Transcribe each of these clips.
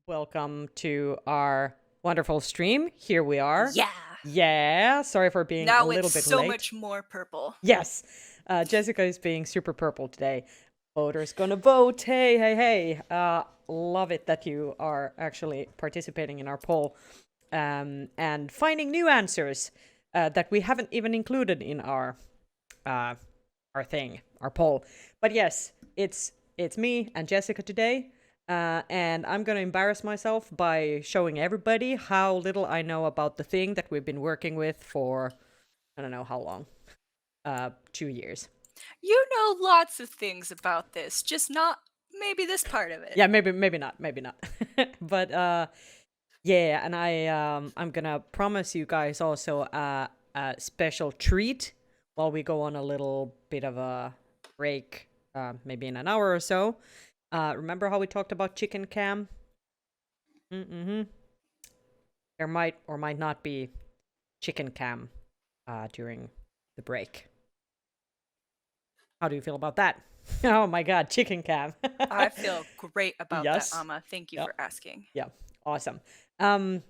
Welcome to our wonderful stream. Here we are. Yeah. Yeah, sorry for being a Now it's little bit so late. much more purple. Yes, Jessica is being super purple today. Voters gonna vote. Hey, hey, hey. Love it that you are actually participating in our poll and finding new answers that we haven't even included in uh, our poll. But yes, it's me and Jessica today. And I'm going to embarrass myself by showing everybody how little I know about the thing that we've been working with for, I don't know how long, 2 years. You know lots of things about this, just not maybe this part of it. Yeah, maybe not, but yeah, and I'm gonna promise you guys also a special treat while we go on a little bit of a break, maybe in an hour or so. Remember how we talked about chicken cam? Mm-hmm. There might or might not be chicken cam during the break. How do you feel about that? Oh my god, chicken cam. I feel great about that, Yes. Amma. Thank you Yep. for asking. Yeah. Awesome. Um,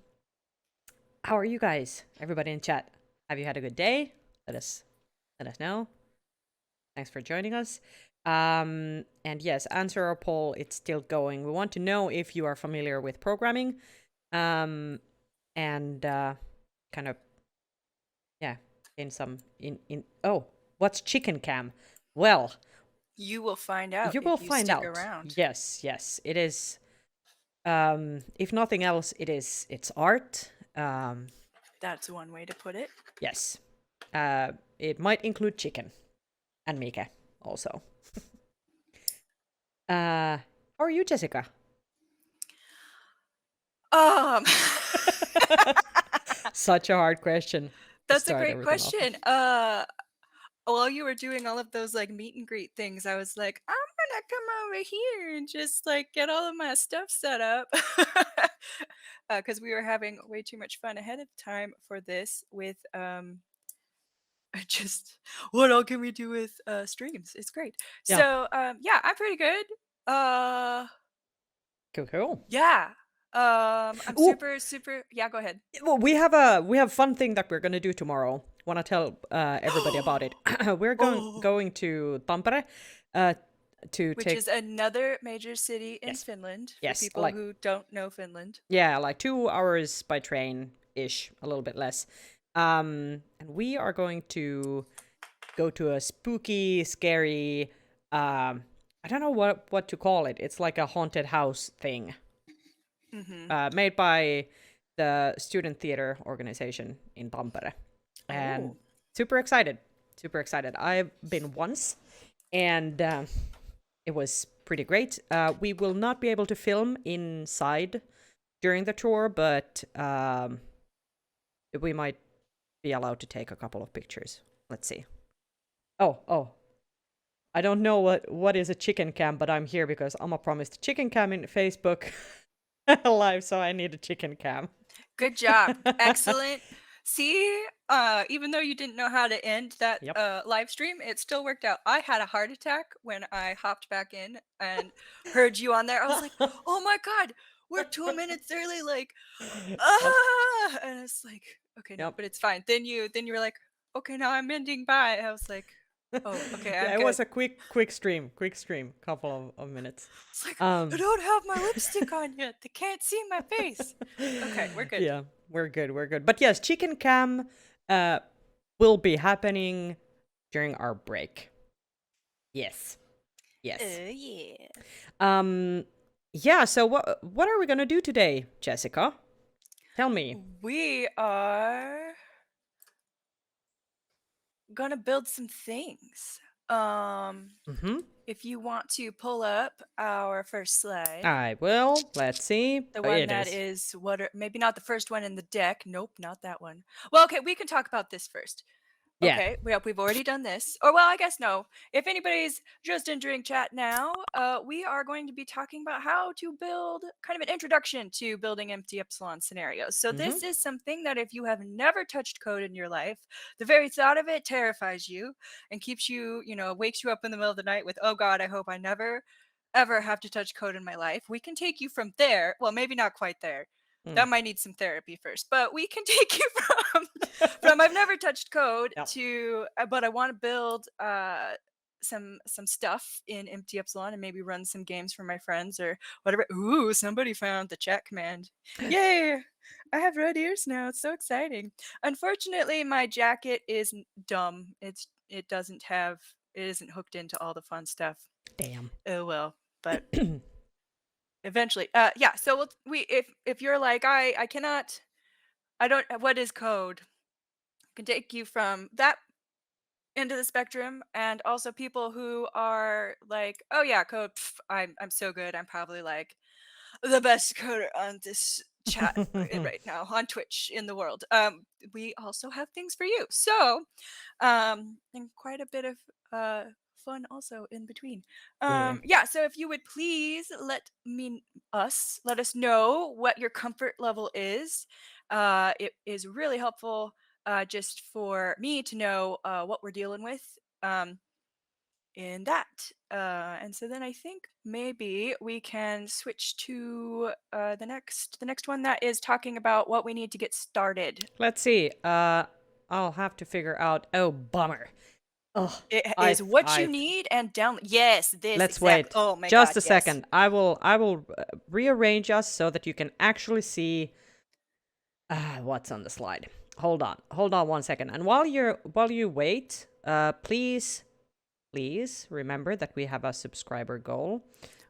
how are you guys? Everybody in chat. Have you had a good day? Let us know. Thanks for joining us. And yes, answer our poll. It's still going. We want to know if you are familiar with programming. And kind of yeah, what's chicken cam? Well, You will find out you will if you find stick out. around. Yes, it is. If nothing else, it's art. That's one way to put it. Yes. It might include chicken and Mika also. How are you, Jessica? Um Such a hard question to That's a start great everything off. question. While you were doing all of those like meet and greet things, I was like, I'm gonna come over here and just like get all of my stuff set up. Because we were having way too much fun ahead of time for this with just what all can we do with streams? It's great. Yeah. So yeah, I'm pretty good. Uh Cool. yeah. I'm Ooh, super yeah, go ahead. well, we have fun thing that we're gonna do tomorrow. Want to tell everybody about it? We're Oh, going to Tampere uh, to which take is another major city in yes Finland for yes people who don't know Finland. yeah, like 2 hours by train ish, a little bit less. And we are going to go to a spooky, scary. I don't know what to call it. It's like a haunted house thing, Mhm. made by the student theater organization in Tampere, and Oh. super excited, super excited. I've been once, and it was pretty great. We will not be able to film inside during the tour, but we might be allowed to take a couple of pictures. Let's see. Oh. I don't know what is a chicken cam, but I'm here because Amma promised chicken cam in Facebook live, so I need a chicken cam. Good job. Excellent. See, even though you didn't know how to end that Yep. live stream, it still worked out. I had a heart attack when I hopped back in and heard you on there. I was like, "Oh my god, we're 2 minutes early!" Like, Yep. ah, and it's like, okay, no, Yep. but it's fine. Then you were like, okay, now I'm ending by. I was like, oh, okay, I'm Yeah, it was good. a quick stream, couple of minutes. It's like I Um, don't have my lipstick on yet. They can't see my face. Okay, we're good. yeah, we're good. But yes, chicken cam uh will be happening during our break. Yes. Yes. Yeah. Um yeah, so what are we going to do today, Jessica? Tell me. We are gonna build some things. Mhm. If you want to pull up our first slide, I will. Let's see. the Oh, one it that is. is what are maybe not the first one in the deck. Nope, not that one. Well, okay, we can talk about this first. Yeah. Okay, we've already done this. Or well, I guess no. If anybody's just entering chat now, we are going to be talking about how to build kind of an introduction to building empty epsilon scenarios. So Mhm. this is something that if you have never touched code in your life, the very thought of it terrifies you and keeps you, wakes you up in the middle of the night with, oh God, I hope I never ever have to touch code in my life, we can take you from there. Well, maybe not quite there. Mm. That might need some therapy first, but we can take you from I've never touched code Yep. to but I want to build some stuff in Empty Epsilon and maybe run some games for my friends or whatever. Ooh, somebody found the chat command. Yay! I have red ears now. It's so exciting. Unfortunately, my jacket is dumb. It doesn't have it isn't hooked into all the fun stuff. Damn. Oh well, but eventually. Yeah, so we if you're like I cannot I don't what is code? Can take you from that into the spectrum and also people who are like, "Oh yeah, code, I'm so good. I'm probably like the best coder on this chat right now on Twitch in the world." We also have things for you. So, and quite a bit of fun also in between. Yeah. Yeah, so if you would please let us know what your comfort level is. It is really helpful just for me to know what we're dealing with. Um, in that. And so then I think maybe we can switch to the next one that is talking about what we need to get started. Let's see. I'll have to figure out. Oh, bummer. Oh, It I is what you I need and down. Yes, this let's exactly. wait. Oh my Just God, a yes. second. I will rearrange us so that you can actually see what's on the slide. Hold on. Hold on one second. And while you wait, please remember that we have a subscriber goal.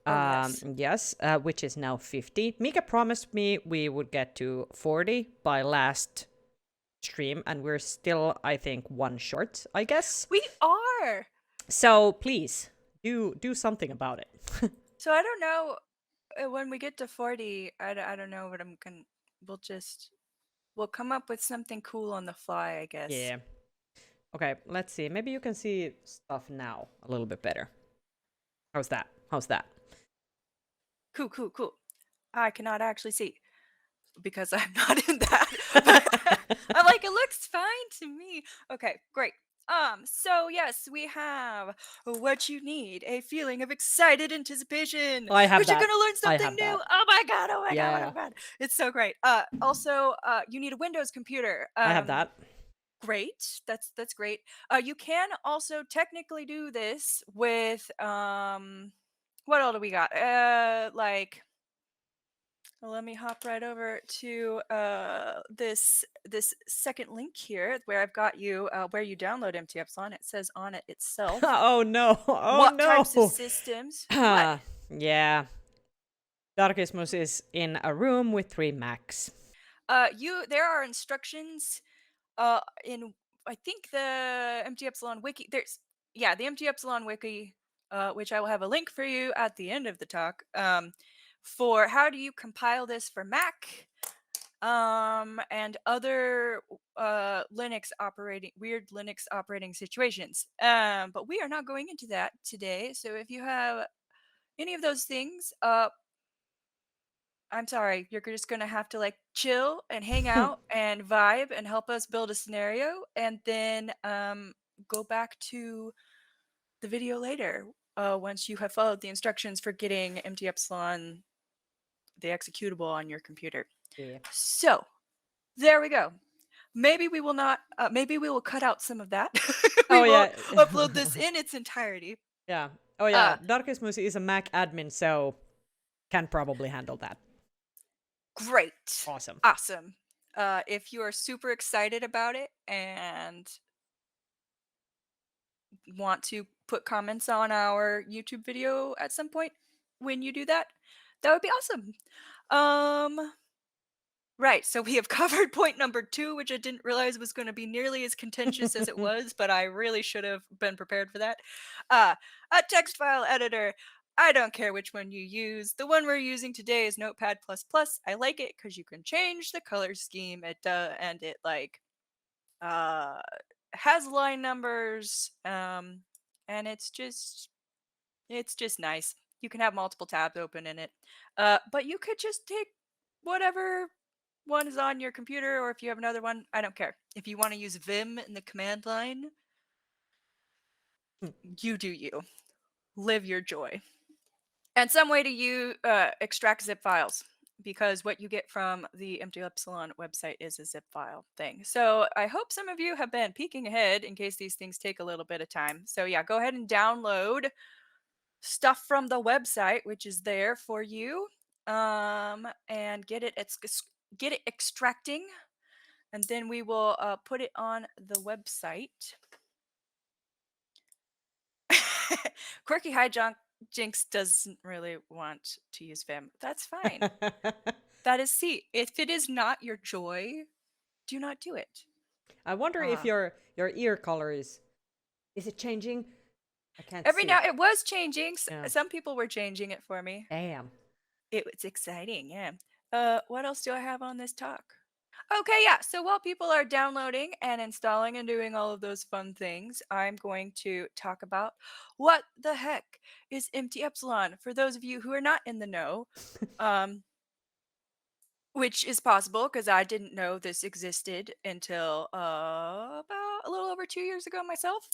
Oh yes. Yes, which is now 50. Mika promised me we would get to 40 by last stream, and we're still, I think, one short, I guess. We are. So please do something about it. So I don't know when we get to 40, I don't know what I'm going to we'll come up with something cool on the fly, I guess. Yeah. Okay, let's see. Maybe you can see stuff now a little bit better. How's that? How's that? Cool, cool, cool. I cannot actually see because I'm not in that. But I'm like, it looks fine to me. Okay, great. So yes, we have what you need, a feeling of excited anticipation. I have But you're that. gonna learn I something have new. that. Oh my god, oh my god, oh Yeah, my god. It's so great. Also, you need a Windows computer. I have that. Great. That's great. You can also technically do this with what all do we got? Like let me hop right over to this second link here where I've got you where you download Empty Epsilon. It says on it itself Oh no. Oh what types of no. systems. What? Yeah. Darkismus is in a room with 3 Macs. You there are instructions in I think the Empty Epsilon wiki. There's yeah the Empty Epsilon wiki, which I will have a link for you at the end of the talk. For how do you compile this for Mac and other weird Linux operating situations. But we are not going into that today. So if you have any of those things, I'm sorry, you're just gonna have to like chill and hang out and vibe and help us build a scenario, and then go back to the video later. Once you have followed the instructions for getting Empty Epsilon, the executable on your computer. Yeah. So there we go. Maybe we will not. Maybe we will cut out some of that. We Oh won't yeah. upload this in its entirety. Yeah. Oh yeah. Uh, Darkismus is a Mac admin, so can probably handle that. Great, Awesome. awesome. If you are super excited about it and want to put comments on our YouTube video at some point when you do that, that would be awesome. Right, so we have covered point number 2, which I didn't realize was going to be nearly as contentious as it was, but I really should have been prepared for that. A text file editor. I don't care which one you use. The one we're using today is Notepad++. I like it because you can change the color scheme. And it like uh, has line numbers, and it's just nice. You can have multiple tabs open in it, but you could just take whatever one is on your computer, or if you have another one, I don't care. If you want to use Vim in the command line, you do you. Live your joy. and some way to extract zip files, because what you get from the Empty Epsilon website is a zip file thing. So I hope some of you have been peeking ahead in case these things take a little bit of time. So yeah, go ahead and download stuff from the website, which is there for you, and get it extracting, and then we will put it on the website. Quirky Jinx doesn't really want to use Vim. That's fine. That is C. If it is not your joy, do not do it. I wonder if Uh, your ear color is it changing? I can't every see. now it was changing. Yeah. Some people were changing it for me. Damn. It was exciting, yeah. What else do I have on this talk? Okay, yeah. So while people are downloading and installing and doing all of those fun things, I'm going to talk about what the heck is Empty Epsilon for those of you who are not in the know. Um, which is possible because I didn't know this existed until about a little over 2 years ago myself.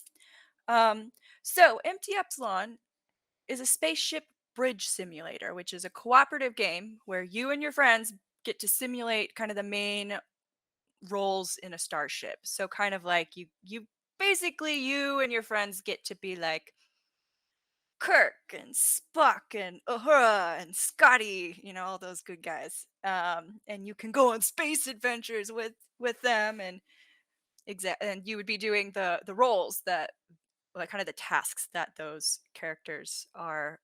Um, so, Empty Epsilon is a spaceship bridge simulator, which is a cooperative game where you and your friends get to simulate kind of the main roles in a starship. So, kind of like you basically you and your friends get to be like Kirk and Spock and Uhura and Scotty, all those good guys. And you can go on space adventures with them, and and you would be doing the roles that, like, kind of the tasks that those characters are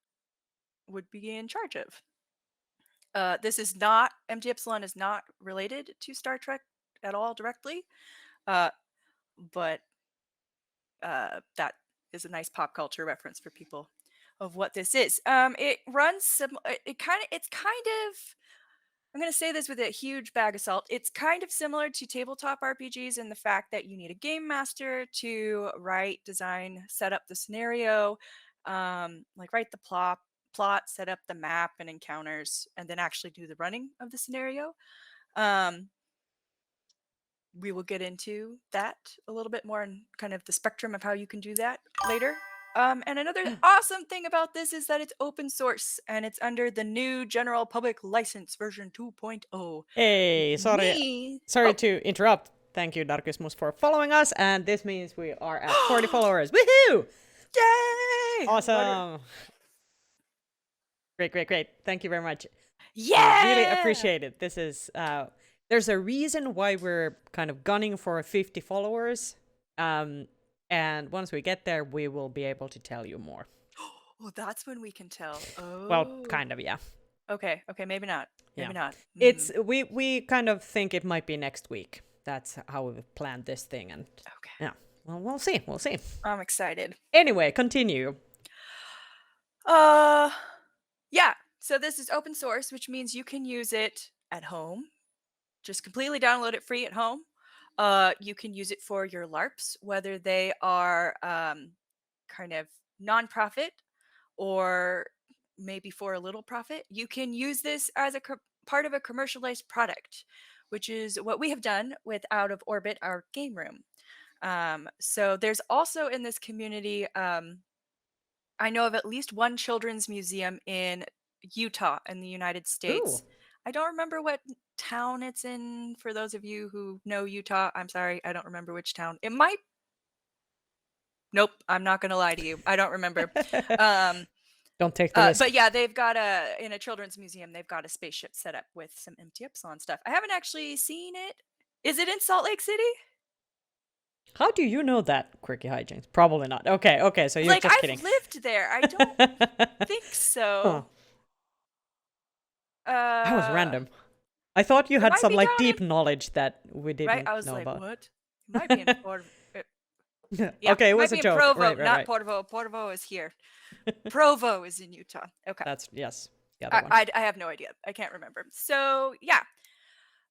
would be in charge of. This is not MT Epsilon is not related to Star Trek at all directly, uh, but that is a nice pop culture reference for people of what this is. It runs some. It's kind of. I'm going to say this with a huge bag of salt. It's kind of similar to tabletop RPGs in the fact that you need a game master to write, design, set up the scenario, like write the plot, set up the map and encounters, and then actually do the running of the scenario. Um, we will get into that a little bit more and kind of the spectrum of how you can do that later. And another awesome thing about this is that it's open source and it's under the new general public license version 2.0, which Hey, means sorry oh, to interrupt. Thank you, Darkismus, for following us, and this means we are at 40 followers. Woohoo! yay! Awesome. Great, great, great. Thank you very much. We really Yeah! appreciate it. This is there's a reason why we're kind of gunning for 50 followers. And once we get there, we will be able to tell you more. Oh, that's when we can tell. Well, Oh, kind of, yeah. okay, okay, maybe not, Yeah. maybe not. It's we kind of think it might be next week. That's how we've planned this thing, and Okay, yeah. Well, we'll see. We'll see. I'm excited. Anyway, continue. Uh, yeah. So this is open source, which means you can use it at home. Just completely download it free at home. You can use it for your LARPs, whether they are kind of nonprofit or maybe for a little profit. You can use this as a part of a commercialized product, which is what we have done with Out of Orbit, our game room. So there's also in this community, I know of at least one children's museum in Utah in the United Ooh. States. I don't remember what town it's in. For those of you who know Utah, I'm sorry, I don't remember which town. It might. Nope, I'm not gonna lie to you. I don't remember. Um, Don't take the risk. but yeah, they've got in a children's museum. They've got a spaceship set up with some Empty Epsilon stuff. I haven't actually seen it. Is it in Salt Lake City? How do you know that, Quirky Hijinks? Probably not. Okay, okay, so you're Like, just kidding. I've lived there. I don't think Huh. so. That was Uh, random. I thought you it had might some be like down deep in knowledge that we right. didn't I was know like, about. what? It might be in Port. Yeah, Okay, it might was a be in joke. Provo, Right, right, not right. Porvo. Porvo is here. Provo is in Utah. Okay. That's yes, the other I, one. I I have no idea. I can't remember. So yeah,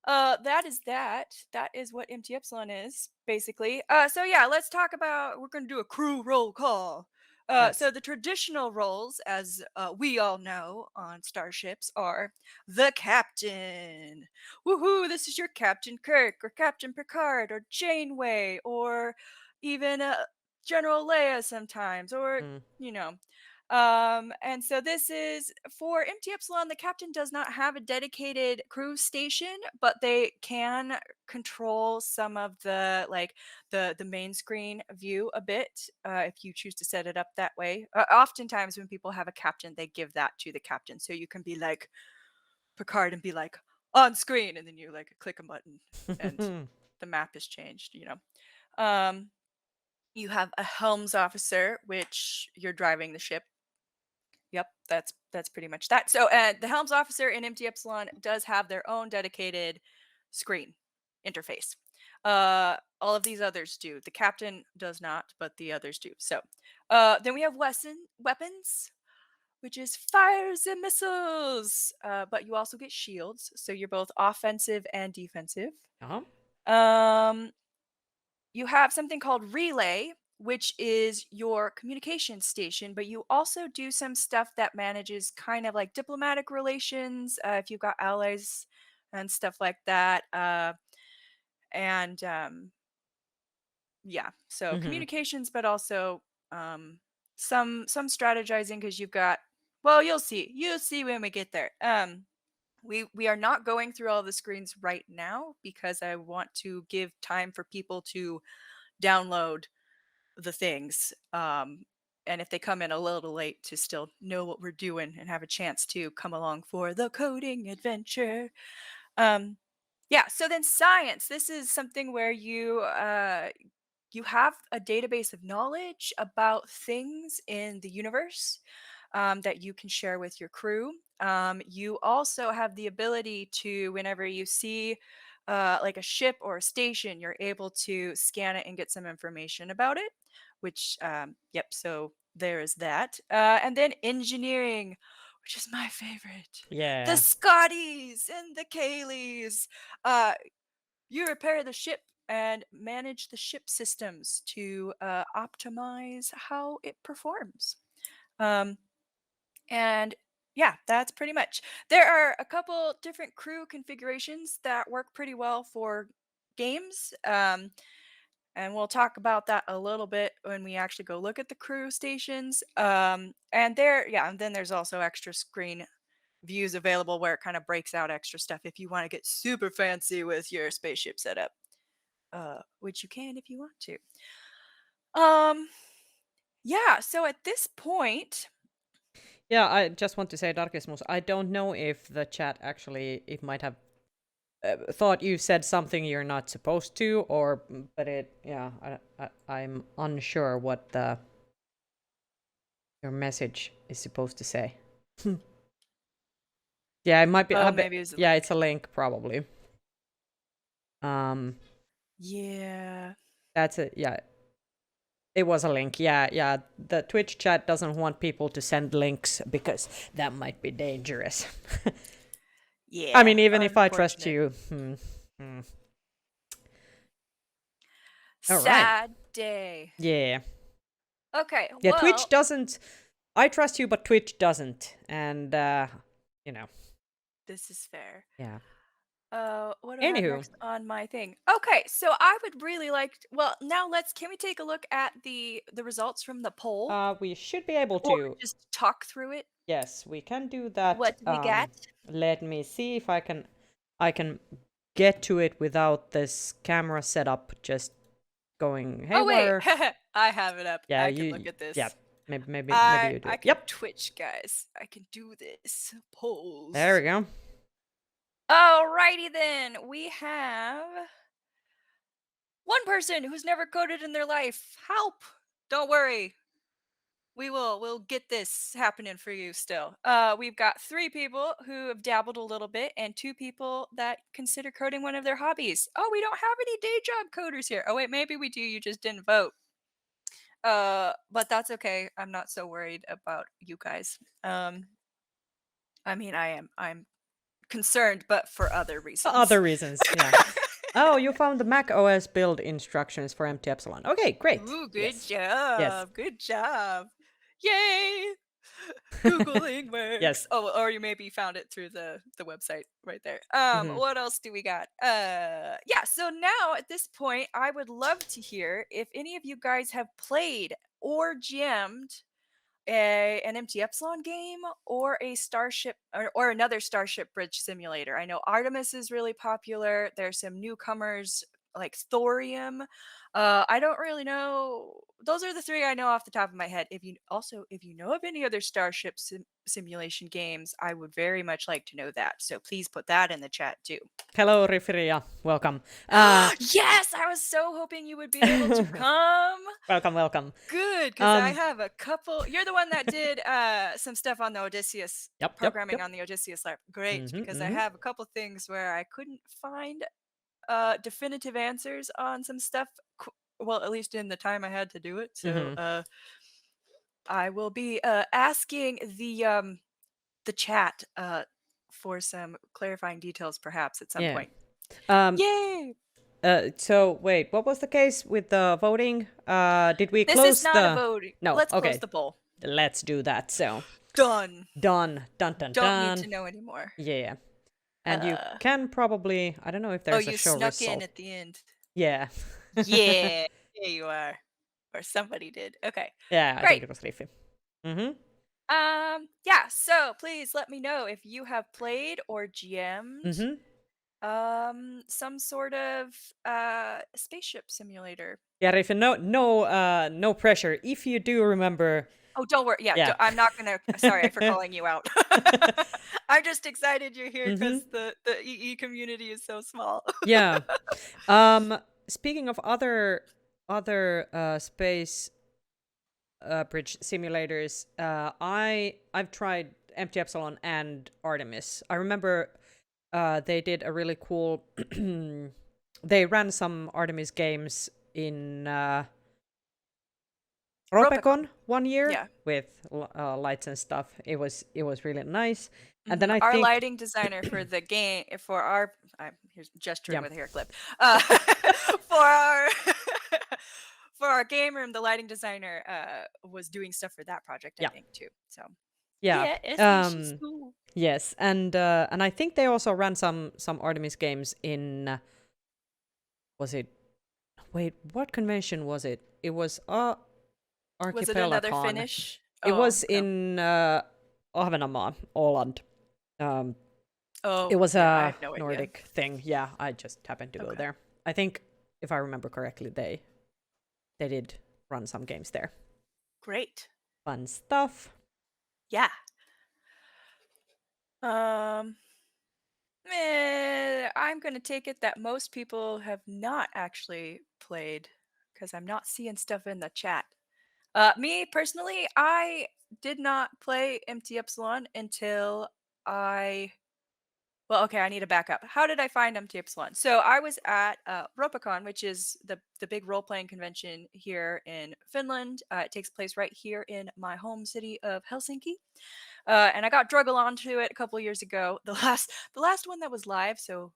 that is that. That is what Empty Epsilon is basically. So yeah, let's talk about. We're gonna do a crew roll call. So Yes. the traditional roles, as we all know on starships, are the captain. Woohoo! This is your Captain Kirk, or Captain Picard, or Janeway, or even General Leia sometimes, or Mm. you know. And so this is for Empty Epsilon. The captain does not have a dedicated crew station, but they can control some of the the main screen view a bit if you choose to set it up that way. Oftentimes, when people have a captain, they give that to the captain, so you can be like Picard and be like on screen, and then you like click a button, and the map is changed. Um, you have a helms officer, which you're driving the ship. Yep, that's pretty much that. So, the helms officer in Empty Epsilon does have their own dedicated screen interface. All of these others do. The captain does not, but the others do. So, then we have weapons, which is fires and missiles. But you also get shields, so you're both offensive and defensive. Uh-huh. Um, you have something called relay, which is your communication station, but you also do some stuff that manages kind of like diplomatic relations, if you've got allies and stuff like that. And Yeah, so Mm-hmm. communications, but also some strategizing because you've got. Well, you'll see when we get there. We are not going through all the screens right now because I want to give time for people to download the things. And if they come in a little late, to still know what we're doing and have a chance to come along for the coding adventure. Um, yeah, so then science. This is something where you have a database of knowledge about things in the universe that you can share with your crew. You also have the ability to, whenever you see like a ship or a station, you're able to scan it and get some information about it. Which, yep. So there is that, and then engineering, which is my favorite. The Yeah. Scotties and the Kayleys. Uh, you repair the ship and manage the ship systems to optimize how it performs. Um, and yeah, that's pretty much. There are a couple different crew configurations that work pretty well for games. And we'll talk about that a little bit when we actually go look at the crew stations. And then there's also extra screen views available where it kind of breaks out extra stuff if you want to get super fancy with your spaceship setup, which you can if you want to. Um, yeah. So at this point, Yeah, I just want to say, Darkismus, I don't know if the chat actually, it might have thought you said something you're not supposed to, or, but yeah, I'm unsure what your message is supposed to say. Yeah, it might be, oh, maybe it's a yeah, link. it's a link, probably. Um, Yeah. that's it, yeah. It was a link, yeah, yeah. The Twitch chat doesn't want people to send links because that might be dangerous. I Yeah. mean, even if I trust Unfortunate. you. Hmm. All right. Sad day. Yeah. Okay. Yeah, Twitch Well, doesn't. I trust you, but Twitch doesn't. And, you know, this is fair. yeah. What do I have Anywho, next on my thing? Okay, so I would really like well, now can we take a look at the results from the poll we should be able or to. just talk through it? Yes, we can do that. What did we get? Let me see if I can get to it without this camera setup just going Oh wait, haywire. I have it up. Yeah, I can look at yeah. this. Maybe you do I it. can Yep. Twitch, guys. I can do this. There Polls. we go. Alrighty then. We have one person who's never coded in their life. Help! Don't worry. We'll get this happening for you still. We've got 3 people who have dabbled a little bit and 2 people that consider coding one of their hobbies. Oh, we don't have any day job coders here. Oh wait, maybe we do. You just didn't vote. But that's okay. I'm not so worried about you guys. I mean, I'm concerned, but for other For reasons. other reasons, yeah. Oh, you found the Mac OS build instructions for Empty Epsilon. Okay, great. Ooh, good Yes. Yes. job. Good job. Yay! Googling works. Yes. Oh, or you maybe found it through the website right there. Hmm. What else do we got? Yeah, so now at this point, I would love to hear if any of you guys have played or GM'd an Empty Epsilon game or a Starship or another Starship Bridge simulator. I know Artemis is really popular. There's some newcomers like Thorium. I don't really know. Those are the three I know off the top of my head. If you know of any other Starship simulation games, I would very much like to know that. So please put that in the chat too. Hello, Riferia. Welcome. Uh, Yes, I was so hoping you would be able to come. welcome, welcome. Good, because I Um, have a couple. You're the one that did some stuff on the Odysseus yep, yep, programming yep. on the Odysseus lab. Great, Mm-hmm, because I mm-hmm. have a couple things where I couldn't find definitive answers on some stuff. Well, at least in the time I had to do it. So Mm-hmm. I will be asking the chat for some clarifying details, perhaps at some Yeah. point. Um, Yay! so wait, what was the case with the voting? Did we This is close not a the? voting. No. Let's close Okay. the poll. Let's do that. So Done. done. Dun dun Don't need to dun. know anymore. Yeah. And you Uh, can probably. I don't know if oh, there's a you show snuck in result. at the end. Yeah. Yeah, there you are. Or somebody did. Okay, Yeah, I great. think it was Riffy. Mm-hmm. Yeah, so please let me know if you have played or GM'd Mm-hmm. some sort of spaceship simulator. Yeah, Riffy. No pressure. If you do remember, Oh, don't worry. Yeah, yeah. I'm not gonna. Sorry for calling you out. I'm just excited you're here Mm-hmm. because the EE community is so small. Yeah. Speaking of other space bridge simulators, I've tried Empty Epsilon and Artemis. I remember they did a really cool. They ran some Artemis games in Ropicon. Ropecon one year Yeah. with lights and stuff. It was really nice. And then I Our think, lighting designer for the game for our here's gesturing yeah, with a hair clip. For our for our game room, the lighting designer was doing stuff for that project, I yeah, think too. So yeah. yeah, Esme, she's cool. Yes, and I think they also ran some Artemis games in. Was it? Wait, what convention was it? It was Was it another Archipelagon. finish? It Oh was no. in Ahvenanmaa, Åland. Um, it Oh was yeah, I a have no idea. Nordic thing. Yeah, I just happened to go Okay, there. I think, if I remember correctly, they did run some games there. great. Fun stuff. Yeah. Um. I'm gonna take it that most people have not actually played because I'm not seeing stuff in the chat. Me personally, I did not play Empty Epsilon until I. Well, okay, I need to back up. How did I find Empty Epsilon? So I was at Ropicon, which is the big role playing convention here in Finland. It takes place right here in my home city of Helsinki, and I got druggled onto it a couple years ago. The last one that was live, so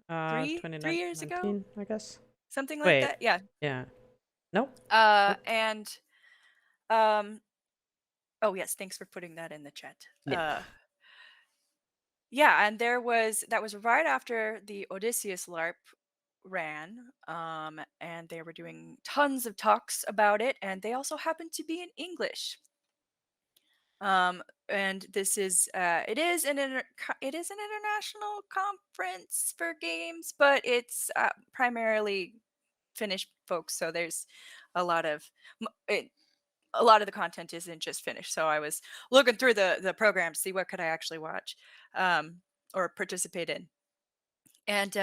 three years ago, 2019, I guess. something like Wait, that. Yeah. yeah. No? Nope. And um. Oh yes, thanks for putting that in the chat. Yep. Yeah, and that was right after the Odysseus LARP ran, and they were doing tons of talks about it, and they also happened to be in English. And this is it is an international conference for games, but it's primarily Finnish folks. So there's a lot of a lot of the content isn't just Finnish. So I was looking through the program to see what could I actually watch um, or participate in. And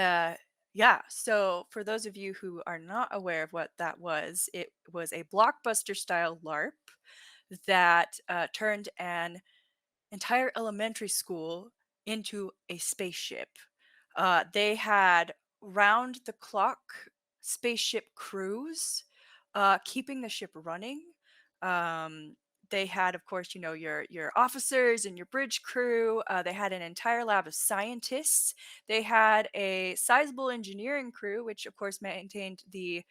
yeah, so for those of you who are not aware of what that was, it was a blockbuster style LARP that turned an entire elementary school into a spaceship. They had round the clock spaceship crews, keeping the ship running. Um, they had, of course, your officers and your bridge crew. They had an entire lab of scientists. They had a sizable engineering crew, which of course maintained the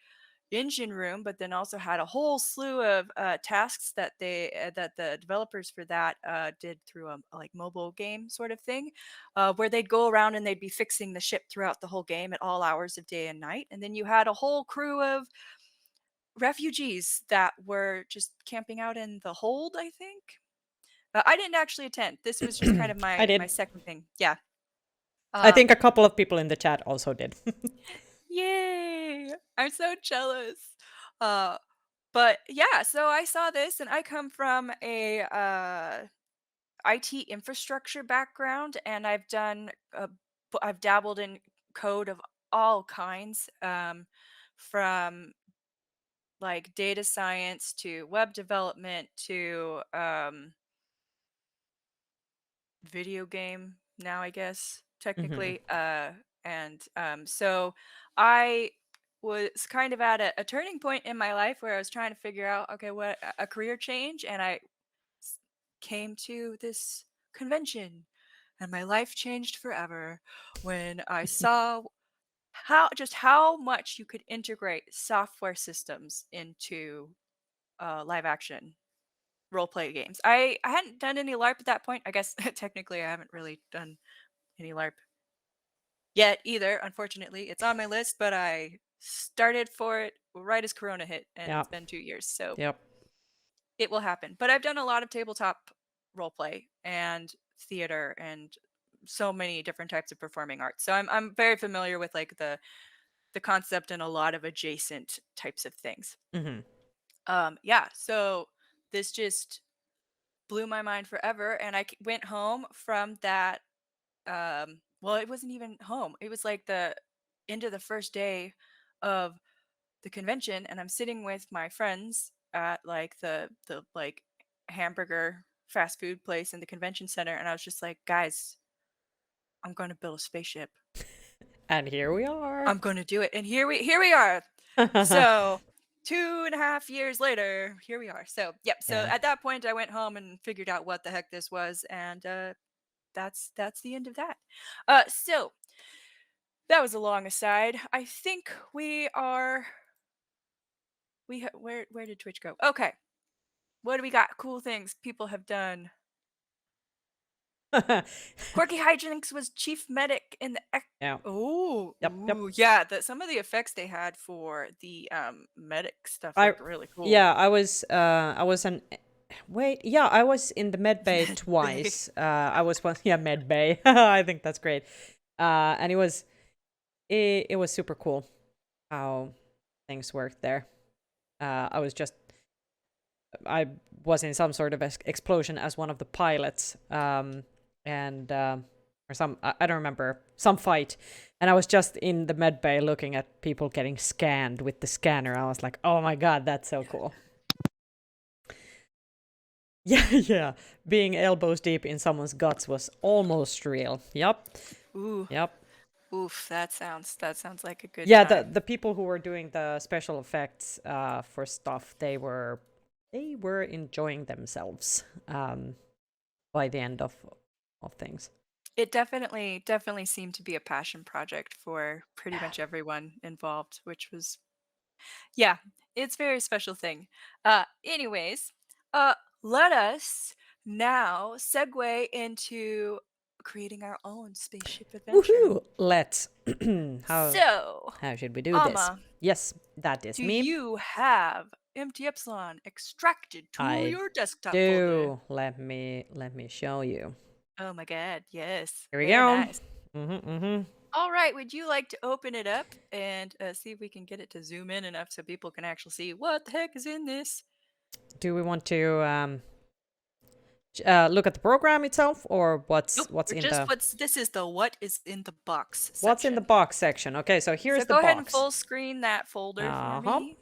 engine room, but then also had a whole slew of tasks that the developers for that did through a like mobile game sort of thing, where they'd go around and they'd be fixing the ship throughout the whole game at all hours of day and night. And then you had a whole crew of refugees that were just camping out in the hold, I think. I didn't actually attend. This was just kind of I my did. second thing. Yeah. I think Um, a couple of people in the chat also did. Yay! I'm so jealous. Uh, but yeah, so I saw this and I come from a IT infrastructure background and I've dabbled in code of all kinds, from like data science to web development to video game now, I guess, Hmm. technically. And So I was kind of at a turning point in my life where I was trying to figure out, okay, what a career change, and s- came to this convention, and my life changed forever when I saw how much you could integrate software systems into live action role play games. I hadn't done any LARP at that point. I guess technically I haven't really done any LARP yet either. Unfortunately, it's on my list, but I started for it right as Corona hit, and Yeah. it's been 2 years, so Yep. it will happen. But I've done a lot of tabletop role play and theater and so many different types of performing arts. So I'm very familiar with like the concept and a lot of adjacent types of things. Hmm. Yeah. So this just blew my mind forever, and went home from that. Well, it wasn't even home. It was like the end of the first day of the convention, and I'm sitting with my friends at like the like hamburger fast food place in the convention center, and I was just like, guys, I'm going to build a spaceship. And here we are. I'm going to do it, and here we are. So 2.5 years later, here we are. So yep. So Yeah. at that point, I went home and figured out what the heck this was, and that's the end of that. So that was a long aside. I think where did Twitch go? Okay, what do we got? Cool things people have done. Quirky Hijinks was chief medic in the. Yeah. Oh, Yep. Yep. ooh, yeah. Some of the effects they had for the medic stuff I looked really cool. yeah, I was an wait, yeah, I was in the med bay Med bay. twice. I was one yeah, med bay. I think that's great. And it was super cool how things worked there. I was just I was in some sort of explosion as one of the pilots, and or some I don't remember some fight, and I was just in the med bay looking at people getting scanned with the scanner. I was like, oh my god, that's so cool. Yeah, yeah. Being elbows deep in someone's guts was almost real. Yep, Ooh, yep. oof. That sounds like a good Yeah, the time. the people who were doing the special effects for stuff, they were enjoying themselves by the end of things. It definitely seemed to be a passion project for pretty much everyone involved, which was yeah, it's a very special thing. Anyways, uh, let us now segue into creating our own spaceship adventure. Woohoo! Let's. how So, how should we do this? Amma, Yes, that is do me. you have Empty Epsilon extracted to I your desktop folder? do. Let me show you. Oh my god, yes. Here we Very go. nice. Mm-hmm. All right, would you like to open it up and see if we can get it to zoom in enough so people can actually see what the heck is in this? Do we want to look at the program itself, or what's Nope, what's we're in just the this is the what is in the box what's in the section. box section? Okay, so So here's the go ahead and box. full screen that folder for Uh-huh. me.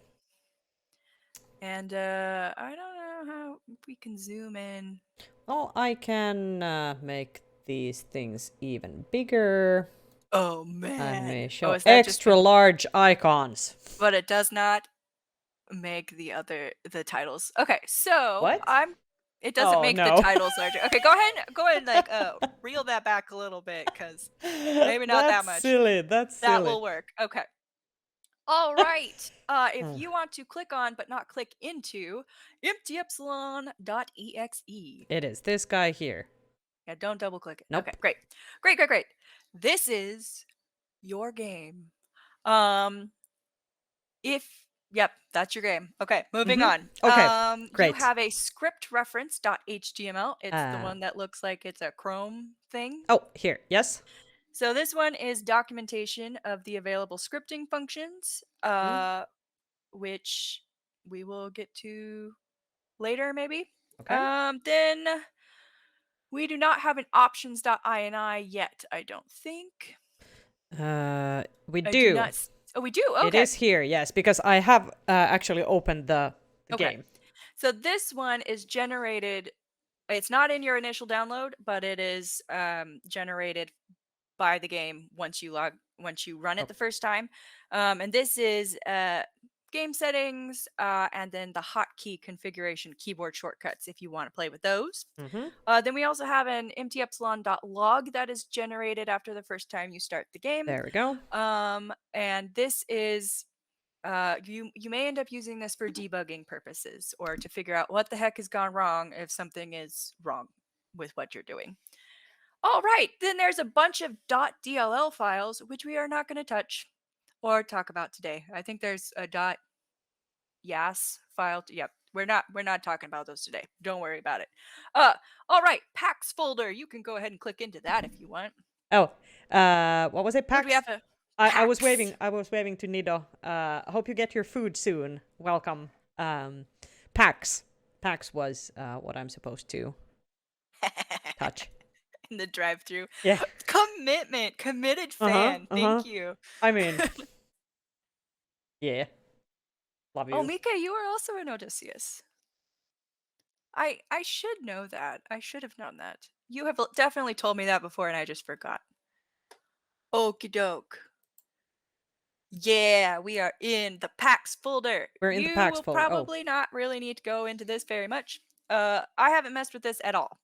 And I don't know how we can zoom in. Oh, I can make these things even bigger. Oh Let man. me Oh, show is that just extra gonna large icons. but it does not make the titles. Okay, so What? it doesn't Oh make the no. titles larger. Okay, go ahead and like reel that back a little bit because maybe not that That's much. silly. That's That silly. will work. Okay. All right. If Hmm. you want to click on but not click into emptyepsilon.exe. It is this guy here. Yeah, don't double click it. Okay, Nope. great. Great, great, great. This is your game. Um if Yep, that's your game. Okay, moving Mm-hmm. on. Okay, You great. have a script reference.html. It's the Uh, one that looks like it's a Chrome thing. oh, here, yes. So this one is documentation of the available scripting functions, Mm, which we will get to later, maybe. okay. Then we do not have an options.ini yet, I don't think. We I do do. not. Oh, we do. It Okay. is here, yes, because I have actually opened the Okay. game. So this one is generated. It's not in your initial download, but it is generated by the game once you run it Oh, the first time. And this is game settings and then the hotkey configuration keyboard shortcuts if you want to play with those. mm-hmm. Then we also have an empty epsilon.log that is generated after the first time you start the game. There we go. And this is you may end up using this for debugging purposes or to figure out what the heck has gone wrong if something is wrong with what you're doing. All right, then there's a bunch of .dll files which we are not going to touch or talk about today. I think there's a .yas file. Yep, we're not talking about those today. Don't worry about it. All right, packs folder. You can go ahead and click into that if you want. Oh, what was it, What do we PAX? have? A I was packs. waving. I was waving to Nido. Hope you get your food soon. Welcome. PAX. PAX was what I'm supposed to touch. In the drive-through. Yeah. Commitment, committed Uh huh. fan. Uh huh. Thank you. I mean, yeah. Love Oh, you. Mika, you are also an Odysseus. I should know that. I should have known that. You have definitely told me that before, and I just forgot. Okie doke. Yeah, we are in the packs folder. We're in the You PAX will folder. Oh. probably not really need to go into this very much. I haven't messed with this at all.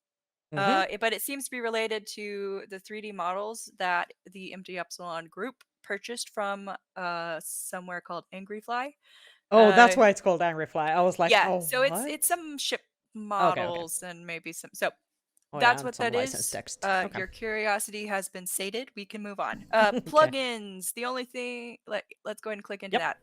Mm-hmm. But it seems to be related to the 3D models that the Empty Epsilon group purchased from somewhere called Angry Fly. Oh, that's why it's called Angry Fly. I was like, Yeah, oh, so it's what? some ship Okay, okay. models and maybe some. So Oh yeah, that's and what some that license is. text. Okay. Your curiosity has been sated. We can move on. Okay. Plugins. The only thing. Let's go ahead and click into Yep.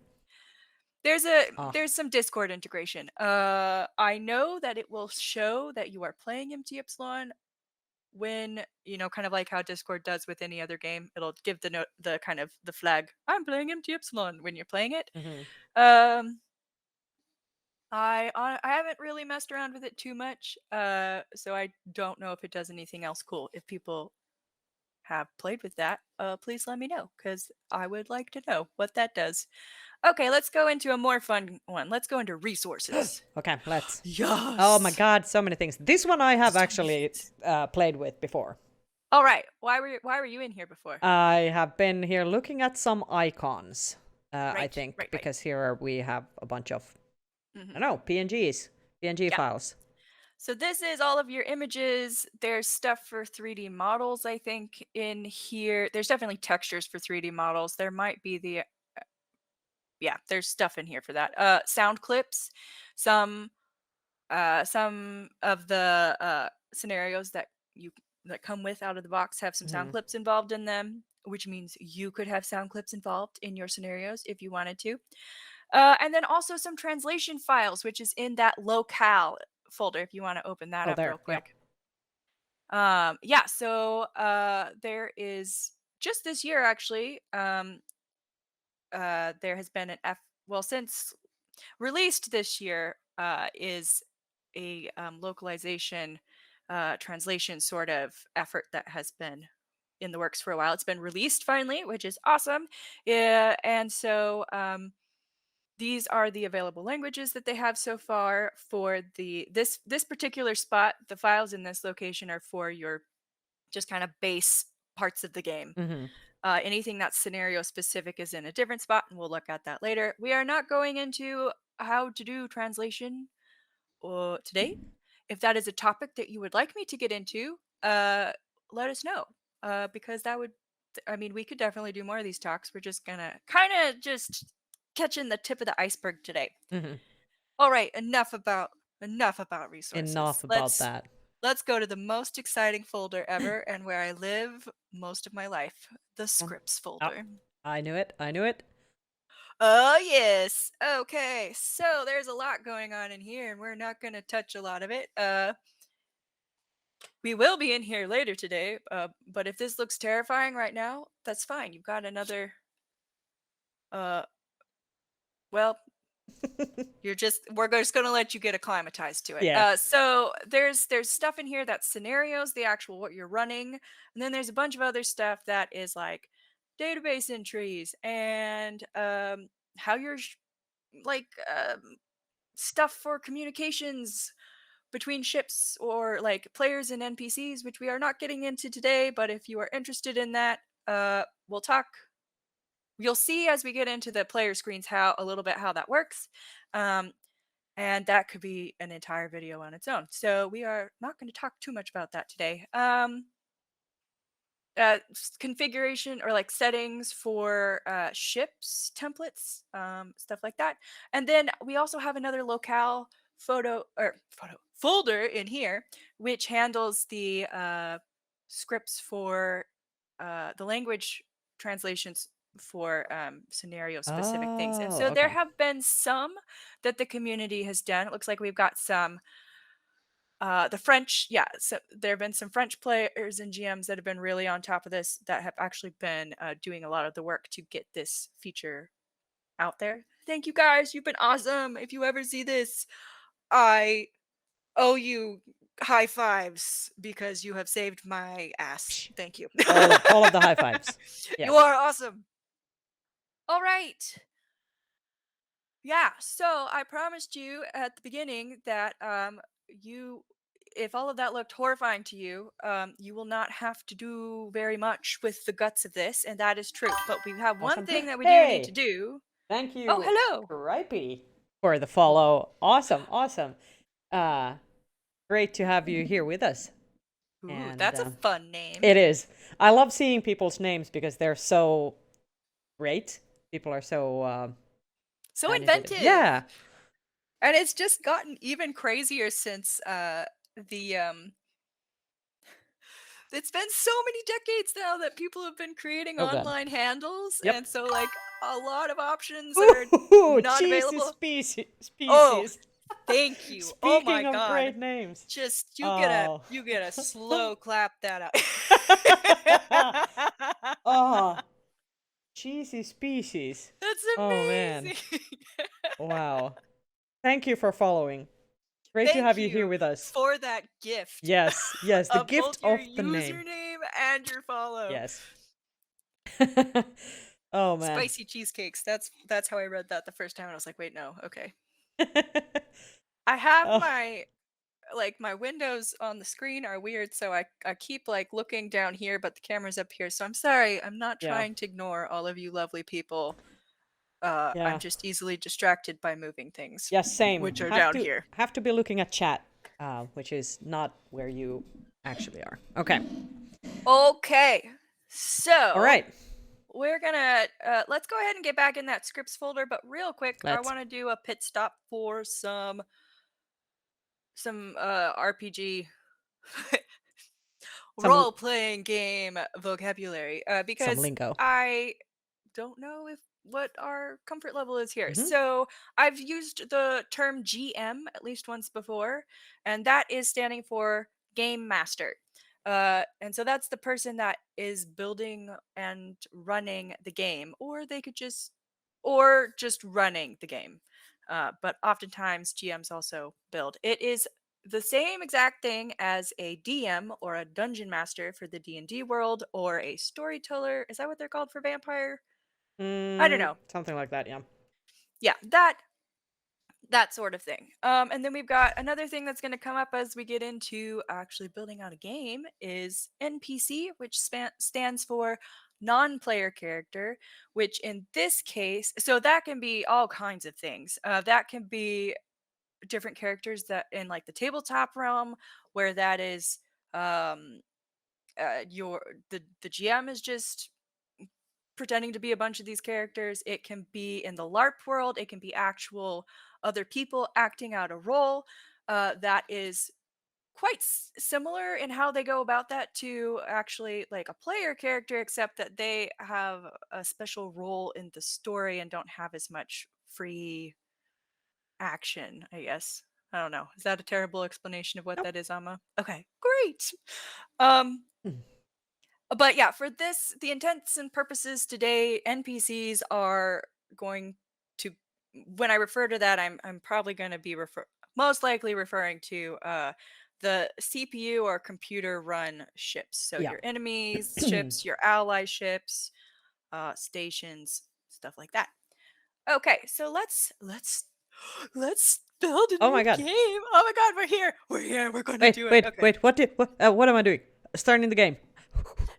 that. Ah. There's some Discord integration. I know that it will show that you are playing Empty Epsilon when kind of like how Discord does with any other game. It'll give the note, the kind of the flag. I'm playing Empty Epsilon when you're playing it. Mm-hmm. Um, I haven't really messed around with it too much, so I don't know if it does anything else cool. If people have played with that, please let me know because I would like to know what that does. Okay, let's go into a more fun one. Let's go into resources. Okay, let's. Oh my Yes, god, so many things. This one I have so many actually things. played with before. All right, why were you in here before? I have been here looking at some icons, I Right, think, right, right. because here we have a bunch of, I Hmm. don't know, PNGs, PNG Yeah. files. So this is all of your images. There's stuff for 3D models, I think, in here. There's definitely textures for 3D models. There might be yeah, there's stuff in here for that. Sound clips, some some of the scenarios that come with out of the box have some sound Hmm. clips involved in them, which means you could have sound clips involved in your scenarios if you wanted to. And then also some translation files, which is in that locale folder if you want to open that Oh, up real there, yep. quick. Yeah, so there is just this year actually, there has been well, since released this year, is a localization translation sort of effort that has been in the works for a while. It's been released finally, which is awesome. Yeah, and so these are the available languages that they have so far for this particular spot. The files in this location are for your just kind of base parts of the game. Hmm. Anything that's scenario specific is in a different spot, and we'll look at that later. We are not going into how to do translation today. If that is a topic that you would like me to get into, let us know. Because that would, I mean, we could definitely do more of these talks. We're just gonna kind of just catching the tip of the iceberg today. Hmm. All right, enough about Enough resources. about that. Let's go to the most exciting folder ever and where I live most of my life, the Um, scripts oh, folder. I knew it. I knew it. Oh, yes. Okay, so there's a lot going on in here, and we're not gonna touch a lot of it. We will be in here later today, but if this looks terrifying right now, that's fine. You've got another, uh, well, we're just gonna let you get acclimatized to it. Yeah. So there's stuff in here that's scenarios, the actual what you're running, and then there's a bunch of other stuff that is like database entries and how you're like stuff for communications between ships or like players and NPCs, which we are not getting into today. But if you are interested in that, we'll talk. You'll see as we get into the player screens how a little bit how that works. Um, and that could be an entire video on its own. So we are not going to talk too much about that today. Configuration or like settings for ships templates, stuff like that. And then we also have another locale photo folder in here, which handles the scripts for the language translations for scenario specific things. And Oh, so there okay. have been some that the community has done. It looks like we've got some the French, yeah, so there have been some French players and GMs that have been really on top of this that have actually been doing a lot of the work to get this feature out there. Thank you guys. You've been awesome. If you ever see this, I owe you high fives because you have saved my ass. Psh, Thank you. all of the high fives. You Yes. are awesome. All right. Yeah, so I promised you at the beginning that you if all of that looked horrifying to you, you will not have to do very much with the guts of this, and that is true. But we have one Awesome. thing that we do need to Hey, do. thank Oh, you, hello. Gripey, for the Ooh, follow. Awesome, awesome. Uh, Great to have you here with us. ooh, And that's a fun name. it is. I love seeing people's names because they're so great. People are so So initiative. inventive. Yeah. And it's just gotten even crazier since the it's been so many decades now that people have been creating Oh god. online handles, Yep. and so like a lot of options that are Ooh, not cheesy available. species. Oh, Species. thank you. Oh my Speaking of god. great names. Just Oh. you get a slow clap that out. Oh, cheesy species. That's Oh man. amazing. Wow. Thank you for following. Great to Thank have you here you with us. for that gift Yes, yes, the of both gift your of the name. username and your follow. Yes. Oh man. Spicy cheesecakes. That's how I read that the first time and I was like, "Wait, no. Okay." Oh, I have my like my windows on the screen are weird, so I keep like looking down here, but the camera's up here. So I'm sorry. I'm not yeah. trying to ignore all of you lovely people. I'm Yeah. just easily distracted by moving things, Yeah, same. which are down here. Have to be looking at chat, which is not where you actually are. Okay. Okay. All So right. we're gonna let's go ahead and get back in that scripts folder, but real quick, I Let's. want to do a pit stop for some RPG Some role playing game vocabulary some because lingo. I don't know if what our comfort level is here. Hmm. So I've used the term GM at least once before, and that is standing for Game Master. And so that's the person that is building and running the game, or they could just running the game. But oftentimes GMs also build. It is the same exact thing as a DM or a dungeon master for the D&D world or a storyteller. Is that what they're called for vampire? I don't know. Something like that. Yeah. Yeah, that sort of thing. And then we've got another thing that's going to come up as we get into actually building out a game is NPC, which stands for non-player character, which in this case, so that can be all kinds of things. That can be different characters that in like the tabletop realm, where that is um your the GM is just pretending to be a bunch of these characters. It can be in the LARP world. It can be actual other people acting out a role that is quite similar in how they go about that to actually like a player character, except that they have a special role in the story and don't have as much free action, I guess. I don't know. Is that a terrible explanation of what Nope. that is, Amma? Okay, great. Um, Mm. but yeah, for this, the intents and purposes today, NPCs are going to. When I refer to that, I'm probably going to be most likely referring to the CPU or computer run ships. So Yeah. your enemies ships, your ally ships, stations, stuff like that. Okay, so let's build a Oh new my god. game. Oh my god, we're here. We're here. We're gonna Wait, do it. wait, Okay. wait. What am I doing? Starting the game.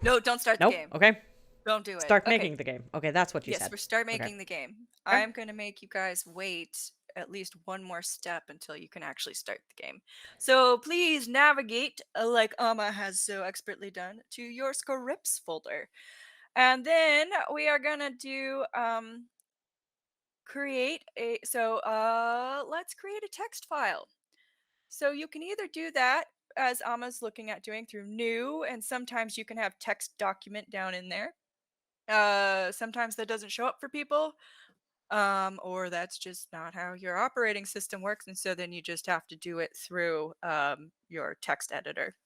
No, don't start the Nope. game. Okay. Don't do it. Start Okay. making the game. Okay, that's what you Yes, said. we're start Okay. making the game. Okay. I'm gonna make you guys wait at least one more step until you can actually start the game. So please navigate, like Amma has so expertly done, to your scripts folder. And then we are gonna do create a let's create a text file. So you can either do that as Amma's looking at doing through new, and sometimes you can have text document down in there. Sometimes that doesn't show up for people, or that's just not how your operating system works, and so then you just have to do it through your text editor.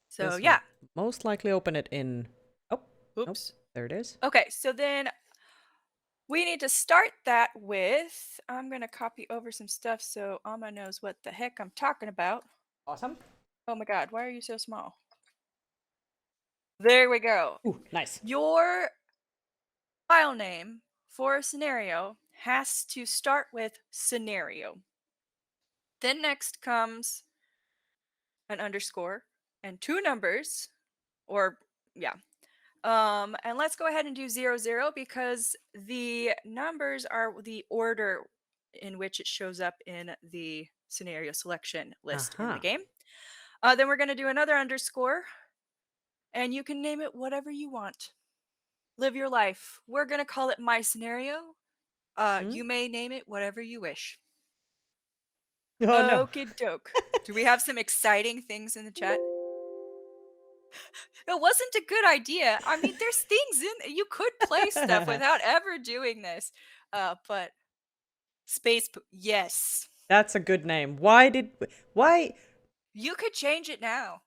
So This will yeah. most likely open it in. Oh, nope. Oops. There it is. Okay, so then we need to start that with. I'm gonna copy over some stuff so Amma knows what the heck I'm talking about. Awesome. Oh my god, why are you so small? There we go. Ooh, nice. Your file name for a scenario has to start with scenario. Then next comes an underscore and two numbers, or yeah. And let's go ahead and do 00 because the numbers are the order in which it shows up in the scenario selection list in the Aha. game. Then we're going to do another underscore, and you can name it whatever you want. Live your life. We're going to call it my scenario. Hmm? You may name it whatever you wish. Oh no. Okie doke. Do we have some exciting things in the chat? It wasn't a good idea. I mean, there's things in you could play stuff without ever doing this. But yes. That's a good name. Why? You could change it now.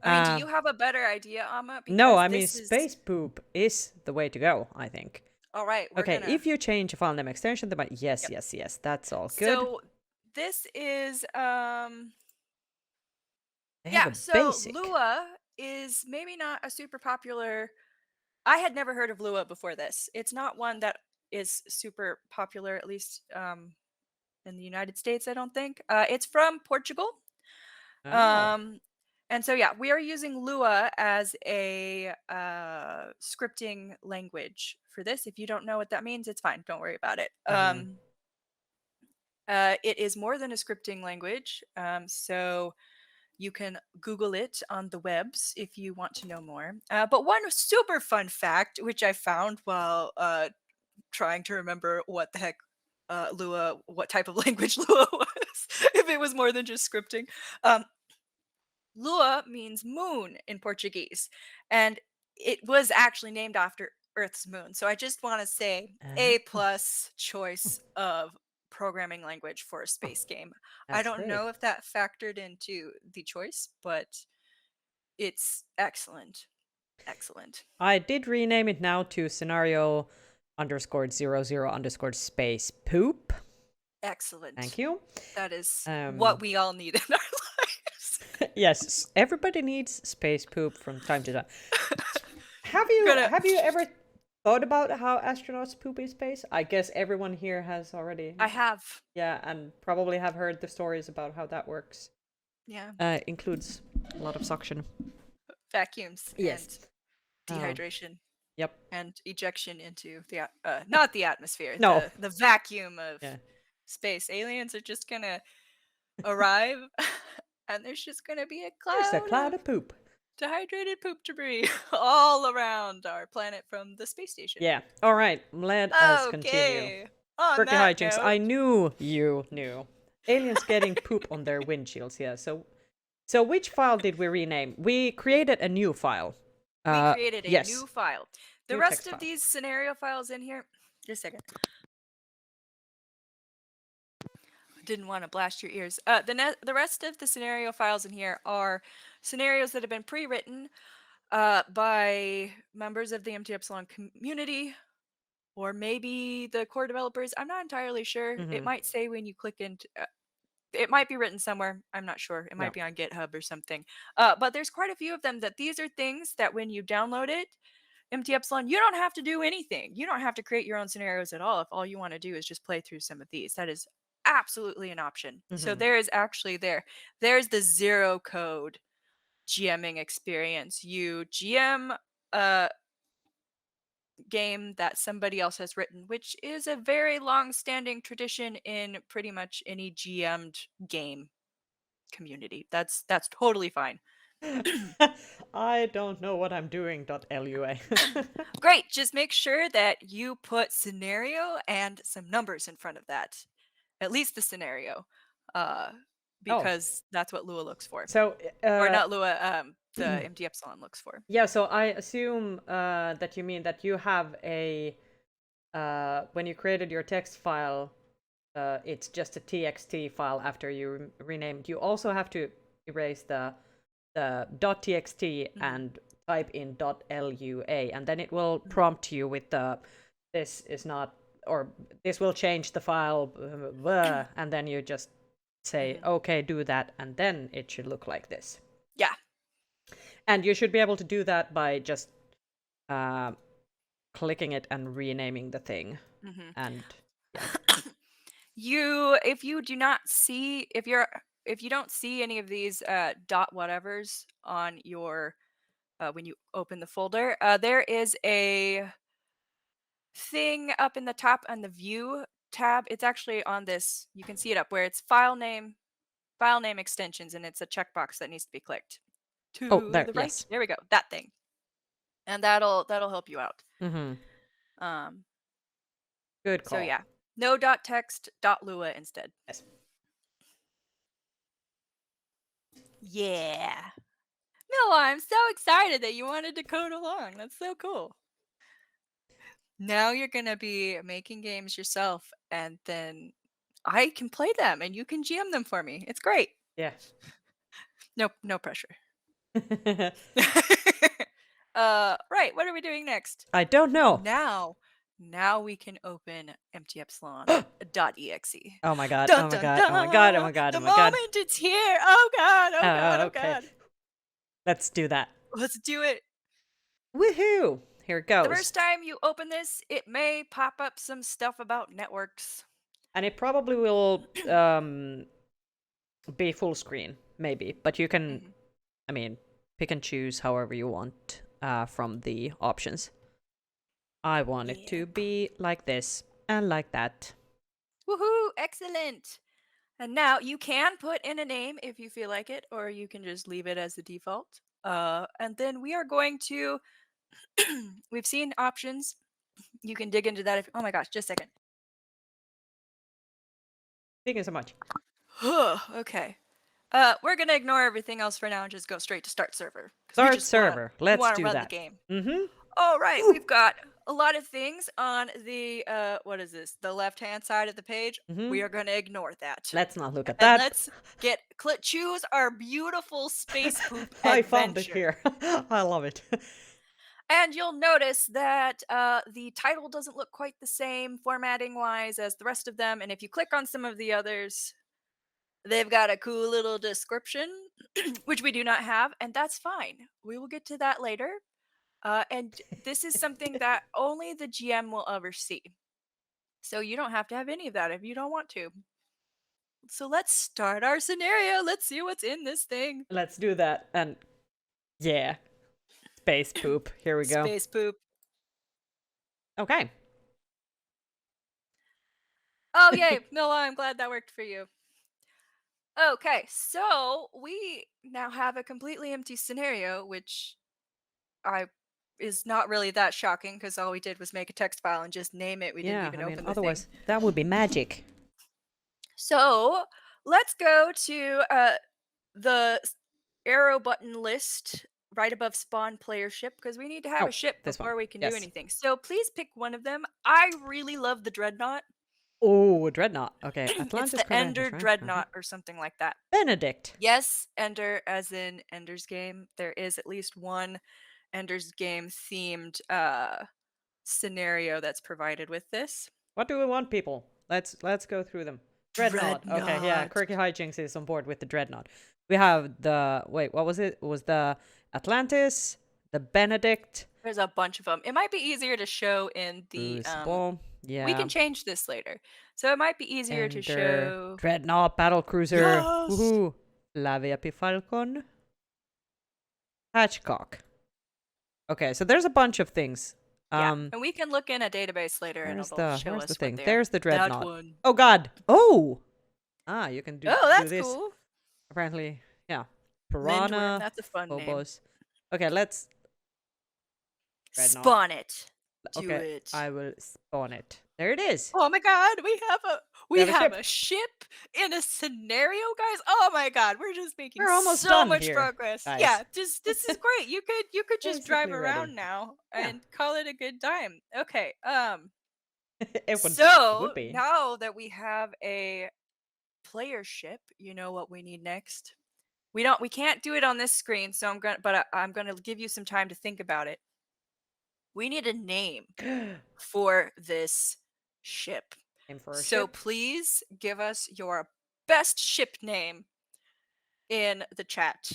I mean, do Uh, you have a better idea, Amma? no, Because I mean this is space poop is the way to go, I think. all right. We're Okay, gonna. if you change a file name extension, then yes, Yep. yes, yes, that's all good. So this is They have yeah. a So basic. Lua is maybe not a super popular. I had never heard of Lua before this. It's not one that is super popular, at least in the United States, I don't think. It's from Portugal. Oh. Um, and so, yeah, we are using Lua as a scripting language for this. If you don't know what that means, it's fine. Don't worry about it. Mhm. It is more than a scripting language. So you can Google it on the webs if you want to know more. But one super fun fact, which I found while trying to remember what the heck Lua, what type of language Lua was, if it was more than just scripting. Um, Lua means moon in Portuguese, and it was actually named after Earth's moon. So I just want to say A Oh, plus choice of programming language for a oh, space game. I that's don't great. know if that factored into the choice, but it's excellent. Excellent. I did rename it now to scenario underscore 00 underscore space poop. Excellent. Thank you. That is what Um, we all need in our lives. yes, everybody needs space poop from time to time. Gonna Have you ever thought about how astronauts poop in space? I guess everyone here has already. I have. Yeah, and probably have heard the stories about how that works. Yeah. Includes a lot of suction. Vacuums Yes. and dehydration Yep. and ejection into the not the atmosphere, No. the vacuum of Yeah. space. Aliens are just gonna arrive and there's just gonna be a There's a cloud cloud of of poop. dehydrated poop debris all around our planet from the space station. Yeah. All right. Let us continue. Okay. On Quirky that hijinks. note, I knew you knew. Aliens getting poop on their windshields. Yeah. So which file did we rename? We created a new file. We created a Yes, new file. The new rest text of file. these scenario files in here, just a second. Didn't want to blast your ears. The rest of the scenario files in here are scenarios that have been pre-written by members of the Empty Epsilon community, or maybe the core developers. I'm not entirely sure. It Mm-hmm. might say when you click into. It might be written somewhere. I'm not sure. It Yeah. might be on GitHub or something. But there's quite a few of them that these are things that when you download it, Empty Epsilon, you don't have to do anything. You don't have to create your own scenarios at all if all you want to do is just play through some of these. That is absolutely an option. So Mm-hmm. there is actually there's the zero code GMing experience. You GM a game that somebody else has written, which is a very long-standing tradition in pretty much any GM'd game community. That's totally fine. I don't know what I'm doing. .lua. Great. Just make sure that you put scenario and some numbers in front of that. At least the scenario. Uh Oh, because that's what Lua looks for. so Or not Lua, the Empty Epsilon looks for. yeah. So I assume that you mean that you have a when you created your text file, it's just a txt file after you renamed. You also have to erase the .txt and type in .lua, and then it will prompt you with the this is not, or this will change the file, and then you just say okay, do that, and then it should look like this. Yeah. And you should be able to do that by just uh, clicking it and renaming the thing. And If you do not see if you don't see any of these dot whatevers on your when you open the folder, there is a thing up in the top on the view tab. It's actually on this. You can see it up where it's file name extensions, and it's a checkbox that needs to be clicked oh, to there, the right. yes. There we go. That thing, and that'll help you out. Mm-hmm. Um. Good So call. yeah, no dot text dot lua instead. Yes. Yeah. No, I'm so excited that you wanted to code along. That's so cool. Now you're gonna be making games yourself, and then I can play them, and you can GM them for me. It's great. Yeah. No pressure. Right. What are we doing next? I don't know. Now we can open Empty Epsilon.exe. Oh my god. Dun Oh my dun god. Oh my god. Oh dun! my god. Oh The my god. moment it's here. Oh god. Oh god. Oh Okay. god. Let's do that. Let's do it. Woohoo! Here it The goes. first time you open this, it may pop up some stuff about networks. And it probably will be full screen, maybe. But you can, I mean, pick and choose however you want from the options. I want it to be like this and like that. Woohoo! Excellent. And now you can put in a name if you feel like it, or you can just leave it as the default. And then we are going to. We've seen options. You can dig into that. Oh my gosh! Just a second. Thank you so much. Okay. We're gonna ignore everything else for now and just go straight to start server. Start server. Let's do run that. the game. Mm-hmm. All right, we've got a lot of things on the what is this? The left-hand side of the page. We are gonna ignore that. Let's not look at And that. let's choose our beautiful space poop I adventure. found it here. I love it. And you'll notice that the title doesn't look quite the same formatting-wise as the rest of them. And if you click on some of the others, they've got a cool little description, which we do not have, and that's fine. We will get to that later. And this is something that only the GM will ever see. So you don't have to have any of that if you don't want to. So let's start our scenario. Let's see what's in this thing. Let's do that. And yeah. Space poop. Here we go. Space poop. Okay. Oh, yay. No, I'm glad that worked for you. Okay, so we now have a completely empty scenario, which is not really that shocking because all we did was make a text file and just name it. We didn't even open the otherwise thing. that would be magic. So let's go to the arrow button list right above spawn player ship because we need to have Oh, a ship this one. before we can do Yes. anything. So please pick one of them. I really love the dreadnought. Oh, dreadnought. Okay, It's Atlantis the Credentials, Ender right? dreadnought or something like that. Benedict. Yes, Ender as in Ender's Game. There is at least one Ender's Game themed scenario that's provided with this. What do we want, people? Let's go through them. Dreadnought. Okay, yeah, Dreadnought. Quirky Hijinks is on board with the Dreadnought. We have the wait, what was it? It was the Atlantis, the Benedict, There's a bunch of them. It might be easier to show in the Crucible. we Yeah, can change this later. So it might be easier to Ender, show. Dreadnought, Battle Cruiser. Yes! Woohoo! Lavia Falcon, Hatchcock. Okay, so there's a bunch of things. Yeah, and we can look in a database later and it'll show Where's the us what thing? they are. There's the That Dreadnought. one. Oh God! Oh! Ah, you can Oh, do that's this. cool. Apparently, yeah. Lindworm, Piranha, that's a fun name. Phobos. Okay, let's Dreadnought. Spawn it. Do Okay, it. I will spawn it. There it is. Oh my god, We we have a have ship. a ship in a scenario, guys. Oh my god, we're just making We're almost so done much here, progress. guys. Yeah, just this is great. You could just drive Basically ready. around now Yeah, and call it a good time. Okay. it would So be. now that we have a player ship, you know what we need next? We can't do it on this screen, so I'm gonna give you some time to think about it. We need a name Name for this ship. for a So ship. please give us your best ship name in the chat.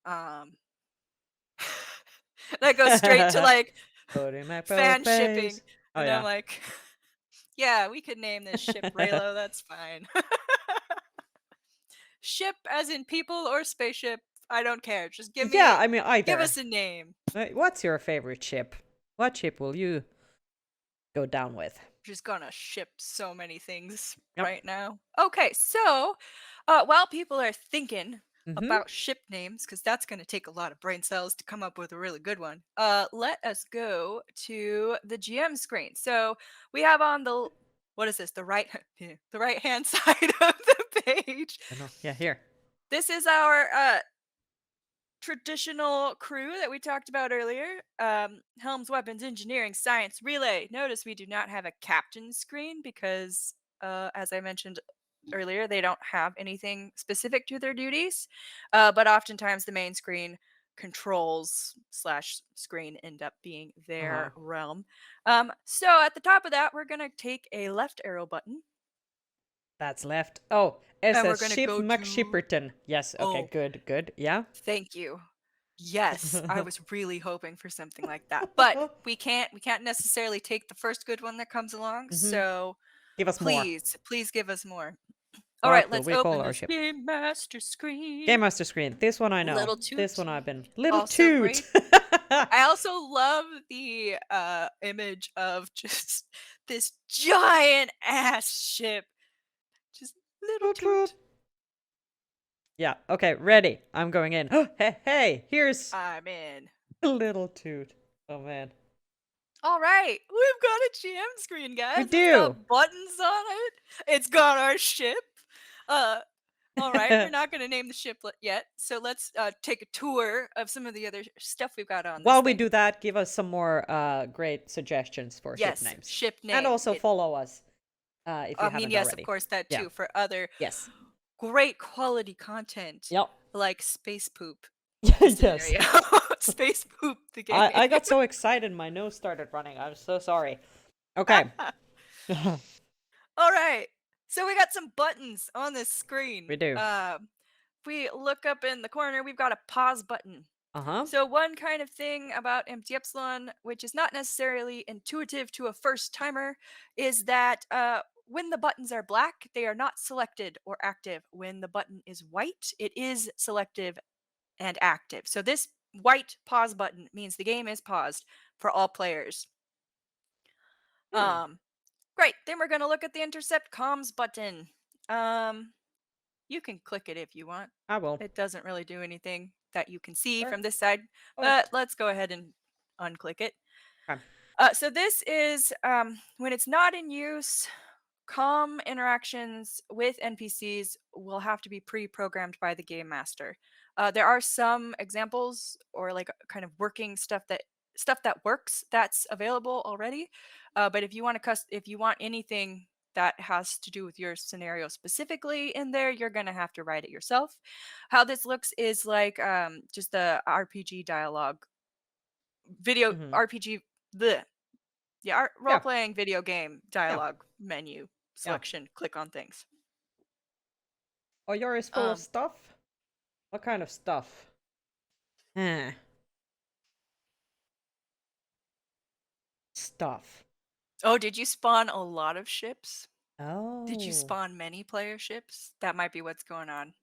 Um that goes straight to like Putting my fan face. shipping. Oh And I'm yeah. like, yeah, we could name this ship Raylo, that's fine. Ship as in people or spaceship, I don't care. Just Yeah, I mean give either. us a name. What's your favorite ship? What ship will you go down with? Just gonna ship so many things Yep. right now. Okay, so while people are thinking Mm-hmm. about ship names, because that's gonna take a lot of brain cells to come up with a really good one, let us go to the GM screen. So we have on the what is this? The right the right hand side of the page. I know. Yeah, here. This is our traditional crew that we talked about earlier. Helms, weapons, engineering, science, relay. Notice we do not have a captain screen because, as I mentioned earlier, they don't have anything specific to their duties. But oftentimes the main screen controls slash screen end up being Uh-huh. their realm. So at the top of that, we're going to take a left arrow button That's left. Oh, and we're SS going to Ship go to. McShipperton. Yes, okay, Oh, good. Yeah. thank you. Yes, I was really hoping for something like that. But we can't necessarily take the first good one that comes along. Mm-hmm. So Give us more. please give us more. All right, What will let's we call open our this ship? game master screen. Game Master Screen. This one I know. Little This toot, one I've been. Little also Toot! great. I also love the image of just this giant ass ship. Just little Toot toot. toot. Yeah, okay, ready. I'm going in. Hey, here's I'm in. Little Toot. Oh man. All right, we've got a GM screen, We guys. It's do! got buttons on it. It's got our ship. Uh, all right, we're not gonna name the ship yet, so let's take a tour of some of the other stuff we've got on this While we thing. do that, give us some more great suggestions for ship Yes, names. ship And name. also follow us if you I mean, haven't yes, of already. course that Yeah. too for other Yes. great quality content Yep. like Space Poop Yes. scenario. Space Poop the game. I got so excited my nose started running. I'm so sorry. Okay. All right. So we got some buttons on this screen. We do. If we look up in the corner, we've got a pause button. Uh-huh. So one kind of thing about Empty Epsilon, which is not necessarily intuitive to a first timer, is that when the buttons are black, they are not selected or active. When the button is white, it is selective and active. So this white pause button means the game is paused for all players. Hmm. Great. Then we're going to look at the intercept comms button. You can click it if you want. I will. It doesn't really do anything that you can see Or- from this side, but But let's go ahead and unclick it. okay. So this is when it's not in use. comm interactions with NPCs will have to be pre-programmed by the game master. There are some examples or like kind of working stuff that works that's available already. But if you want to if you want anything that has to do with your scenario specifically in there, you're gonna have to write it yourself. How this looks is like just the RPG dialogue, video Mm-hmm. RPG. The Yeah, role Yeah. playing video game Yeah. dialogue menu Yeah. selection. Click on things. Oh, yours is full of Um, stuff? What kind of stuff? Eh. Stuff. oh, did you spawn a lot of ships? Did you Oh. spawn many player ships? That might be what's going on.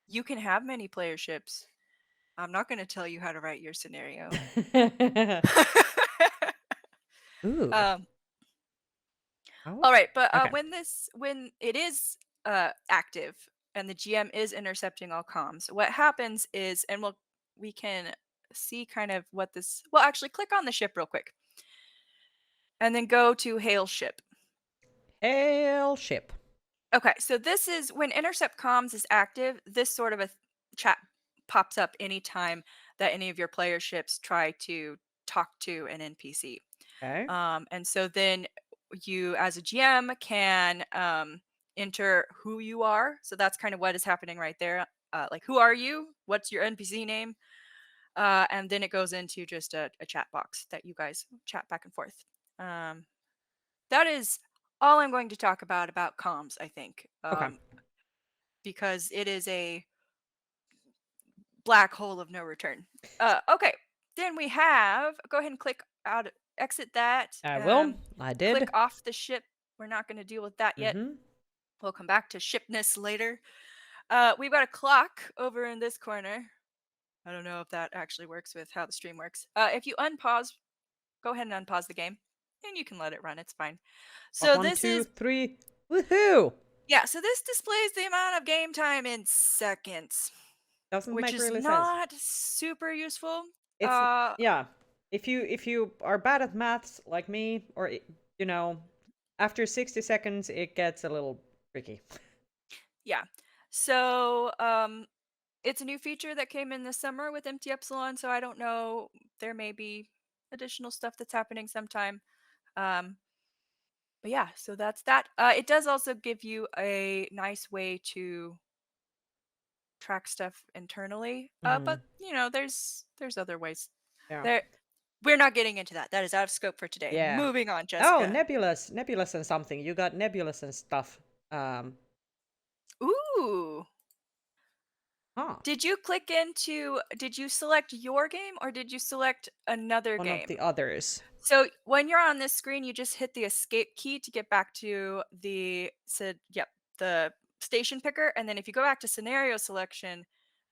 You can have many player ships. I'm not going to tell you how to write your scenario. Ooh. um, Oh. all right, but Okay. when it is active and the GM is intercepting all comms, what happens is, and we can see kind of what this. Well, actually, click on the ship real quick, and then go to hail ship. Hail ship. Okay, so this is when intercept comms is active, this sort of a chat pops up anytime that any of your player ships try to talk to an NPC. Okay. And so then you, as a GM, can enter who you are. So that's kind of what is happening right there. Like, who are you? What's your NPC name? And then it goes into just a chat box that you guys chat back and forth. Um, that is all I'm going to talk about comms, I think. Okay. Because it is a black hole of no return. Okay, then we have. Go ahead and click out, exit that. I will. I Click did. off the ship. We're not going to deal with that yet. Mm-hmm. We'll come back to shipness later. We've got a clock over in this corner. I don't know if that actually works with how the stream works. If you unpause, go ahead and unpause the game, and you can let it run. It's fine. Clock So one, this two, is three. Woohoo! yeah. So this displays the amount of game time in seconds, Doesn't which make is really sense. not super useful. It's yeah. If you are bad at maths like me, or you know, after 60 seconds it gets a little tricky. Yeah. So it's a new feature that came in this summer with Empty Epsilon. So I don't know. There may be additional stuff that's happening sometime. Um, but yeah, so that's that. It does also give you a nice way to track stuff internally. Mm-hmm. But there's other ways. Yeah. There we're not getting into that. That is out of scope for today. Yeah. Moving on, Oh, Jessica. nebulous and something. You got nebulous and stuff. Ooh. Huh. Did you select your game or did you select another One of the game? others. So when you're on this screen, you just hit the escape key to get back to the station picker. And then if you go back to scenario selection,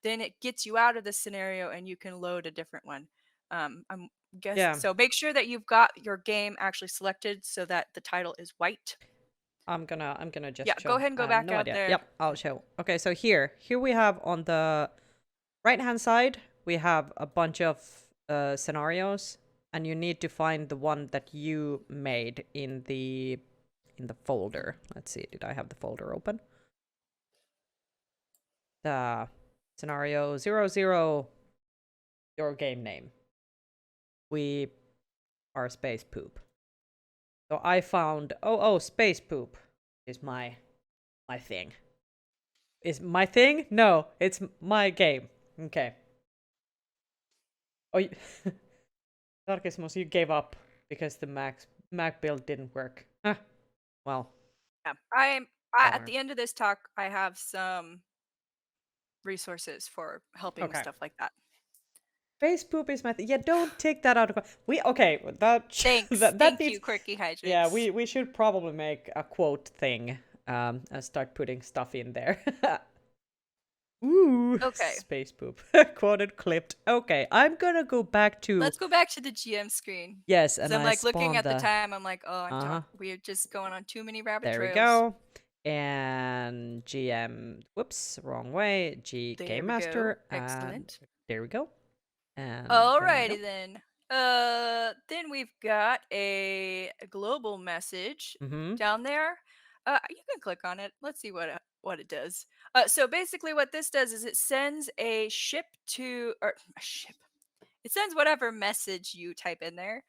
then it gets you out of the scenario and you can load a different one. I'm guess Yeah. so make sure that you've got your game actually selected so that the title is white. I'm gonna Yeah, just go show. ahead and I go have back no out idea. there. Yep, I'll show. Okay, so here we have on the right hand side we have a bunch of scenarios, and you need to find the one that you made in the folder. Let's see, did I have the folder open? The scenario 00, your game name. We are space poop. So I found space poop is my thing. Is my thing? No, it's my game. Okay. Oh, Darkismus, you gave up because the Mac build didn't work. Huh. Well, Yeah. At bummer. the end of this talk, I have some resources for helping with Okay. stuff like that. Space poop is my thing. Yeah, don't take that out of. We okay. That Thanks. that Thank you, needs. Quirky Yeah, Hijinks. we should probably make a quote thing. And start putting stuff in there. Ooh, Okay. space poop. Quoted, clipped. Okay, I'm gonna go back to Let's go back to the GM screen. yes, Because and I'm I like looking spawned at the the. time, I'm like, oh, Uh huh. we're just going on too many rabbit There we trails. go. And GM. Whoops, wrong way. G There Game we go. Master. And Excellent. there we go. And there we go. Alrighty then. Then we've got a global message Mm-hmm. down there. You can click on it. Let's see what it does. So basically, what this does is it sends a ship to or a ship. It sends whatever message you type in there.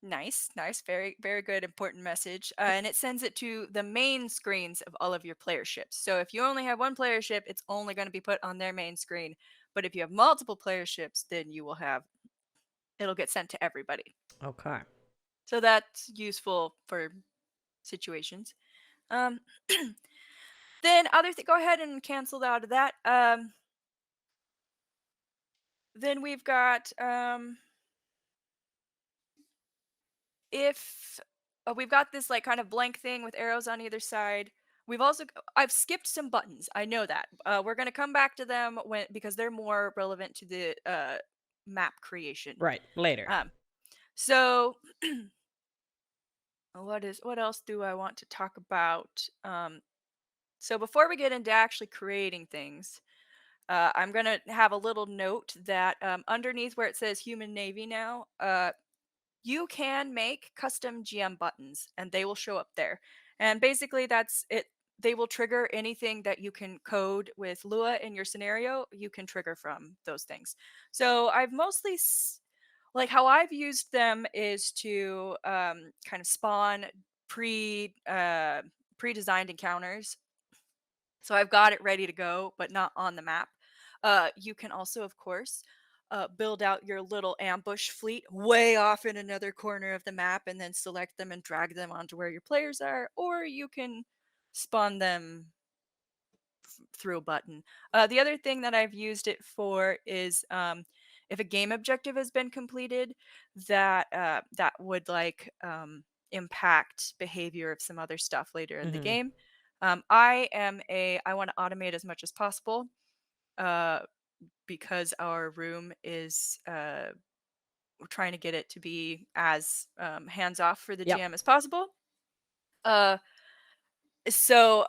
Nice, nice, very, very good, important message. And it sends it to the main screens of all of your player ships. So if you only have one player ship, it's only going to be put on their main screen. But if you have multiple player ships, then you will have it'll get sent to everybody. Okay. So that's useful for situations. Um, then other go ahead and cancel out of that. Then we've got if we've got this like kind of blank thing with arrows on either side. I've skipped some buttons. I know that. We're gonna come back to them when because they're more relevant to the map creation. Right. Later. Um, so what else do I want to talk about? So before we get into actually creating things, I'm gonna have a little note that underneath where it says Human Navy now, you can make custom GM buttons and they will show up there. And basically that's it. They will trigger anything that you can code with Lua in your scenario, you can trigger from those things. So I've mostly like how I've used them is to kind of spawn pre-designed encounters, so I've got it ready to go, but not on the map. You can also, of course, build out your little ambush fleet way off in another corner of the map and then select them and drag them onto where your players are, or you can spawn them through a button. The other thing that I've used it for is if a game objective has been completed, that would like impact behavior of some other stuff later in the Mm-hmm. game. I want to automate as much as possible uh, because our room is we're trying to get it to be as hands off for the Yep. GM as possible. Uh, so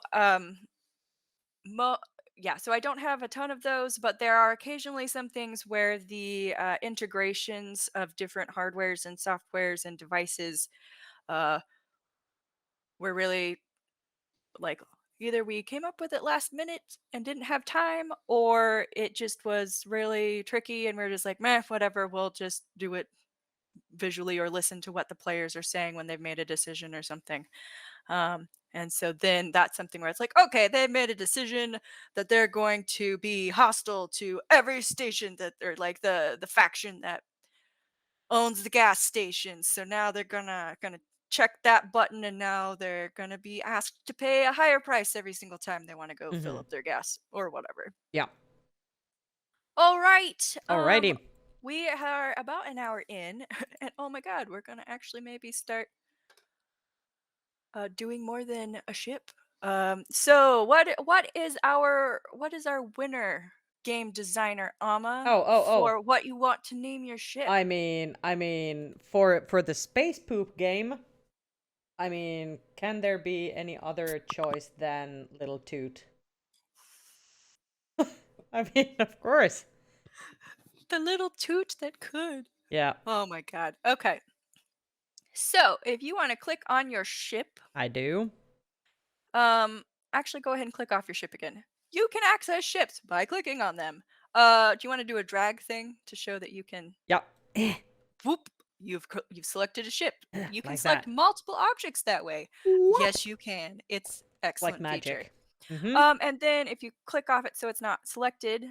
Mo yeah, so I don't have a ton of those, but there are occasionally some things where the integrations of different hardwares and softwares and devices uh, were really like either we came up with it last minute and didn't have time, or it just was really tricky and we're just like, meh, whatever, we'll just do it visually or listen to what the players are saying when they've made a decision or something. And so then that's something where it's like, okay, they made a decision that they're going to be hostile to every station that they're like the faction that owns the gas station. So now they're gonna check that button and now they're gonna be asked to pay a higher price every single time they want to go fill Mm-hmm. up their gas or whatever. Yeah. All right. Alrighty. We are about an hour in, and oh my god, we're gonna actually maybe start doing more than a ship. So what is our winner game designer, Ama, Oh, oh, oh. for what you want to name your ship? I mean, for the space poop game, I mean, can there be any other choice than Little Toot? I mean, of course. The little toot that could. Yeah, Oh my god. Okay. So if you want to click on your ship, I do. um, actually go ahead and click off your ship again. You can access ships by clicking on them. Do you want to do a drag thing to show that you can Yeah. whoop, you've selected a ship. You can Like select that. multiple objects that way. Whoop. Yes, you can. It's Like excellent feature. magic. Mm-hmm. And then if you click off it so it's not selected,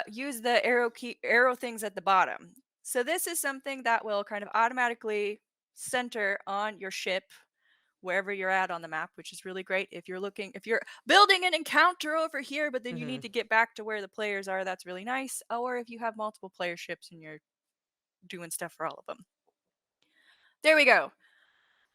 use the arrow things at the bottom. So this is something that will kind of automatically center on your ship wherever you're at on the map, which is really great. If you're building an encounter over here, but then you Mm-hmm. need to get back to where the players are, that's really nice. Or if you have multiple player ships and you're doing stuff for all of them. There we go.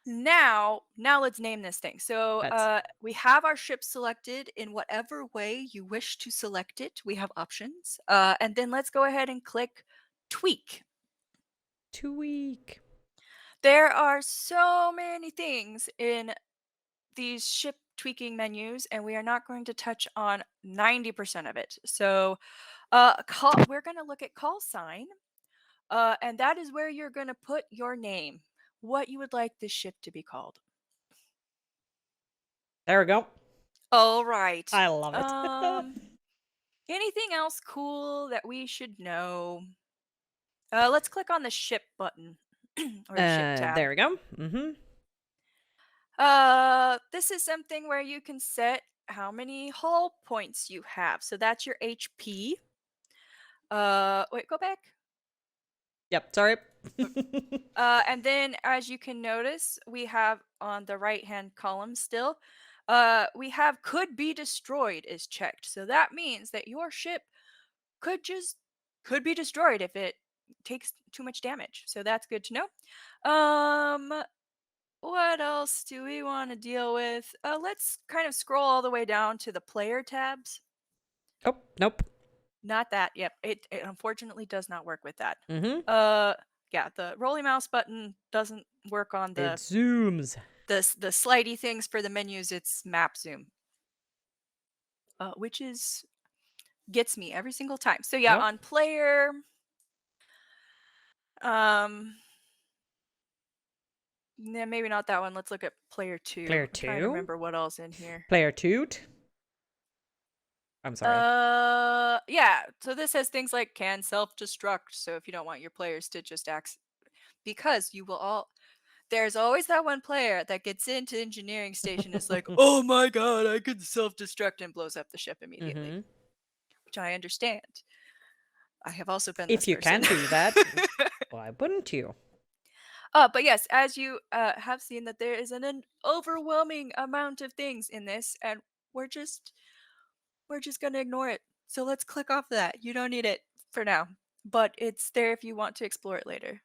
Now let's name this thing. So Let's we have our ship selected in whatever way you wish to select it. We have options. And then let's go ahead and click tweak. tweak. There are so many things in these ship tweaking menus, and we are not going to touch on 90% of it. So we're going to look at call sign, and that is where you're going to put your name, what you would like this ship to be called. There we go. All right. I love it. Anything else cool that we should know? Let's click on the ship button or the ship tab. There we go. Mm-hmm. This is something where you can set how many hull points you have. So that's your HP. Wait, go back. Yep, sorry. And then as you can notice, we have on the right-hand column still, we have could be destroyed is checked. So that means that your ship could be destroyed if it takes too much damage. So that's good to know. What else do we want to deal with? Let's kind of scroll all the way down to the player tabs. Oh, nope. Not that. Yep. It unfortunately does not work with that. Mm-hmm. Yeah, the rolling mouse button doesn't work on It zooms. the slidey things for the menus. It's map zoom, which is gets me every single time. So yeah, Yep. on player, um, yeah, maybe not that one. Let's look at player two. Player I'm trying to 2. remember what else in here. Player 2. I'm sorry. Yeah. So this has things like can self-destruct. So if you don't want your players to just act, because you will all, there's always that one player that gets into engineering station is like, oh my god, I could self-destruct and blows up the ship immediately, Mm-hmm. which I understand. I have also been If this you person. can do that, why wouldn't you? But yes, as you have seen, that there is an overwhelming amount of things in this, and we're just gonna ignore it. So let's click off that. You don't need it for now, but it's there if you want to explore it later.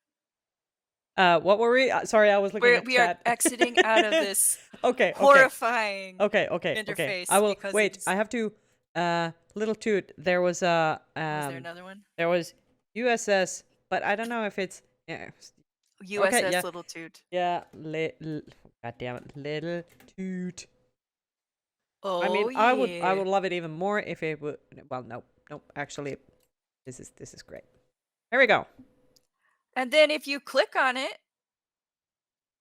What were we? Sorry, I was looking at We are chat. exiting out of this Okay, okay. horrifying Okay. I interface will because wait. it's. I have to. Little toot. There was a Was there another one? There was USS, but I don't know if it's. Yeah. Okay. USS Yeah. Little Toot. Yeah. God damn it, little toot. I Oh mean, I yeah. would love it even more if it would. Well, nope. Actually, this is great. Here we go. And then if you click on it,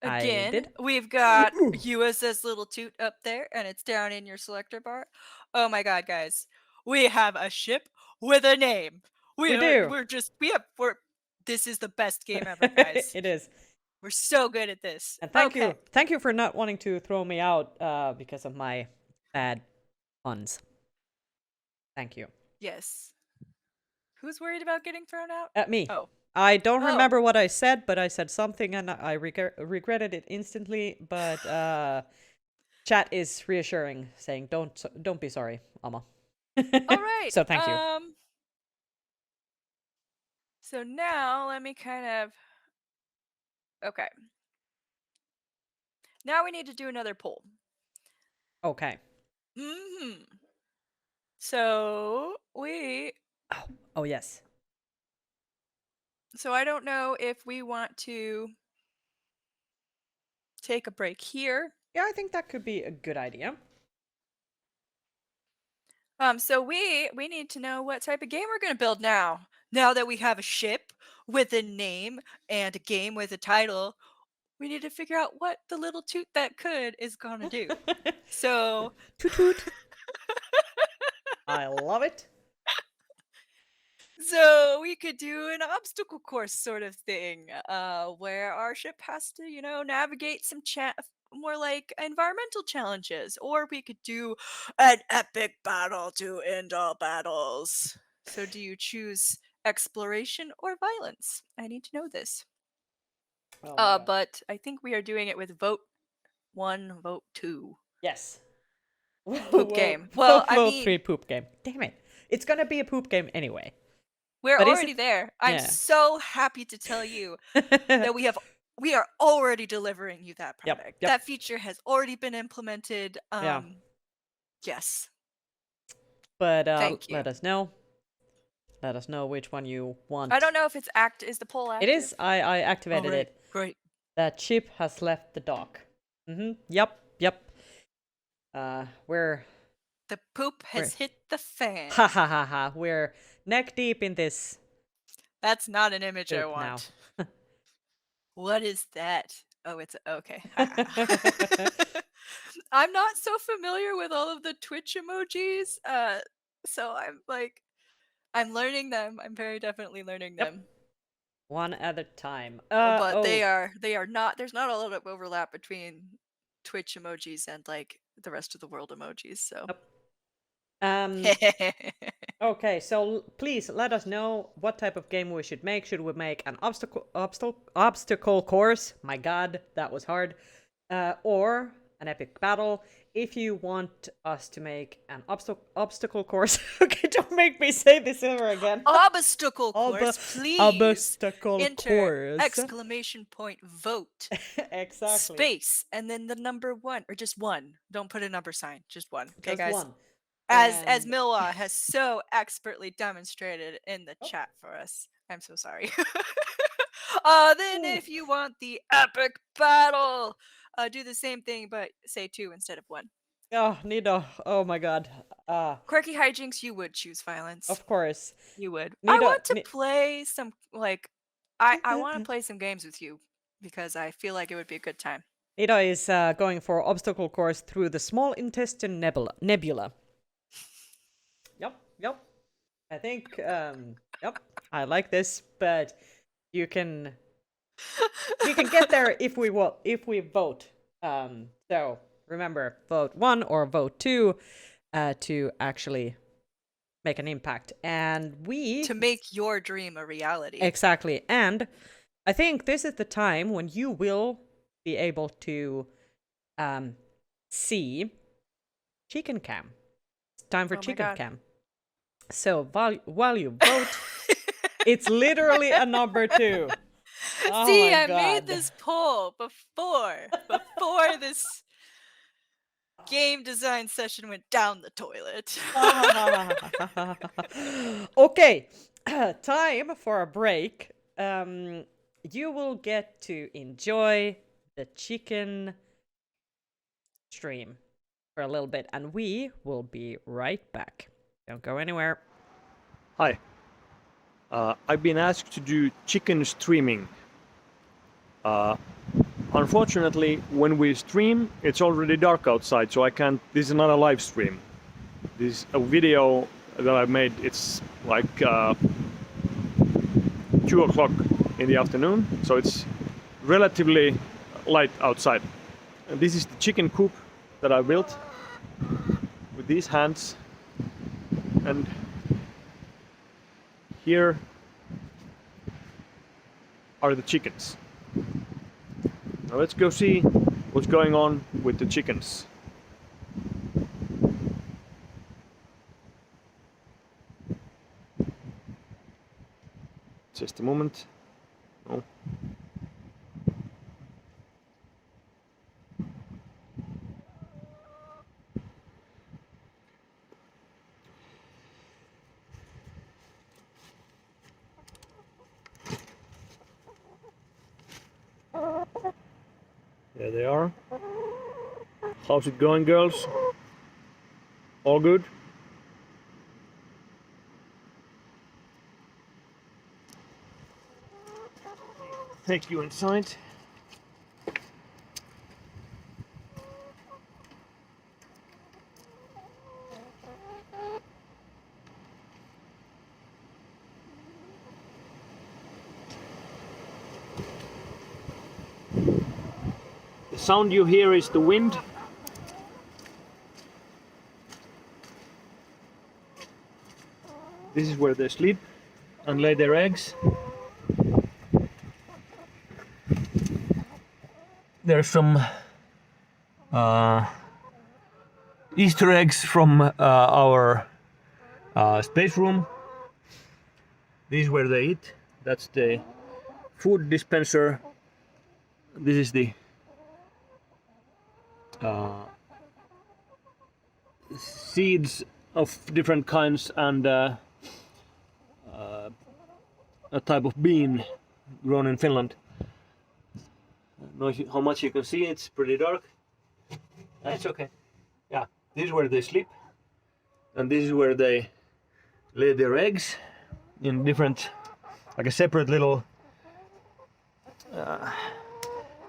I again, did. we've got Ooh, USS Little Toot up there, and it's down in your selector bar. Oh my god, guys. We have a ship with a name. we do. We're this is the best game ever, guys. It is. We're so good at this. And Okay. thank you for not wanting to throw me out because of my bad puns. Thank you. Yes. Who's worried about getting thrown out? Me. Oh. I don't Oh. remember what I said, but I said something and I regretted it instantly. But chat is reassuring, saying don't be sorry, Amma. All right. So thank you. So now let me kind of. Okay. Now we need to do another poll. Okay. Hmm. So we. Oh yes. So I don't know if we want to take a break here. Yeah, I think that could be a good idea. So we need to know what type of game we're gonna build now. Now that we have a ship with a name and a game with a title, we need to figure out what the little toot that could is gonna do. So Toot toot. I love it. so we could do an obstacle course sort of thing, where our ship has to, navigate some more like environmental challenges, or we could do an epic battle to end all battles. So do you choose exploration or violence? I need to know this. Oh my god. But I think we are doing it with vote 1, vote 2. Yes. Poop game. Well, I vote mean, 3 poop game. Damn it. It's gonna be a poop game anyway. we're But is already it? there. I'm Yeah. so happy to tell you that we are already delivering you that product. Yep. That feature has already been implemented. Yeah. Yes. But Thank you. let us know. Let us know which one you want. I don't know if it's is the poll active? It is. I activated Alright, it. great. That ship has left the dock. Yep. We're The poop has hit the fan. ha. We're neck deep in this That's not an image I poop now. want. What is that? Oh, it's okay. I'm not so familiar with all of the Twitch emojis, so I'm learning them. I'm very definitely learning Yep. them. One at a time. But Oh. they are not there's not a lot of overlap between Twitch emojis and, like, the rest of the world emojis, so Yep. Okay, so please let us know what type of game we should make. Should we make an obstacle course? My God, that was hard. Or an epic battle. If you want us to make an obstacle course, okay, don't make me say this ever again. Obstacle Ob- course, please obstacle enter course. exclamation point vote Exactly. space and then the number 1 or just 1. Don't put a number sign, just 1. Okay, Just guys? one. As And Milwa has so expertly demonstrated in the oh, chat for us. I'm so sorry. Then ooh. if you want the epic battle, do the same thing but say 2 instead of 1. Oh, Nido. Oh my God. Quirky hijinks, you would choose violence. Of course. You would. I Nido. want to play some like I want to play some games with you because I feel like it would be a good time. Nida is going for obstacle course through the small intestine nebula. Yep, yep. I think, yep, I like this, but you can we can get there if we vote. So remember, vote 1 or vote 2 to actually make an impact, and To make your dream a reality. exactly. And I think this is the time when you will be able to see chicken cam. It's time for Oh my chicken god. cam. So while you vote, it's literally a number 2. Oh See, my I made God. this poll before this game design session went down the toilet. Okay, time for a break. You will get to enjoy the chicken stream for a little bit, and we will be right back. Don't go anywhere. Hi. I've been asked to do chicken streaming. Unfortunately, when we stream, it's already dark outside, so I can't. This is not a live stream. This is a video that I made. It's like 2 o'clock in the afternoon, so it's relatively light outside. And this is the chicken coop that I built with these hands, and here are the chickens. Now let's go see what's going on with the chickens. Just a moment. Oh. There they are. How's it going, girls? All good? Take you inside. The sound you hear is the wind. This is where they sleep and lay their eggs. There's some Easter eggs from our space room. This is where they eat. That's the food dispenser. This is the seeds of different kinds and a type of bean grown in Finland. I don't know if how much you can see, it's pretty dark. That's okay. Yeah, this is where they sleep, and this is where they lay their eggs in different, like a separate little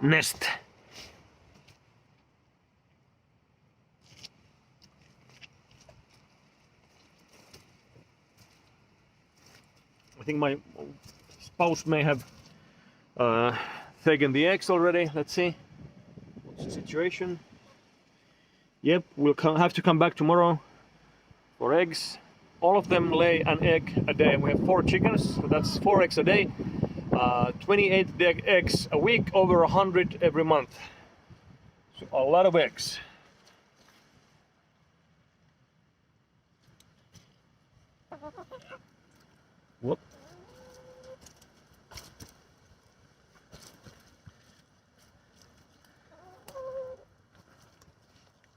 nest. I think my spouse may have taken the eggs already. Let's see. What's the situation? Yep, we'll have to come back tomorrow for eggs. All of them lay an egg a day. We have 4 chickens, so that's 4 eggs a day. 28 eggs a week, over 100 every month. So a lot of eggs. Whoop.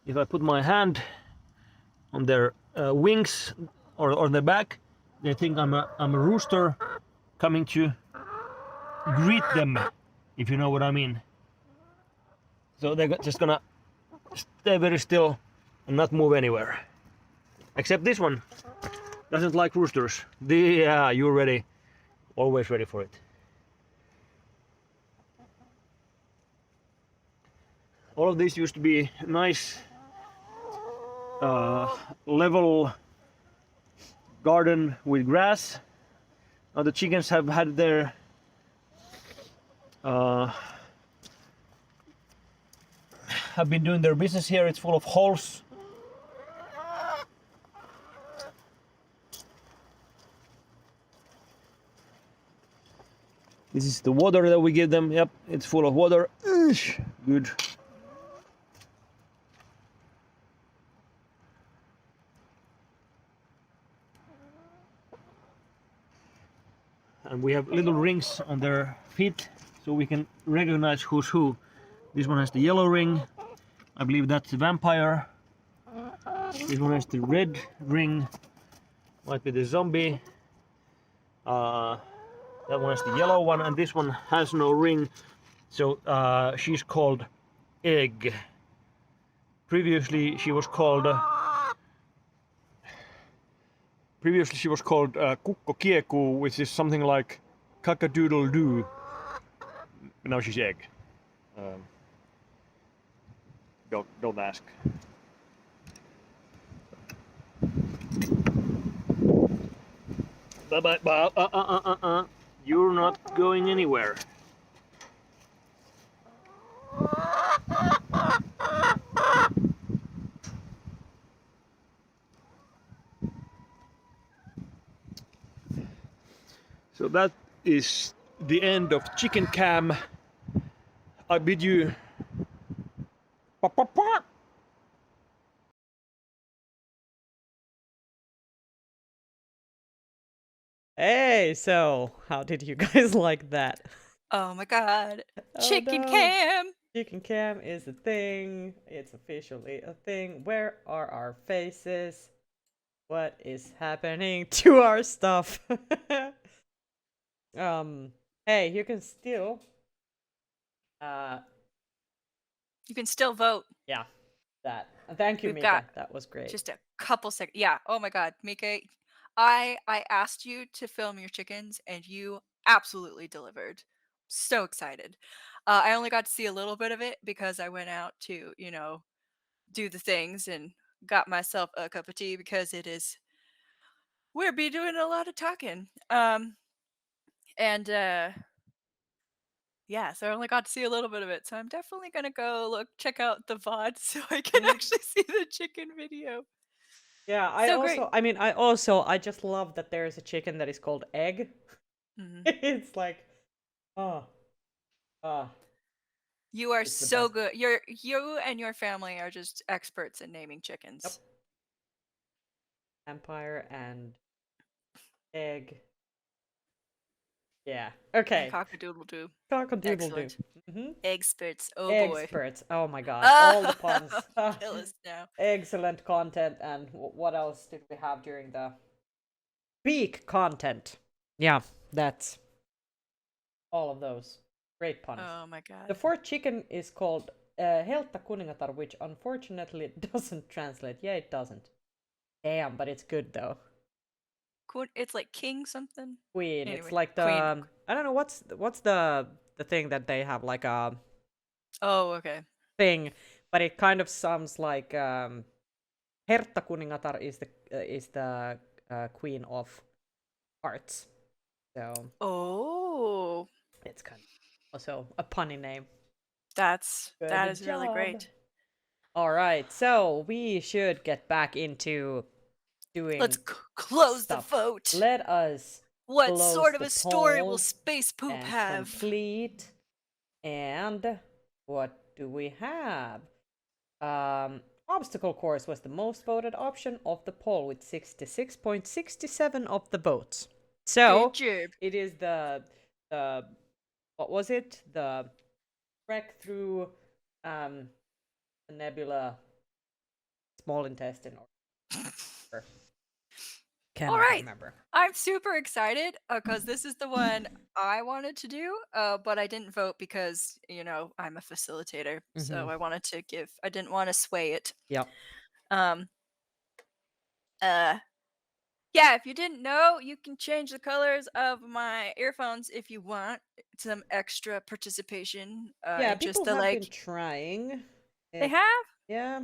If I put my hand on their wings or on their back, they think I'm a rooster coming to greet them, if you know what I mean. So they're just gonna stay very still and not move anywhere. Except this one doesn't like roosters. Yeah, you're ready. Always ready for it. All of these used to be nice level garden with grass. Now the chickens have had their have been doing their business here. It's full of holes. This is the water that we give them. Yep, it's full of water. Good. And we have little rings on their feet so we can recognize who's who. This one has the yellow ring. I believe that's the vampire. This one has the red ring. Might be the zombie. That one has the yellow one, and this one has no ring. So she's called Egg. Previously she was called Kukko Kieku, which is something like Kakadoodle Doo. Now she's Egg. Don't ask. Bye. You're not going anywhere. So that is the end of Chicken Cam. I bid you. Hey, so how did you guys like that? Oh my god. Oh, Chicken no. cam! Chicken cam is a thing. It's officially a thing. Where are our faces? What is happening to our stuff? Hey, you can still You can still vote. yeah, that. Thank you, We've Mika. got That was great. just a couple seconds. Yeah. Oh my god, Mika. I asked you to film your chickens and you absolutely delivered. So excited. I only got to see a little bit of it because I went out to, do the things and got myself a cup of tea because we'll be doing a lot of talking. And yeah, so I only got to see a little bit of it. So I'm definitely gonna go check out the VOD so I can actually see the chicken video. Yeah, Great. I just love that there is a chicken that is called Egg. Mhm. It's like, oh, You are it's the so best. good. You and your family are just experts in naming chickens. Yep. Vampire and Egg. Yeah. Okay. And cock-a-doodle-doo. Cock-a-doodle-doo. Excellent. Experts. Oh boy. Experts. Oh my god. All the puns. Kill us now. Excellent content. And what else did we have during the peak content? Yeah, that's all of those. Great puns. Oh my god. The fourth chicken is called Heltta Kuningatar, which unfortunately doesn't translate. Yeah, it doesn't. Damn, but it's good though. It's like king something. Queen. Anyway, It's like the queen. I don't know what's the thing that they have like a Oh, okay. thing, but it kind of sounds like Hertta Kuningatar is the queen of hearts. So Oh, it's kind of also a punny name. that Good is really job. great. All right, so we should get back into Let's doing close the stuff. vote. Let us What close sort of the a story will poll space poop and have? complete. And what do we have? Obstacle course was the most voted option of the poll with 66.67 of the votes. So Good job. it is the what was it? The trek through the nebula small intestine or All cannot right. remember. I'm super excited because this is the one I wanted to do, but I didn't vote because, I'm a facilitator. So I wanted to I didn't want to sway it. Yep. Um, uh, yeah, if you didn't know, you can change the colors of my earphones if you want some extra participation. Yeah, And just people the have like, been trying. they It have? yeah,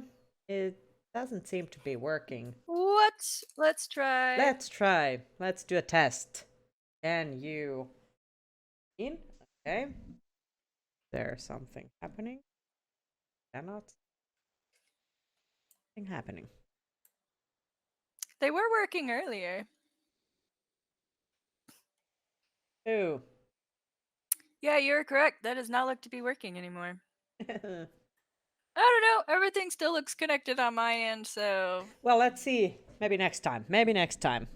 it doesn't seem to be working. What? Let's try. Let's try. Let's do a test. Can you in? Okay. There's something happening. Cannot. Something happening. They were working earlier. Oh. Yeah, you're correct. That does not look to be working anymore. I don't know. Everything still looks connected on my end, so Well, let's see. Maybe next time. Maybe next time.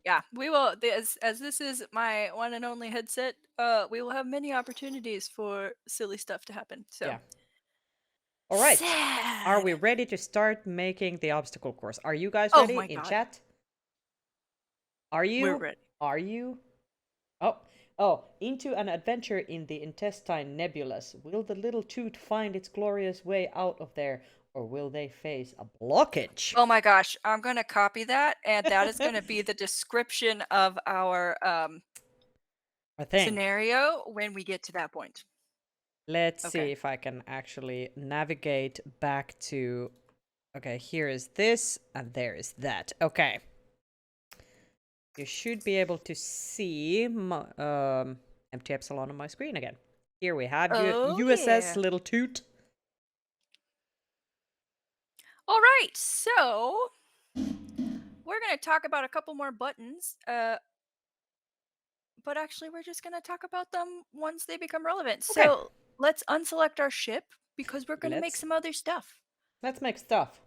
yeah, we will. As this is my one and only headset, we will have many opportunities for silly stuff to happen. So Yeah. All right. Are sad. we ready to start making the obstacle course? Are you guys Oh ready my in god, chat? Are we're you? ready. Are you? Oh, oh, into an adventure in the intestine nebulous. Will the little toot find its glorious way out of there, or will they face a blockage? Oh my gosh, I'm gonna copy that, and that is gonna be the description of our A thing. scenario when we get to that point. Let's Okay. see if I can actually navigate back to. Okay, here is this, and there is that. Okay. You should be able to see Empty Epsilon on my screen again. Here we have Oh USS yeah. Little Toot. All right, so we're gonna talk about a couple more buttons. But actually, we're just gonna talk about them once they become relevant. Okay, So let's unselect our ship because we're gonna make let's some other stuff. let's make stuff.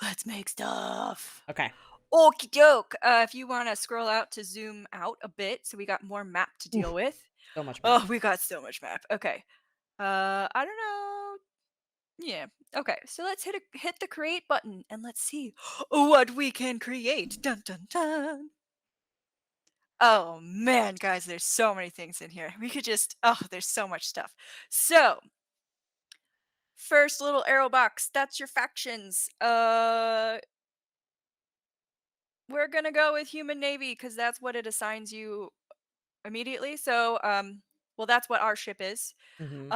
Let's make stuff. Okay. Okie doke. If you want to scroll out to zoom out a bit, so we got more map to deal Oof, with. so much map. Oh, we got so much map. Okay. I don't know. Yeah. Okay. So let's hit the create button and let's see what we can create. Dun dun dun. Oh man, guys, there's so many things in here. We could just there's so much stuff. So, first little arrow box, that's your factions. We're going to go with human navy cuz that's what it assigns you immediately. So, well that's what our ship is. Mm-hmm.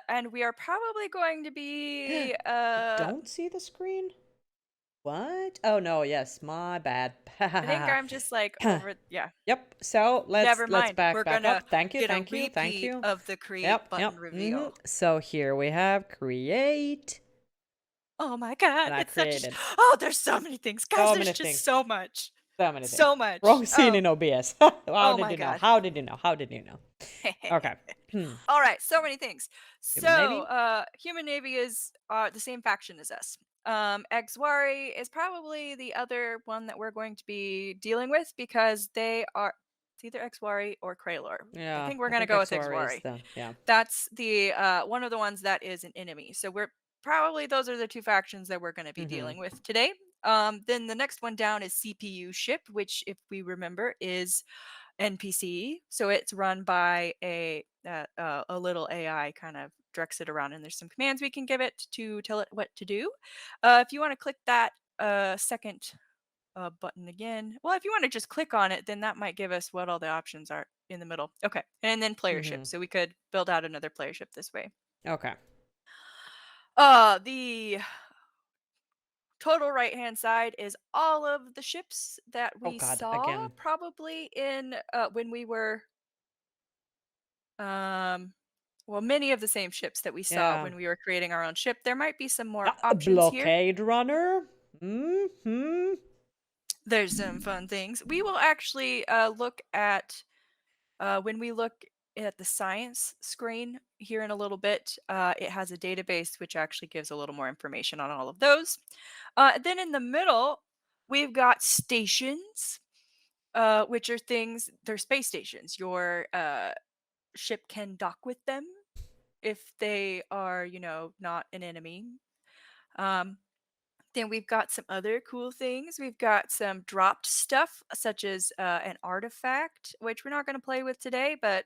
And we are probably going to be I don't see the screen. What? Oh no, yes, my bad. I think I'm just like over yeah. Yep. So Never let's mind. back We're back going to up. Thank you, get a thank you, thank repeat you. of the create Yep, button yep. reveal. So here we have create, Oh my god, and I it's such created oh, there's so many things. Guys, so there's many just things. so much. So many things. So much. Wrong scene in OBS. How Oh did my you know? god. How did you know? How did you know? Okay. All right, so many things. Human Navy? So, Human Navy is the same faction as us. Exwari is probably the other one that we're going to be dealing with because they are it's either Exwari or Kraylor. I Yeah, think we're I going to think go with XOR is Exwari. the yeah. That's the one of the ones that is an enemy. So we're probably those are the two factions that we're going to be dealing with today. Then the next one down is CPU ship, which, if we remember, is NPC. So it's run by a little AI kind of directs it around, and there's some commands we can give it to tell it what to do. If you want to click that second button again, well, if you want to just click on it, then that might give us what all the options are in the middle. Okay, and then player ship. So we could build out another player ship this way. Okay. The total right-hand side is all of the ships that Oh we God, saw again. probably in when we were um well, many of the same ships that we saw Yeah. when we were creating our own ship. There might be some more options here. Blockade runner. Hmm. There's some fun things. We will actually look at when we look at the science screen here in a little bit. It has a database which actually gives a little more information on all of those. Then in the middle, we've got stations, which are things, they're space stations. Your ship can dock with them if they are, not an enemy. Um, then we've got some other cool things. We've got some dropped stuff, such as an artifact, which we're not going to play with today, but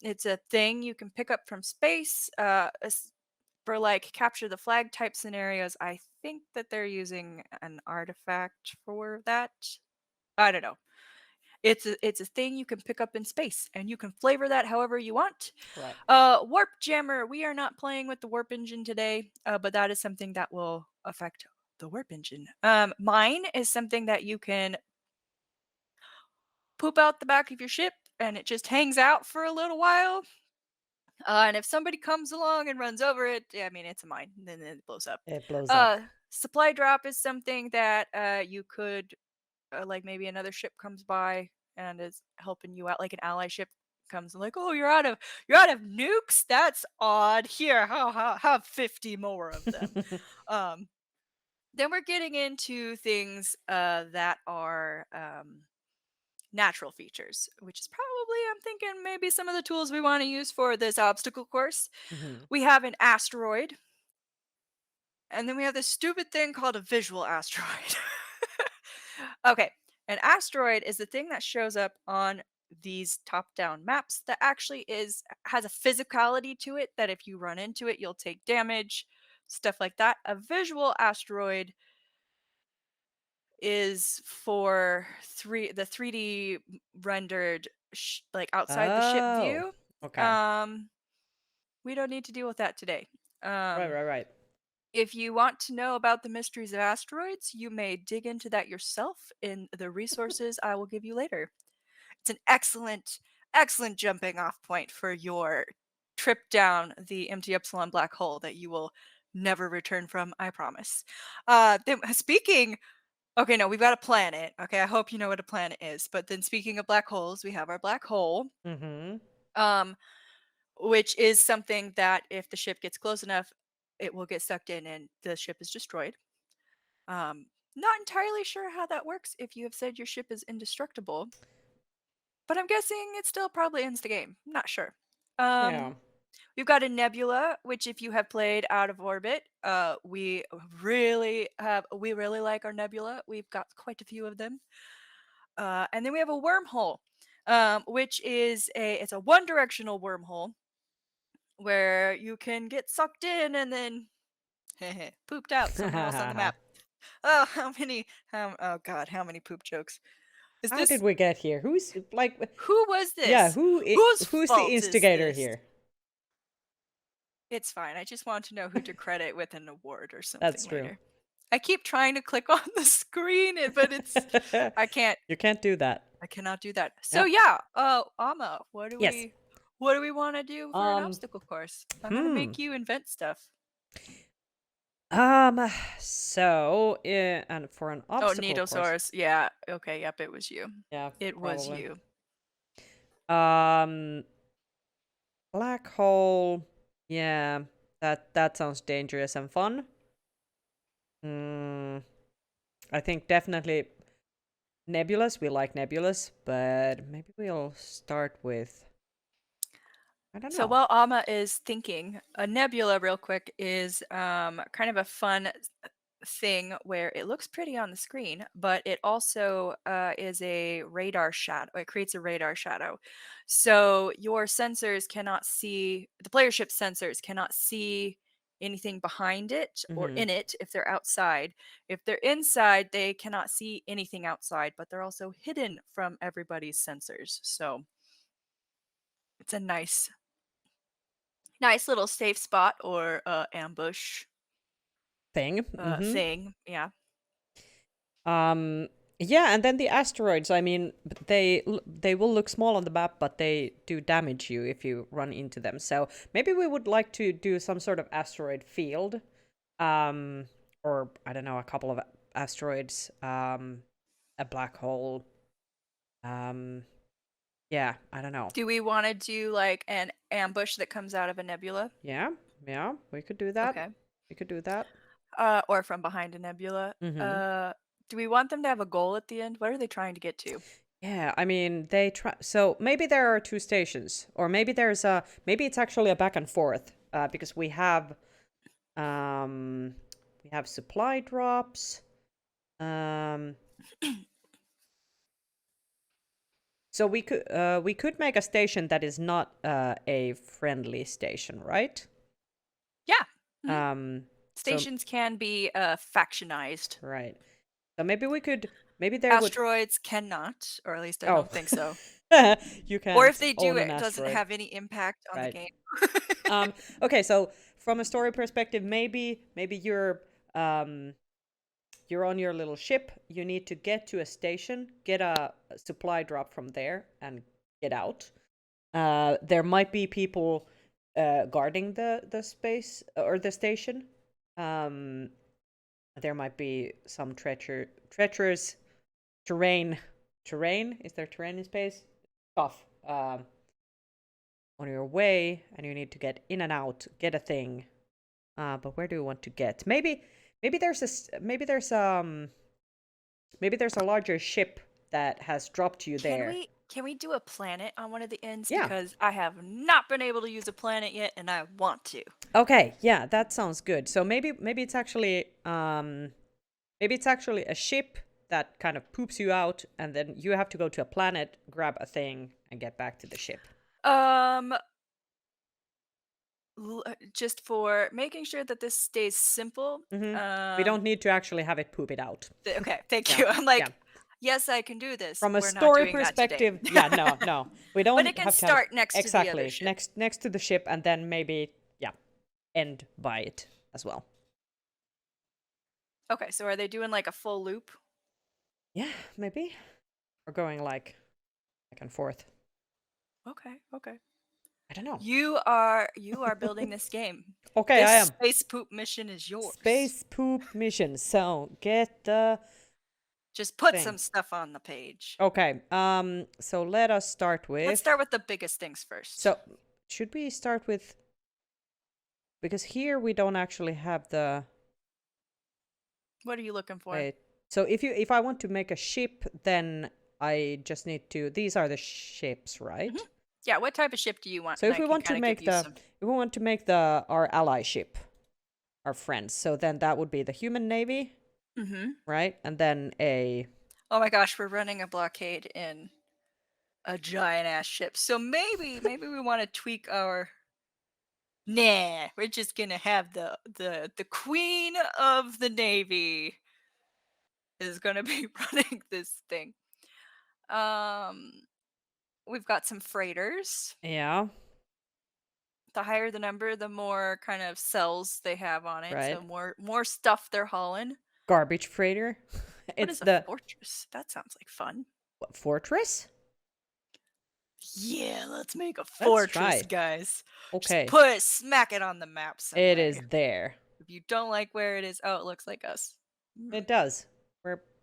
it's a thing you can pick up from space for like capture the flag type scenarios. I think that they're using an artifact for that. I don't know. It's a thing you can pick up in space, and you can flavor that however you want. Right. Warp Jammer. We are not playing with the warp engine today, but that is something that will affect the warp engine. Mine is something that you can poop out the back of your ship, and it just hangs out for a little while. And if somebody comes along and runs over it, yeah, I mean, it's a mine, and then it blows up. It blows up. Supply drop is something that you could, like maybe another ship comes by and is helping you out, like an ally ship comes and like, oh, you're out of nukes. That's odd. Here, have 50 more of them. um, then we're getting into things that are natural features, which is probably, I'm thinking, maybe some of the tools we want to use for this obstacle course. Mhm. We have an asteroid, and then we have this stupid thing called a visual asteroid. Okay, an asteroid is the thing that shows up on these top-down maps that actually has a physicality to it that if you run into it, you'll take damage, stuff like that. A visual asteroid is for the 3D rendered like outside the ship Oh. view. Okay. Um, we don't need to deal with that today. Right. Um, Right. Right. if you want to know about the mysteries of asteroids, you may dig into that yourself in the resources I will give you later. It's an excellent, excellent jumping off point for your trip down the Empty Epsilon black hole that you will never return from, I promise. Then, speaking Okay, no, we've got a planet. Okay, I hope you know what a planet is. But then speaking of black holes, we have our black hole, Mhm. um, which is something that if the ship gets close enough, it will get sucked in and the ship is destroyed. Um, not entirely sure how that works if you have said your ship is indestructible, but I'm guessing it still probably ends the game. Not sure. Yeah. We've got a nebula, which if you have played Out of Orbit, we really like our nebula. We've got quite a few of them. And then we have a wormhole, which is it's a one-directional wormhole where you can get sucked in and then pooped out somewhere else on the map. Oh, oh God, how many poop jokes? Is How did this we get here? Who's like? Who was Yeah. this? Whose Who's the fault is instigator this? here? It's fine. I just want to know who to credit with an award or something That's true. later. I keep trying to click on the screen, but I can't. You can't do that. I cannot do that. So Yep. yeah, Amma, what do Yes. we want to do for an Um. obstacle course? I'm gonna Hmm. make you invent stuff. So, and for an Oh, obstacle course, Nidosaurus. Yeah. Okay. Yep. It was you. yeah, It was probably. you. Um, black hole. Yeah, that sounds dangerous and fun. Hmm. I think definitely nebulas. We like nebulas, but maybe we'll start with. I don't So know. while Amma is thinking, a nebula, real quick, is kind of a fun thing where it looks pretty on the screen, but it also is a radar shadow. It creates a radar shadow. So your sensors cannot see, the player ship sensors cannot see anything behind it or Mm-hmm. in it if they're outside. If they're inside, they cannot see anything outside, but they're also hidden from everybody's sensors. So it's a nice little safe spot or ambush. thing. thing. Yeah. Yeah, and then the asteroids. I mean, they will look small on the map, but they do damage you if you run into them. So maybe we would like to do some sort of asteroid field, or I don't know, a couple of asteroids, a black hole. Yeah, I don't know. Do we want to do like an ambush that comes out of a nebula? Yeah, we could do that. Okay. We could do that. Or from behind a nebula. Mm-hmm. Do we want them to have a goal at the end? What are they trying to get to? Yeah, I mean they try. So maybe there are two stations, or maybe maybe it's actually a back and forth. Because we have supply drops. So we could make a station that is not a friendly station, right? Yeah. Mhm. So Stations can be factionized. right. So maybe we could. Maybe there would. Asteroids cannot, or at least I Oh, don't think so. you Or if can't they do, own an it doesn't asteroid. have any impact on the Right. game. Okay, so from a story perspective, maybe you're on your little ship. You need to get to a station, get a supply drop from there, and get out. There might be people guarding the space or the station. There might be some treacherous terrain. Terrain? Is there terrain in space? Tough. On your way, and you need to get in and out, get a thing. But where do you want to get? Maybe there's a larger ship that has dropped you there. Can we do a planet on one of the ends? Yeah. Because I have not been able to use a planet yet, and I want to. Okay, yeah, that sounds good. So maybe it's actually a ship that kind of poops you out, and then you have to go to a planet, grab a thing, and get back to the ship. Just for making sure that this stays simple. We don't need to actually have it poop it out. Okay, thank Yeah, you. I'm like, yeah. yes, I can do this. From a We're not story doing that today. perspective, yeah, no, we don't. But it can have to start have, next to the exactly other ship. next to the ship, and then maybe end by it as well. Okay, so are they doing like a full loop? Yeah, maybe. Or going like back and forth. Okay. I don't know. You are building this game. Okay, This I am. space poop mission is yours. Space poop mission. So get the. Just put thing. some stuff on the page. Okay. So let us start with. Let's start with the biggest things first. So should we start with? Because here we don't actually have the. What are you looking for? Wait. So if I want to make a ship, then I just need to. These are the ships, right? Mm-hmm. Yeah. What type of ship do you want? So if we want to make our ally ship, our friends, so then that would be the human navy, right? And then a. Oh my gosh, we're running a blockade in a giant ass ship. So maybe we want to tweak our. Nah, we're just gonna have the queen of the navy is gonna be running this thing. We've got some freighters. Yeah. The higher the number, the more kind of cells they have on it. Right. So more stuff they're hauling. Garbage freighter. What is a fortress? That sounds like fun. What, fortress? Yeah, let's make a fortress, guys. Okay. Just smack it on the map somewhere. It is there. If you don't like where it is, it looks like us. It does.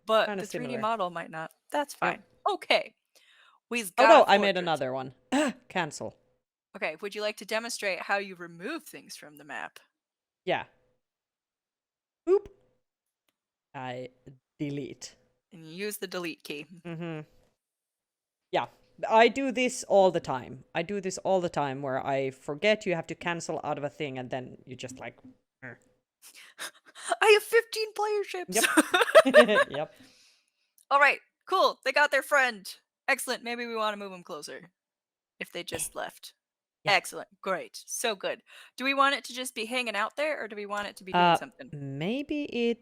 But kinda the 3D similar. model might not. That's fine. Okay. We've Oh got no, a I made fortress. another one. Cancel. Okay, would you like to demonstrate how you remove things from the map? Yeah. Boop. I delete. And you use the delete key. Yeah. I do this all the time. Where I forget you have to cancel out of a thing and then you just like. I have 15 player ships. Yep. Yep. All right, cool. They got their friend. Excellent. Maybe we want to move them closer. If they just left. Yeah. Excellent. Great. So good. Do we want it to just be hanging out there or do we want it to be doing something? Maybe it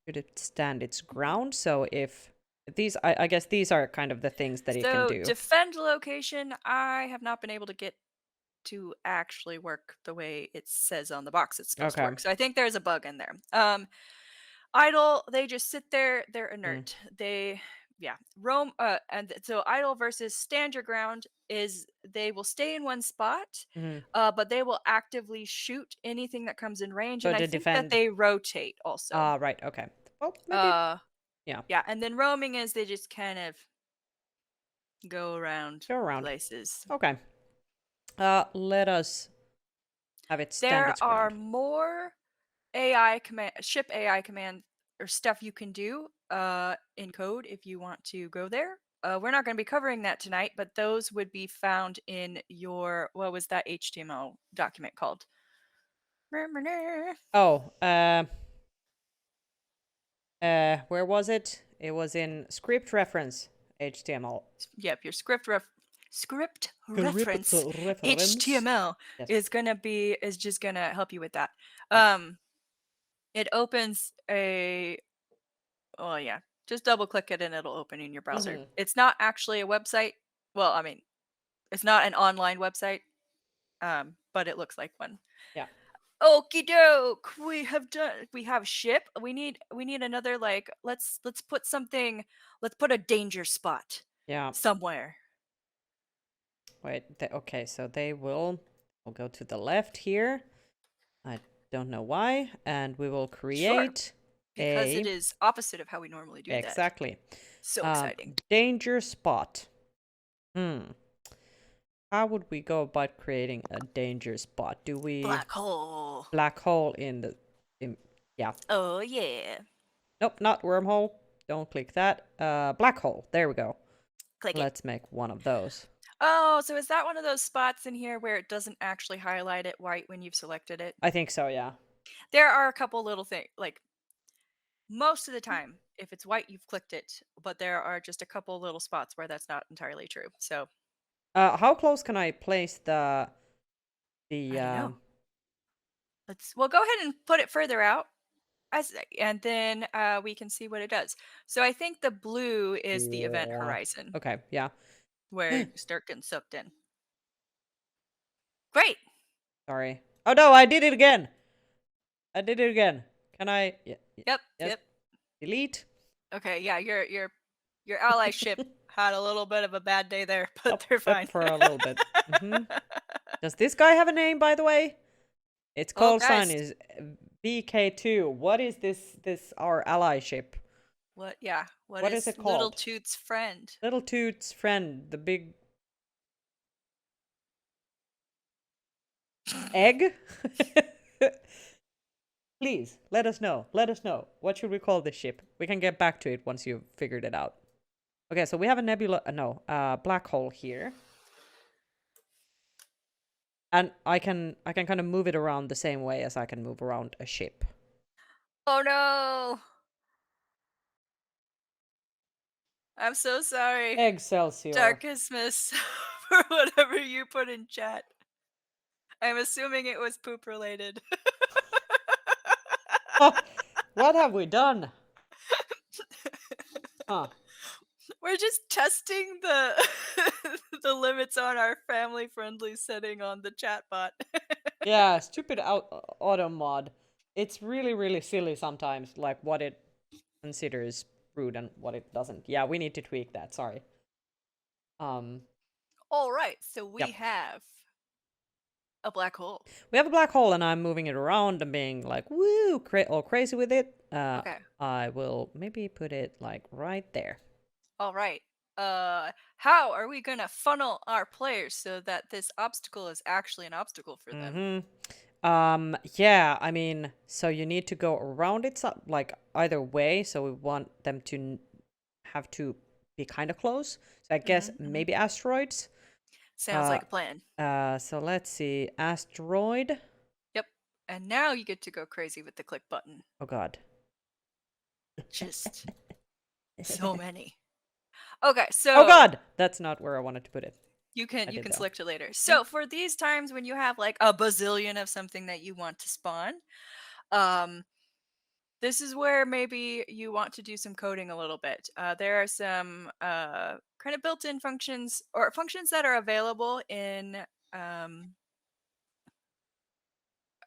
should stand its ground. So if these, I guess these are kind of the things that it can do. Defend location. I have not been able to get to actually work the way it says on the box it's supposed to Okay. work. So I think there's a bug in there. Idle, they just sit there, they're Mm. inert. They yeah, roam so idle versus stand your ground is they will stay in one spot, Hmm. but they will actively shoot anything that comes in range, So and I they think that defend. they rotate also. Right. Okay. Well, maybe. Uh Yeah. yeah, and then roaming is they just kind of go around Go around. places. Okay. Let us have it stand There its are ground. more ship AI command or stuff you can do in code if you want to go there. We're not going to be covering that tonight, but those would be found in your what was that HTML document called? Oh. Where was it? It was in script reference HTML. Yep, your script reference Reference. HTML Yes. is just gonna help you with that. It opens a well, yeah, just double click it and it'll open in your browser. Mhm. It's not actually a website. Well, I mean, it's not an online website, but it looks like one. Yeah. Okie doke. We have ship. We need another like let's put something let's put a danger spot Yeah. somewhere. Wait. Okay. So they will. We'll go to the left here. I don't know why, and we will Sure. create Because a it is opposite of how we normally do that. exactly So exciting. danger spot. How would we go about creating a danger spot? Do we Black hole. black hole in the yeah. Oh yeah. Nope, not wormhole. Don't click that. Black hole. There we go. Click it. Let's make one of those. Oh, so is that one of those spots in here where it doesn't actually highlight it white when you've selected it? I think so, yeah. There are a couple little things, like most of the time, if it's white, you've clicked it, but there are just a couple little spots where that's not entirely true. So How close can I place the I don't know. Well go ahead and put it further out, and then we can see what it does. So I think the blue is the event horizon Okay, yeah. where you start getting sucked in. Great. Sorry. Oh no, I did it again. I did it again. Can I? Yeah. Yep. Yes. Yep. Delete. Okay. Yeah. Your ally ship had a little bit of a bad day there, but they're fine. For a little bit. Does this guy have a name, by the way? Its Oh, call sign guys. is VK2. What is this our ally ship? What? Yeah. What is it Little called? Toot's friend? Little Toot's friend, the big egg? Please, let us know. Let us know. What should we call this ship? We can get back to it once you've figured it out. Okay, so we have a nebula, black hole here. And I can kind of move it around the same way as I can move around a ship. Oh no! I'm so sorry, Excelsior. Darkismus, for whatever you put in chat. I'm assuming it was poop related. What have we done? Huh. We're just testing the the limits on our family friendly setting on the chatbot. Yeah, stupid auto mod. It's really, really silly sometimes, like what it considers rude and what it doesn't. Yeah, we need to tweak that. Sorry. All right, so we Yep. have a black hole. We have a black hole, and I'm moving it around and being like, woo, all crazy with it. Okay. I will maybe put it like right there. All right. How are we gonna funnel our players so that this obstacle is actually an obstacle for them? Yeah, I mean, so you need to go around it, like either way. So we want them to have to be kind of close. So I guess maybe asteroids. Sounds like a plan. So let's see, asteroid. Yep. And now you get to go crazy with the click button. Oh God. Just so many. Okay, so Oh God, that's not where I wanted to put it. you can did though. select it later. So for these times when you have like a bazillion of something that you want to spawn, this is where maybe you want to do some coding a little bit. There are some kind of built-in functions or functions that are available in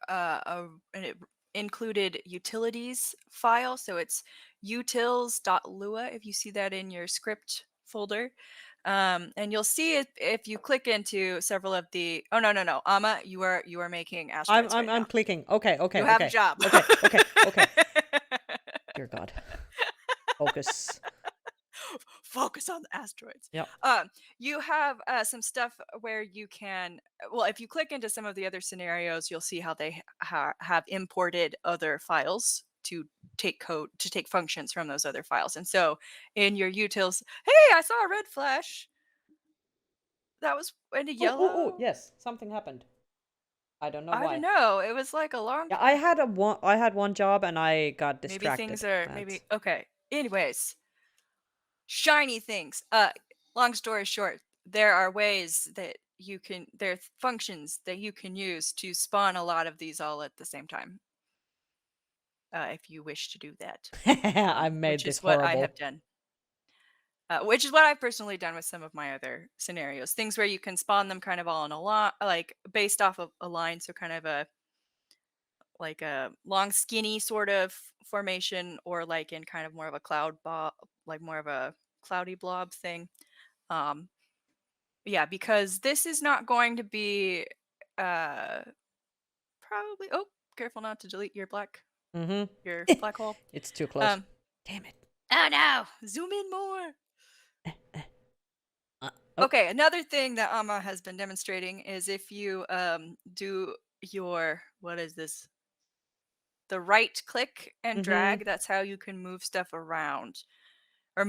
an included utilities file. So it's utils.lua if you see that in your script folder. And you'll see it if you click into several of the. Oh no, Amma, you are making asteroids right I'm now. clicking. Okay, You okay, have a okay. job. Okay. Dear God. Focus. Focus on the asteroids. Yep. You have some stuff where you can. Well, if you click into some of the other scenarios, you'll see how they have imported other files to take code to take functions from those other files. And so in your utils, hey, I saw a red flash. That was in a Oh, yellow. yes, something happened. I don't know I don't why. know. It was like a long. Yeah, I had one job and I got Maybe things distracted. are maybe okay. Anyways, shiny things. Long story short, there are ways that there are functions that you can use to spawn a lot of these all at the same time. If you wish to do that, I made which this is what I have horrible. done. Which is what I've personally done with some of my other scenarios. Things where you can spawn them kind of all in a lot, like based off of a line, so kind of a long skinny sort of formation, or like in kind of more of a like more of a cloudy blob thing. Um, yeah, because this is not going to be uh probably. Oh, careful not to delete Mm-hmm. your black hole. It's too close. Um, Damn it. oh no, zoom in more. Oh. Okay, another thing that Amma has been demonstrating is if you do your what is this? The right click and Mm-hmm. drag, that's how you can move stuff around or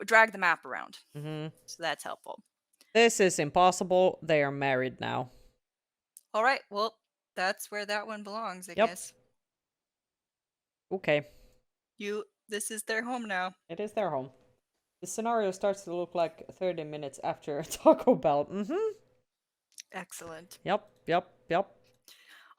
drag the map around. Mm-hmm. So that's helpful. This is impossible. They are married now. All right, well, that's where that one belongs, I Yep. guess. Okay. This is their home now. It is their home. The scenario starts to look like 30 minutes after Taco Bell. Mm-hmm. Excellent. Yep.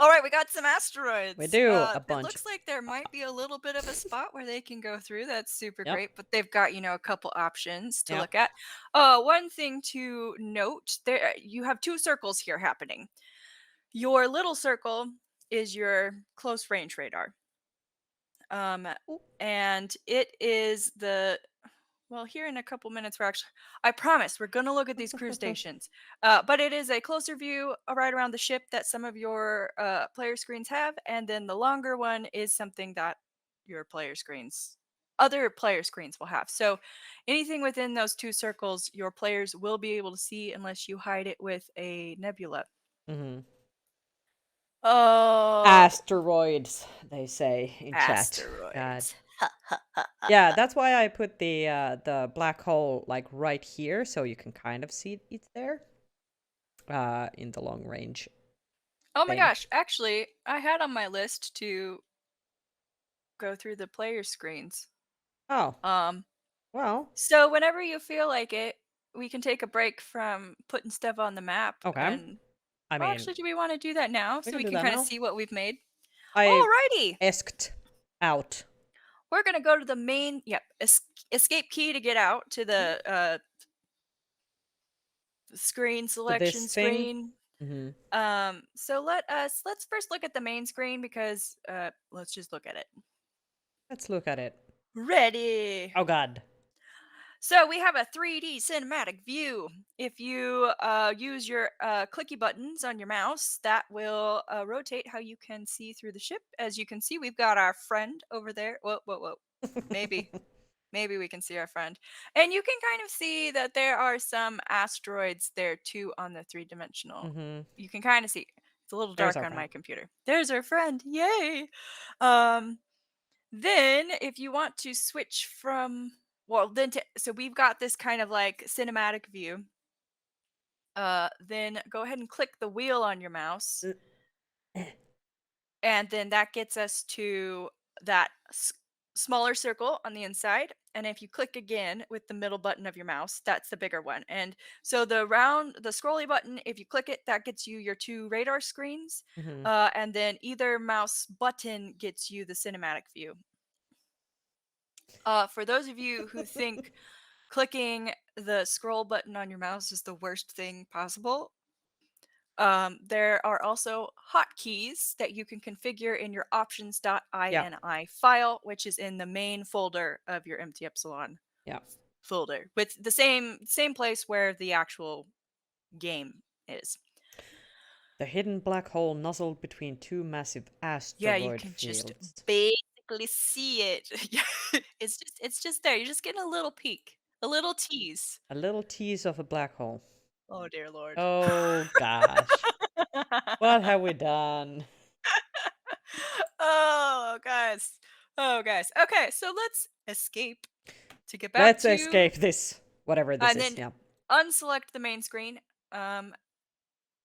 All right, we got some asteroids. We do a It bunch. looks like there might be a little bit of a spot where they can go through. That's super Yep. great, but they've got, a couple options to Yep. look at. One thing to note, there you have two circles here happening. Your little circle is your close range radar. Ooh. And it is well, here in a couple minutes, I promise, we're going to look at these crew stations. But it is a closer view right around the ship that some of your player screens have. And then the longer one is something that other player screens will have. So anything within those two circles, your players will be able to see unless you hide it with a nebula. Mm-hmm. Oh, Asteroids, they say in chat. God. asteroids. Yeah, that's why I put the black hole like right here, so you can kind of see it there. In the long range. Oh my thing. gosh, actually, I had on my list to go through the player screens. Oh, Um, well, so whenever you feel like it, we can take a break from putting stuff on the map. okay. And I well, mean, actually, do we want to do that now we so can we do can that kind of now. see what we've made? I Alrighty, esked out. we're gonna go to the main. Yep, escape key to get out to the screen To this selection thing. screen. Mm-hmm. So let's first look at the main screen because let's just look at it. Let's look at it. Ready. Oh God. So we have a 3D cinematic view. If you use your clicky buttons on your mouse, that will rotate how you can see through the ship. As you can see, we've got our friend over there. Whoa. Maybe we can see our friend. And you can kind of see that there are some asteroids there too on the three-dimensional. Mm-hmm. You can kind of see. It's a little There's dark our on my friend. computer. There's our friend. Yay. Um, then, if you want to switch from, so we've got this kind of like cinematic view. Then go ahead and click the wheel on your mouse, and then that gets us to that smaller circle on the inside. And if you click again with the middle button of your mouse, that's the bigger one. And so the scrolly button, if you click it, that gets you your two radar screens. Mm-hmm. And then either mouse button gets you the cinematic view. For those of you who think clicking the scroll button on your mouse is the worst thing possible, There are also hotkeys that you can configure in your Yeah. options.ini file, which is in the main folder of your Empty Epsilon Yeah. folder, with the same place where the actual game is. The hidden black hole nuzzled between two massive Yeah, you asteroid can just fields. basically see it. It's just there. You're just getting a little peek, a little tease. A little tease of a black hole. Oh dear lord. Oh gosh. What have we done? Oh guys. Oh guys. Okay, so let's escape to get back Let's to escape this. Whatever this and is. then Yeah. unselect the main screen.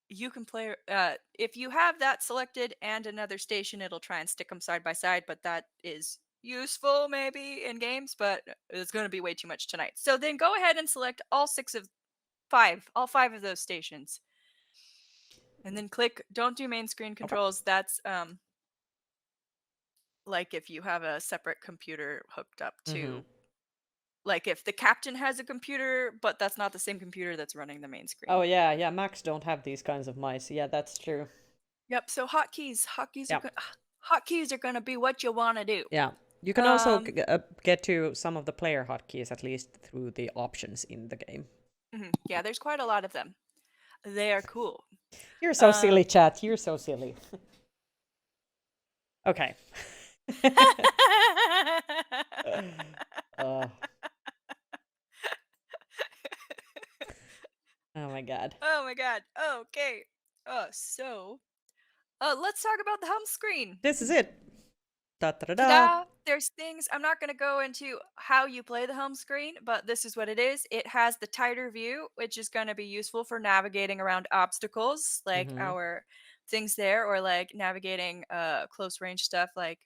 You can play if you have that selected and another station, it'll try and stick them side by side, but that is useful maybe in games, but it's going to be way too much tonight. So then go ahead and select all five of those stations. And then click don't do main screen Okay. controls. That's like if you have a separate computer hooked up to like if the captain has a computer, but that's not the same computer that's running the main screen. Oh yeah, yeah. Macs don't have these kinds of mice. Yeah, that's true. Yep. So Yeah. hotkeys are gonna be what you want to do. Yeah. You can also Um, get to some of the player hotkeys at least through the options in the game. yeah, there's quite a lot of them. They are cool. You're so silly, chat. You're so silly. Okay. uh, oh my god. Oh my god. Okay. So let's talk about the home screen. This is it. Da da da da. Ta-da! There's things I'm not going to go into how you play the home screen, but this is what it is. It has the tighter view, which is going to be useful for navigating around obstacles, like Mhm. our things there, or like navigating close range stuff like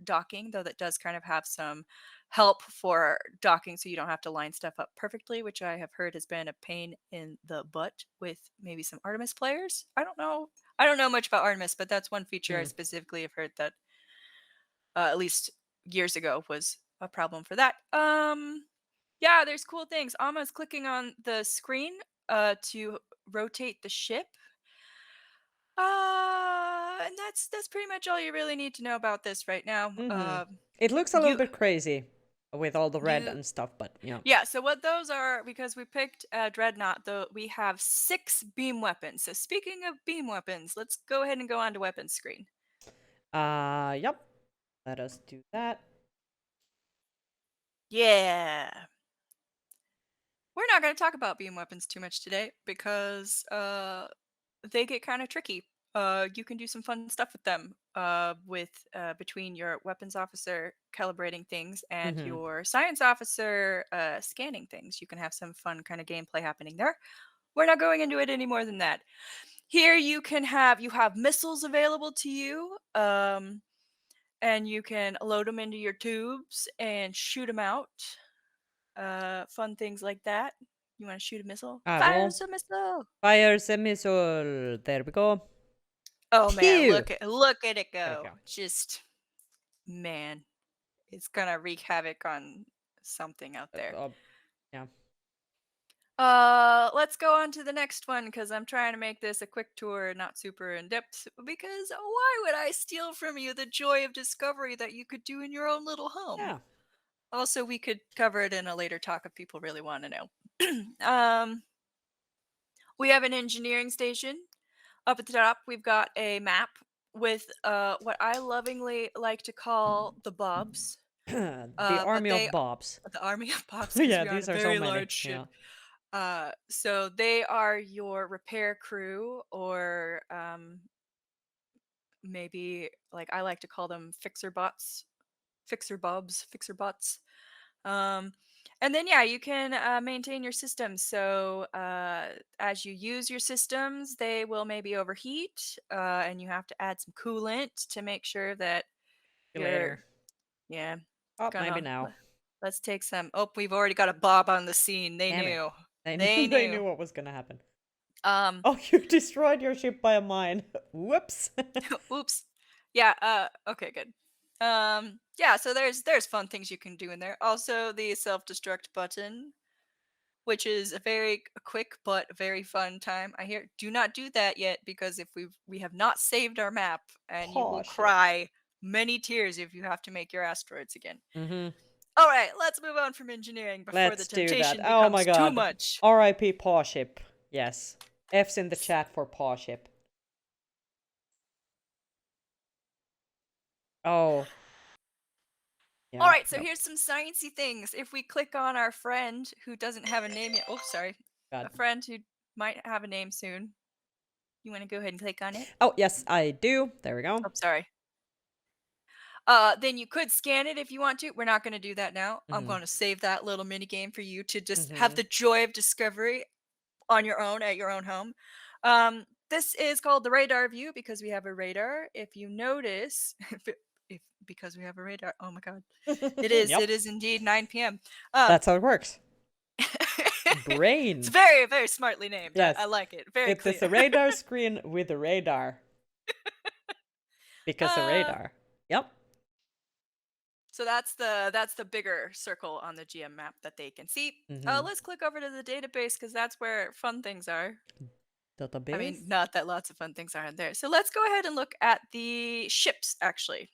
docking, though that does kind of have some help for docking so you don't have to line stuff up perfectly, which I have heard has been a pain in the butt with maybe some Artemis players. I don't know. I don't know much about Artemis, but that's one feature I Mm. specifically have heard that at least years ago was a problem for that. Yeah, there's cool things. Alma's clicking on the screen to rotate the ship. And that's pretty much all you really need to know about this right now. Mhm. It looks a little You bit crazy with all the red you and stuff, but yeah. yeah, so what those are, because we picked Dreadnought, though we have 6 beam weapons. So speaking of beam weapons, let's go ahead and go on to weapons screen. Yep. Let us do that. Yeah. We're not going to talk about beam weapons too much today because they get kind of tricky. You can do some fun stuff with them with between your weapons officer calibrating things and Mhm. your science officer scanning things. You can have some fun kind of gameplay happening there. We're not going into it any more than that. Here you have missiles available to you, and you can load them into your tubes and shoot them out. Fun things like that. You want to shoot a missile? I will. Fires a missile. Fires a missile. There we go. Oh man, Pew! look at it There we go. go. Just man, it's gonna wreak havoc on something out there. Yeah. Let's go on to the next one because I'm trying to make this a quick tour, not super in depth. Because why would I steal from you the joy of discovery that you could do in your own little home? Yeah. Also, we could cover it in a later talk if people really want to know. We have an engineering station. Up at the top, we've got a map with what I lovingly like to call the Bobs. The But army they of Bobs. the army of Bobs because Yeah, we are on these a are so very many. large ship. Yeah. So they are your repair crew, or maybe like I like to call them fixer bots, fixer bobs, fixer bots. Um, and then yeah, you can maintain your systems. So as you use your systems, they will maybe overheat, and you have to add some coolant to make sure that See you you're later. yeah Oh, maybe gonna. now. Let's take some. Oh, we've already got a Bob on the scene. They Damn it. knew. They knew, They they knew. knew what was gonna happen. Um, Oh, you destroyed your ship by a mine. Whoops. oops. Yeah, okay, good. Yeah, so there's fun things you can do in there. Also the self-destruct button. which is a very quick but very fun time. I hear do not do that yet because if we have not saved our map and you will Paw ship. cry many tears if you have to make your asteroids again. Mm-hmm. All right, let's move on from engineering before the Let's do that. temptation Oh my becomes too god. much. R.I.P. Paw ship. Yes. F's in the chat for Paw ship. Oh. Yeah. All right, so Nope. here's some sciencey things. If we click on our friend who doesn't have a name yet, oh, sorry, God. a friend who might have a name soon. You want to go ahead and click on it? Oh, yes, I do. There we go. Oh, sorry. Then you could scan it if you want to. We're not going to do that now. I'm Mhm. going to save that little mini game for you to just have Mhm. the joy of discovery on your own at your own home. This is called the radar view because we have a radar. If you notice, if because we have a radar, oh my god, it Yep. is indeed 9 p.m. That's how it works. It's Brain. very, very smartly named. Yes. I like it. Very It clear. is a radar screen with a radar. Because a radar. Yep. So that's the bigger circle on the GM map that they can see. Mhm. Let's click over to the database because that's where fun things are. Database. I mean, not that lots of fun things aren't there. So let's go ahead and look at the ships actually.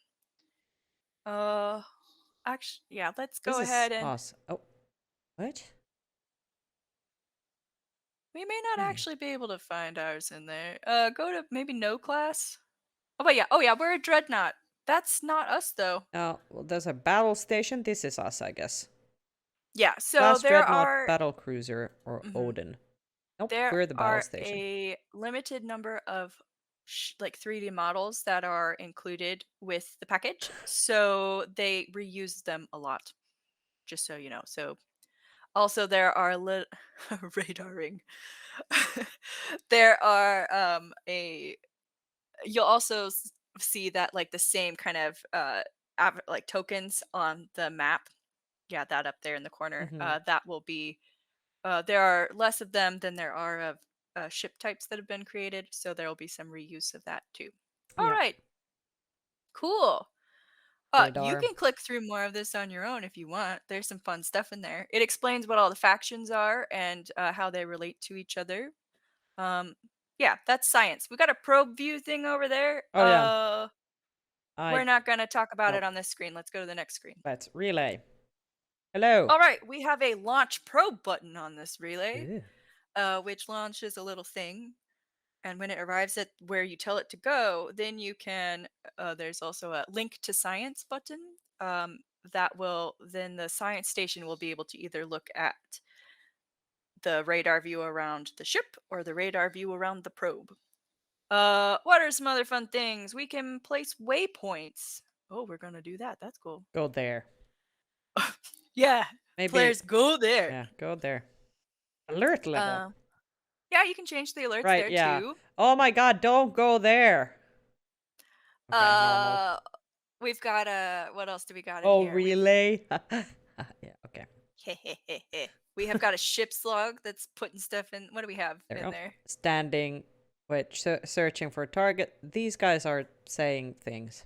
Actually, yeah, let's This go is ahead and us. Oh. What? we may not Hmm. actually be able to find ours in there. Go to maybe no class. Oh, but yeah. Oh, yeah. We're a dreadnought. That's not us though. Oh, well, there's a battle station. This is us, I guess. Yeah. So Class there Dreadnought, are Battle Cruiser, or mhm, Odin. Nope, there we're the battle are station. a limited number of like 3D models that are included with the package. So they reuse them a lot. Just so you know. So also there are radaring. There are a you'll also see that like the same kind of like tokens on the map. Yeah, that up there in the corner. Mhm. That will be there are less of them than there are of ship types that have been created, so there will be some reuse of that too. All Yep. right, cool. You Radar. can click through more of this on your own if you want. There's some fun stuff in there. It explains what all the factions are and how they relate to each other. Um, yeah, that's science. We got a probe view thing over there. Oh yeah. We're I not gonna talk about it nope. on this screen. Let's go to the next screen. Let's relay. Hello. All right, we have a launch probe button on this relay, Ew. which launches a little thing. And when it arrives at where you tell it to go, then you can. There's also a link to science button. That will then the science station will be able to either look at the radar view around the ship or the radar view around the probe. What are some other fun things? We can place waypoints. Oh, we're gonna do that. That's cool. Go there. Yeah, Maybe. players go there. Yeah, go there. Alert level. Yeah, you can change the alerts Right, there yeah. too. Oh my god, don't go there. Okay, normal. We've got what else do we got in Oh, here? relay. Yeah, okay. We have got a ship's log that's putting stuff in. What do we have There we in go. there? Standing, wait, searching for a target. These guys are saying things.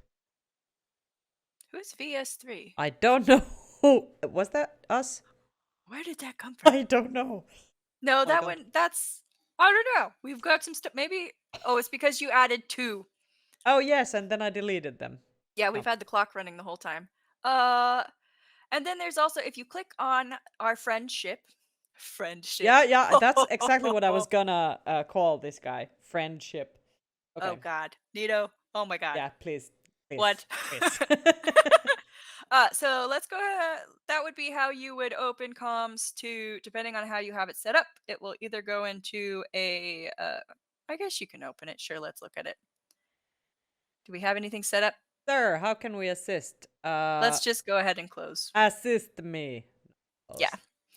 Who's VS3? I don't know. Was that us? Where did that come from? I don't know. No, my that God. one. That's I don't know. We've got some stuff. Maybe. Oh, it's because you added 2. Oh yes, and then I deleted them. Yeah, we've had the clock running the whole time. And then there's also if you click on our friendship. Yeah, that's exactly what I was gonna call this guy. Friendship. Okay. Oh God, Nito. Oh my God. Yeah, please. What? Please. So let's go ahead. That would be how you would open comms to, depending on how you have it set up. It will either go into a, I guess you can open it. Sure, let's look at it. Do we have anything set up? Sir, how can we assist? Let's just go ahead and close. Assist me. Yeah.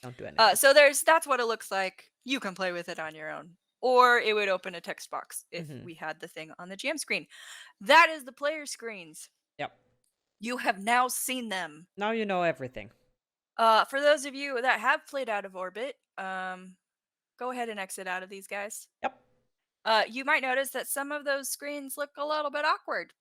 Don't do anything. So that's what it looks like. You can play with it on your own. Or it would open a text box if we had the thing on the GM screen. That is the player screens. Yep. You have now seen them. Now you know everything. For those of you that have played out of orbit, go ahead and exit out of these guys. Yep. You might notice that some of those screens look a little bit awkward.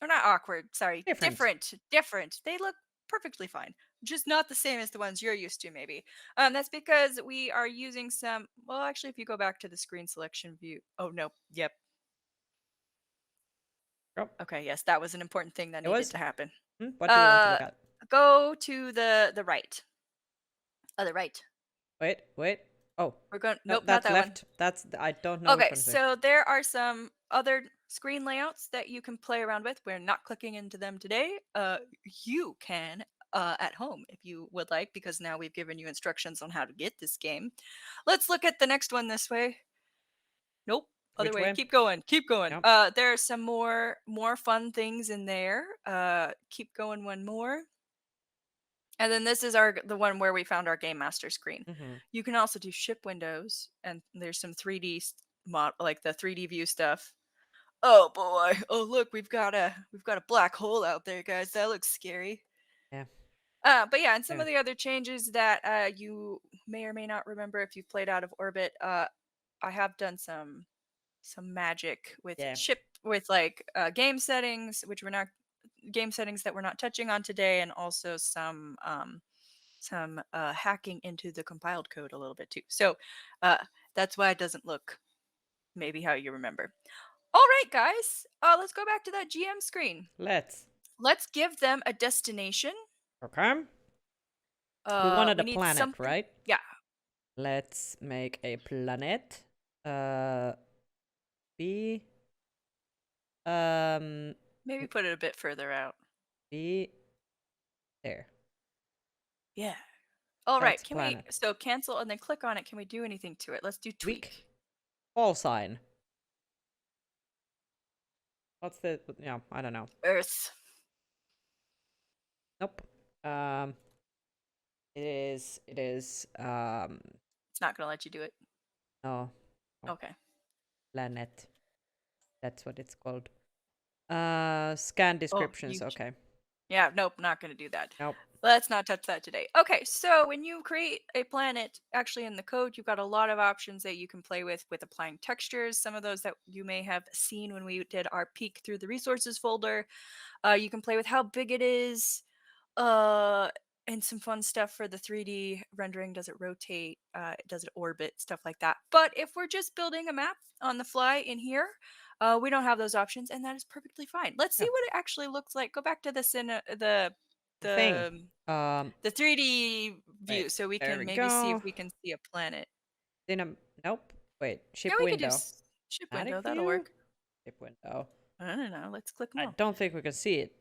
Or not awkward, sorry. Different. Different. They look perfectly fine. just not the same as the ones you're used to, maybe. That's because we are using some. Well, actually, if you go back to the screen selection view. Oh no. Yep. Oh, Okay. Yes, that was an important thing that it needed was. to happen. What do you want to Uh, look at? go to the right. The right. Wait. Oh, We're going. no, Nope, not that's that one. left. That's I don't know which Okay, one to say. so there are some other screen layouts that you can play around with. We're not clicking into them today. You can at home if you would like, because now we've given you instructions on how to get this game. Let's look at the next one this way. Nope, other Which way. way? Keep going. Keep going. Yep. There are some more fun things in there. Keep going one more. And then this is the one where we found our game master screen. Mm-hmm. You can also do ship windows, and there's some 3D like the 3D view stuff. Oh boy! Oh look, we've got a black hole out there, guys. That looks scary. Yeah. But yeah, and some Yeah. of the other changes that you may or may not remember if you've played Out of Orbit. I have done some magic with Yeah. like game settings, which we're not game settings that we're not touching on today, and also some hacking into the compiled code a little bit too. So uh, that's why it doesn't look maybe how you remember. All right, guys, let's go back to that GM screen. Let's. Let's give them a destination. Okay. We wanted We a need planet, something. right? Yeah, Let's make a planet. Be maybe put it a bit further out. be there. Yeah. All right. That's Can we planet. so cancel and then click on it? Can we do anything to it? Let's do tweak. Tweak. Call sign. What's the yeah, I don't know. Earth. Nope. It is It's not gonna let you do it. no. Oh, Okay. planet. That's what it's called. Scan descriptions, you okay. Yeah, nope, not going to do that. Nope. Let's not touch that today. Okay, so when you create a planet, actually in the code, you've got a lot of options that you can play with applying textures. Some of those that you may have seen when we did our peek through the resources folder. You can play with how big it is, uh, and some fun stuff for the 3D rendering. Does it rotate? Does it orbit? Stuff like that. But if we're just building a map on the fly in here, we don't have those options, and that is perfectly fine. Let's see Yeah. what it actually looks like. Go back to this in Thing. the 3D view, Wait, so we there can we maybe see if go. we can see a planet. Nope. Wait, ship Yeah, we could do window. ship Static window. That'll view? work. Ship window. I don't know. Let's click them I all. don't think we can see it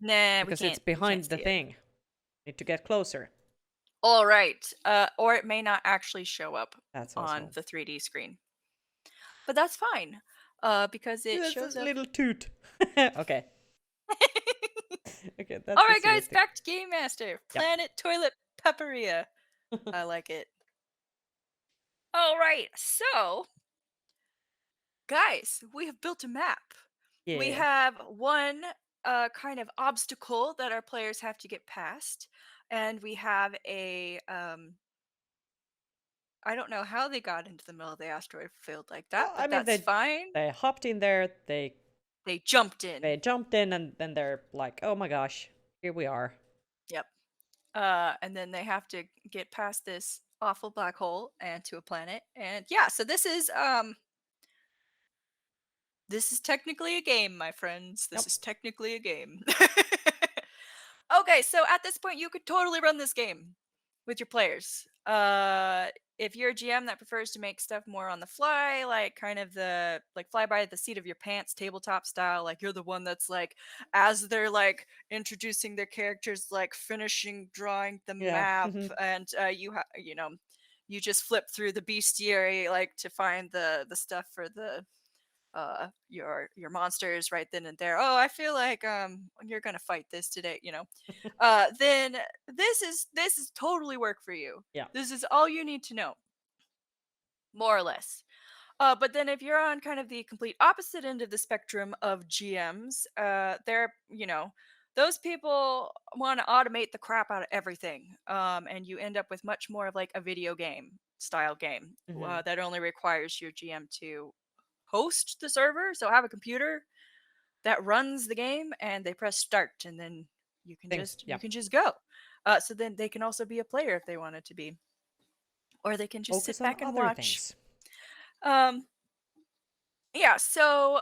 Nah, we because can't. it's behind see the it. thing. Need to get closer. All right. Or it may not actually show up That's on also the 3D screen. But that's fine. Because it that's shows a up. little toot. Okay. Okay, that's All the right, guys, silly thing. back to Game Master. Planet Toilet Pepperia. I like it. All right, so guys, we have built a map. We Yeah. have one kind of obstacle that our players have to get past, and we have a I don't know how they got into the middle of the asteroid field like that, Well, I but mean that's fine. they hopped in there, they jumped in. jumped in, and then they're like, oh my gosh, here we are. Yep. And then they have to get past this awful black hole and to a planet. And yeah, so this is technically a game, my friends. This Yep. is technically a game. Okay, so at this point you could totally run this game with your players. If you're a GM that prefers to make stuff more on the fly, like kind of the like fly by the seat of your pants tabletop style, like you're the one that's like as they're like introducing their characters, like finishing drawing the Yeah. map, and you just flip through the bestiary like to find the stuff for the your monsters right then and there. Oh, I feel like you're gonna fight this today, then this is totally work for you. Yeah. This is all you need to know, more or less. But then if you're on kind of the complete opposite end of the spectrum of GMs, they're those people want to automate the crap out of everything, and you end up with much more of like a video game style game that only requires your GM to host the server, so have a computer that runs the game, and they press start, and then you can just go. So then they can also be a player if they wanted to be, or they can just Focus sit on back and other watch. things. Um, yeah. So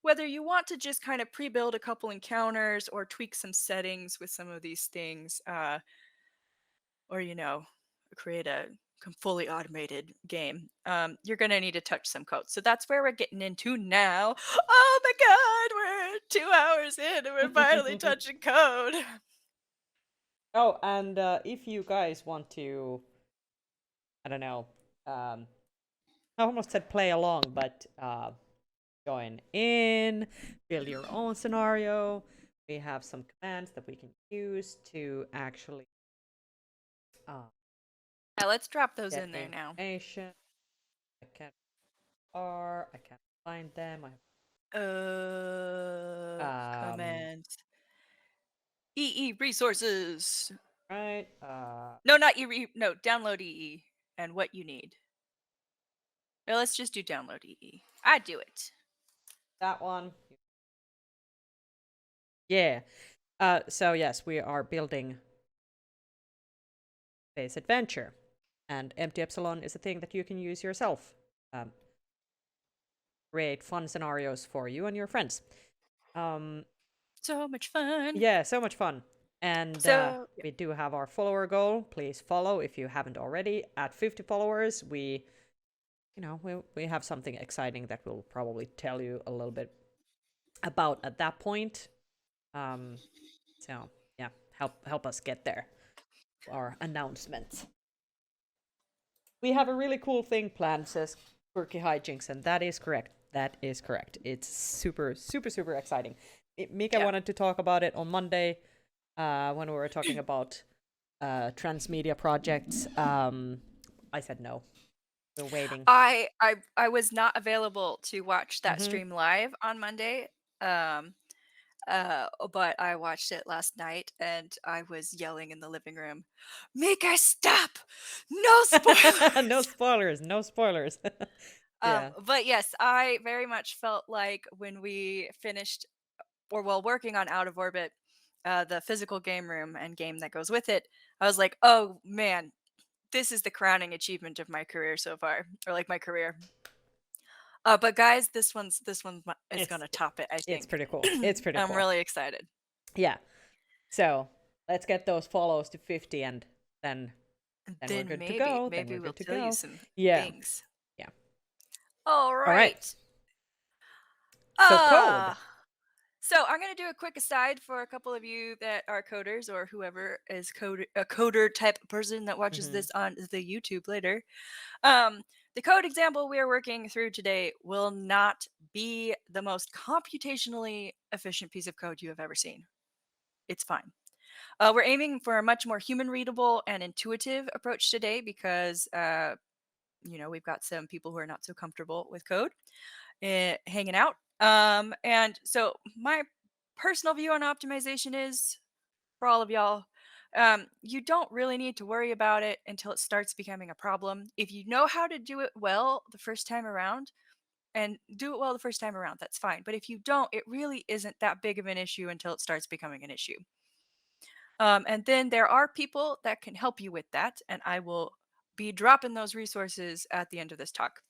whether you want to just kind of pre-build a couple encounters or tweak some settings with some of these things, or create a fully automated game, you're going to need to touch some code. So that's where we're getting into now. Oh my god, we're 2 hours in and we're finally touching code. Oh, and if you guys want to, I don't know, I almost said play along, but join in, build your own scenario. We have some commands that we can use to actually Yeah, let's drop those get in there now. information. I can't find them. Commands. EE resources. Right. No, not no, download EE and what you need. No, let's just do download EE. I do it. That one. Yeah. So yes, we are building Space Adventure, and Empty Epsilon is a thing that you can use yourself. Create fun scenarios for you and your friends. So much fun. Yeah, so much fun. And So we do have our follower goal. Please follow if you haven't already. At 50 followers, we have something exciting that we'll probably tell you a little bit about at that point. So yeah, help us get there. Our announcements. We have a really cool thing planned, says Quirky Hijinks, and that is correct. That is correct. It's super, super, super exciting. Mika wanted to talk about it on Monday when we were talking about transmedia projects. I said no. We're waiting. I was not available to watch that Mhm. stream live on Monday. But I watched it last night and I was yelling in the living room, Mika, stop! No spoilers! No spoilers. No spoilers. Yeah. But yes, I very much felt like when we finished, or while working on Out of Orbit, the physical game room and game that goes with it, I was like, oh man, this is the crowning achievement of my career so far, or like my career. But guys, this one is gonna top it, I think. It's pretty cool. It's pretty I'm cool. really excited. Yeah. So let's get those follows to 50, and then we're good to go. Then Maybe we're we'll good to tell you go. some Yeah. things. Yeah. All All right. right. So code. So I'm going to do a quick aside for a couple of you that are coders or whoever is a coder type person that watches this on the YouTube later. The code example we are working through today will not be the most computationally efficient piece of code you have ever seen. It's fine. We're aiming for a much more human readable and intuitive approach today because, we've got some people who are not so comfortable with code hanging out. And so my personal view on optimization is for all of y'all, you don't really need to worry about it until it starts becoming a problem. If you know how to do it well the first time around, and do it well the first time around, that's fine. But if you don't, it really isn't that big of an issue until it starts becoming an issue. And then there are people that can help you with that, and I will be dropping those resources at the end of this talk.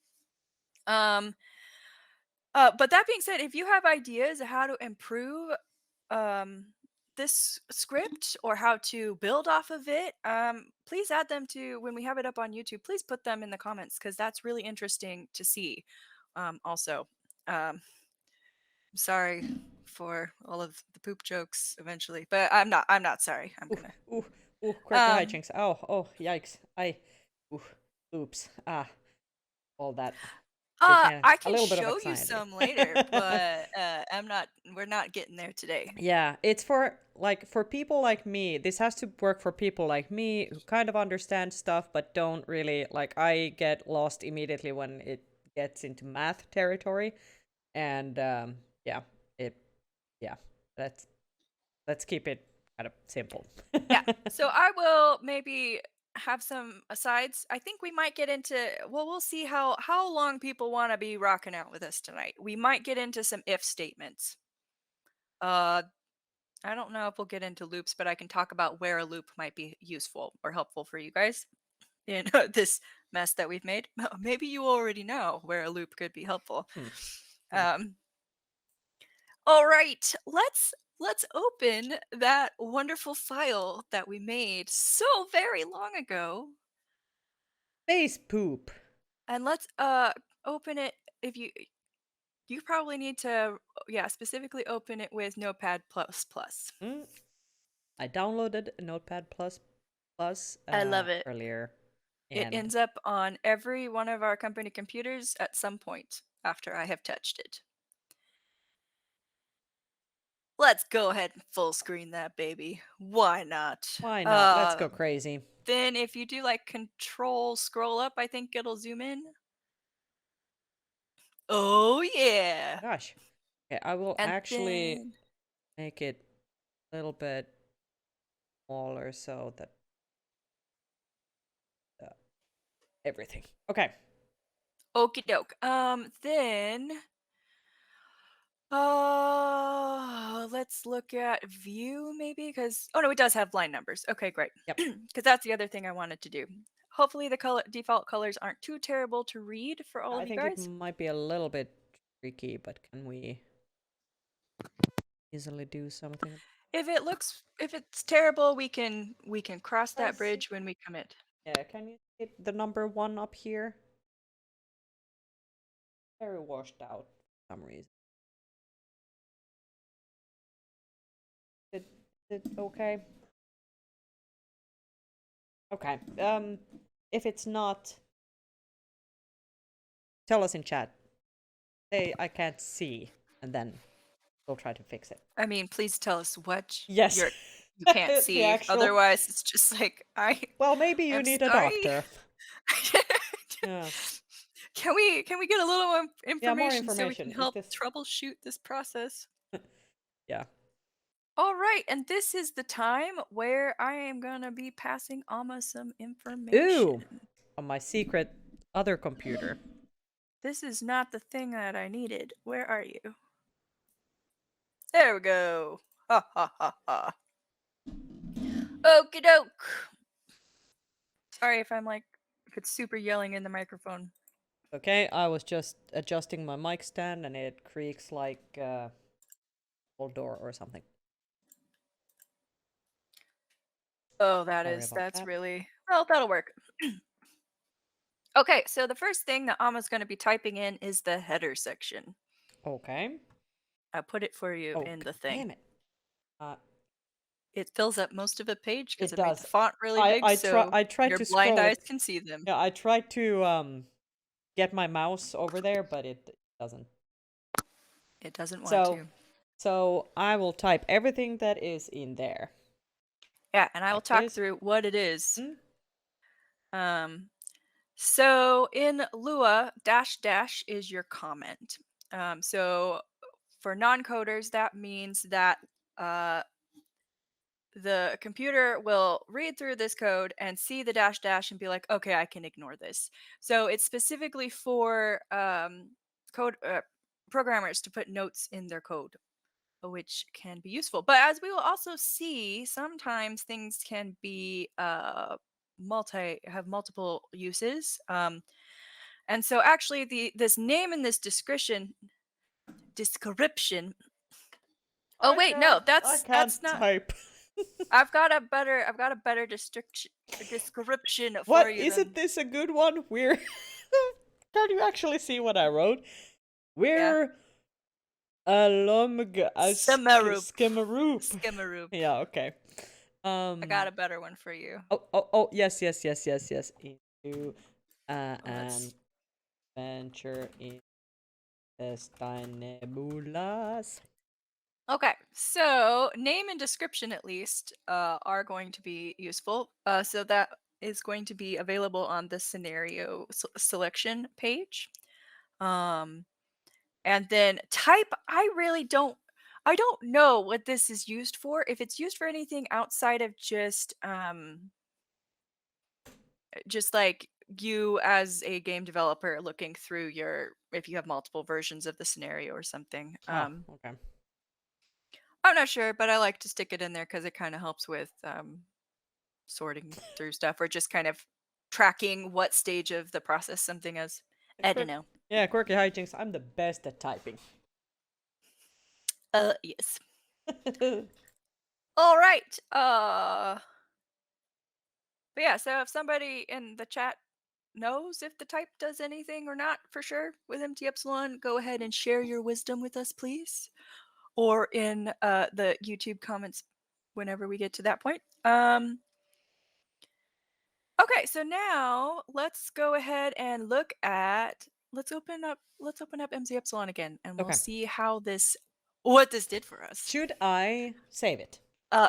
But that being said, if you have ideas of how to improve this script or how to build off of it, please add them to when we have it up on YouTube. Please put them in the comments because that's really interesting to see. Also, sorry for all of the poop jokes eventually, but I'm not. I'm not sorry. I'm gonna. Quirky hijinks. Oh, yikes. Oops. All that. I A can little bit of show you anxiety. some later, but I'm not. We're not getting there today. Yeah, it's for people like me. This has to work for people like me who kind of understand stuff but don't really like. I get lost immediately when it gets into math territory, and yeah, it yeah. Let's keep it kind of simple. Yeah. So I will maybe have some asides. I think we might get into, well, we'll see how long people want to be rocking out with us tonight. We might get into some if statements. Uh I don't know if we'll get into loops, but I can talk about where a loop might be useful or helpful for you guys in this mess that we've made. Maybe you already know where a loop could be helpful. Hmm. Um, all right, let's open that wonderful file that we made so very long ago, Space poop. and let's open it. If you probably need to, specifically open it with Notepad++. Mm. I downloaded Notepad Plus I love it. earlier, It and ends up on every one of our company computers at some point after I have touched it. Let's go ahead and full screen that baby. Why not? why not? Let's go crazy. Then if you do like control scroll up, I think it'll zoom in. Oh yeah. Gosh. Okay, I will And actually then make it a little bit smaller so that everything. Okay. okie doke. Then let's look at view maybe because oh no, it does have line numbers. Okay, great. Yep. Because that's the other thing I wanted to do. Hopefully the default colors aren't too terrible to read for all I of you think it guys. might be a little bit tricky, but can we easily do something? If it's terrible, we can cross that Let's see. bridge when we commit. Yeah, can you hit the number 1 up here? Very washed out for some reason. Is it okay? Okay. If it's not, tell us in chat. Say I can't see, and then we'll try to fix it. I mean, please tell us what Yes. you can't The see. actual. Otherwise, it's just like Well, maybe you I'm need a sorry. doctor. Yeah. Can we get a little more Yeah, more information so we can information. Is help this? troubleshoot this process? Yeah. All right, and this is the time where I am gonna be passing Alma some Ooh. information. On my secret other computer. This is not the thing that I needed. Where are you? There we go. Ha ha ha ha. Okie doke. Sorry if it's super yelling in the microphone. Okay, I was just adjusting my mic stand and it creaks like a old door or something. Oh, Sorry about that's that. really well, that'll work. Okay, so the first thing that Alma's going to be typing in is the header section. Okay. I put it for you Oh, in the thing. damn it. It fills up most of a page because It it made the does. font really big, I so tried your to blind scroll eyes it. can see them. Yeah, I tried to get my mouse over there, but it doesn't. It doesn't want to. So I will type everything that is in there. Yeah, and I will Like talk this. through what it is. Hmm? So in Lua, dash dash is your comment. So for non-coders, that means that the computer will read through this code and see the dash dash and be like, okay, I can ignore this. So it's specifically for code programmers to put notes in their code, which can be useful. But as we will also see, sometimes things can be have multiple uses. And so actually this name in this description. Oh wait, no, that's not. Type. I've got a better description for What? you Isn't this a good one? We're Can you actually see what I wrote? We're Skimmaroop. Skimmaroop. Yeah, okay. I got a better one for you. Oh, yes. Into Let's- an adventure in nebulas. Okay, so name and description at least are going to be useful. So that is going to be available on the scenario selection page. And then type, I don't know what this is used for. If it's used for anything outside of just like you as a game developer looking through if you have multiple versions of the scenario or something. Okay. I'm not sure, but I like to stick it in there because it kind of helps with sorting through stuff or just kind of tracking what stage of the process something is. I don't know. Yeah, quirky hijinks. I'm the best at typing. Yes. All right. But yeah, so if somebody in the chat knows if the type does anything or not for sure with Empty Epsilon, go ahead and share your wisdom with us, please. Or in the YouTube comments whenever we get to that point. Okay, so now let's go ahead and look at let's open up Empty Epsilon again and we'll Okay. see what this did for us. Should I save it?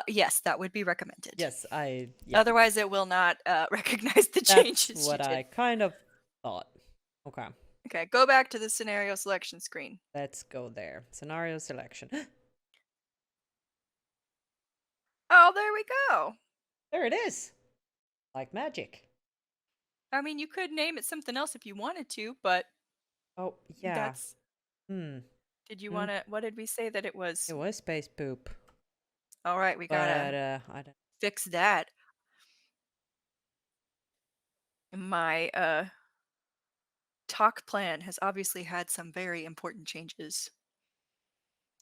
Yes, that would be recommended. Yes, yeah. Otherwise it will not recognize the That's changes what you did. I kind of thought. Okay. Okay, go back to the scenario selection screen. Let's go there. Scenario selection. Oh, there we go. There it is. Like magic. I mean, you could name it something else if you wanted to, but Oh, yeah. that's Did you want to what did we say that it was? It was space poop. All right, we got to I don't... fix that. My talk plan has obviously had some very important changes.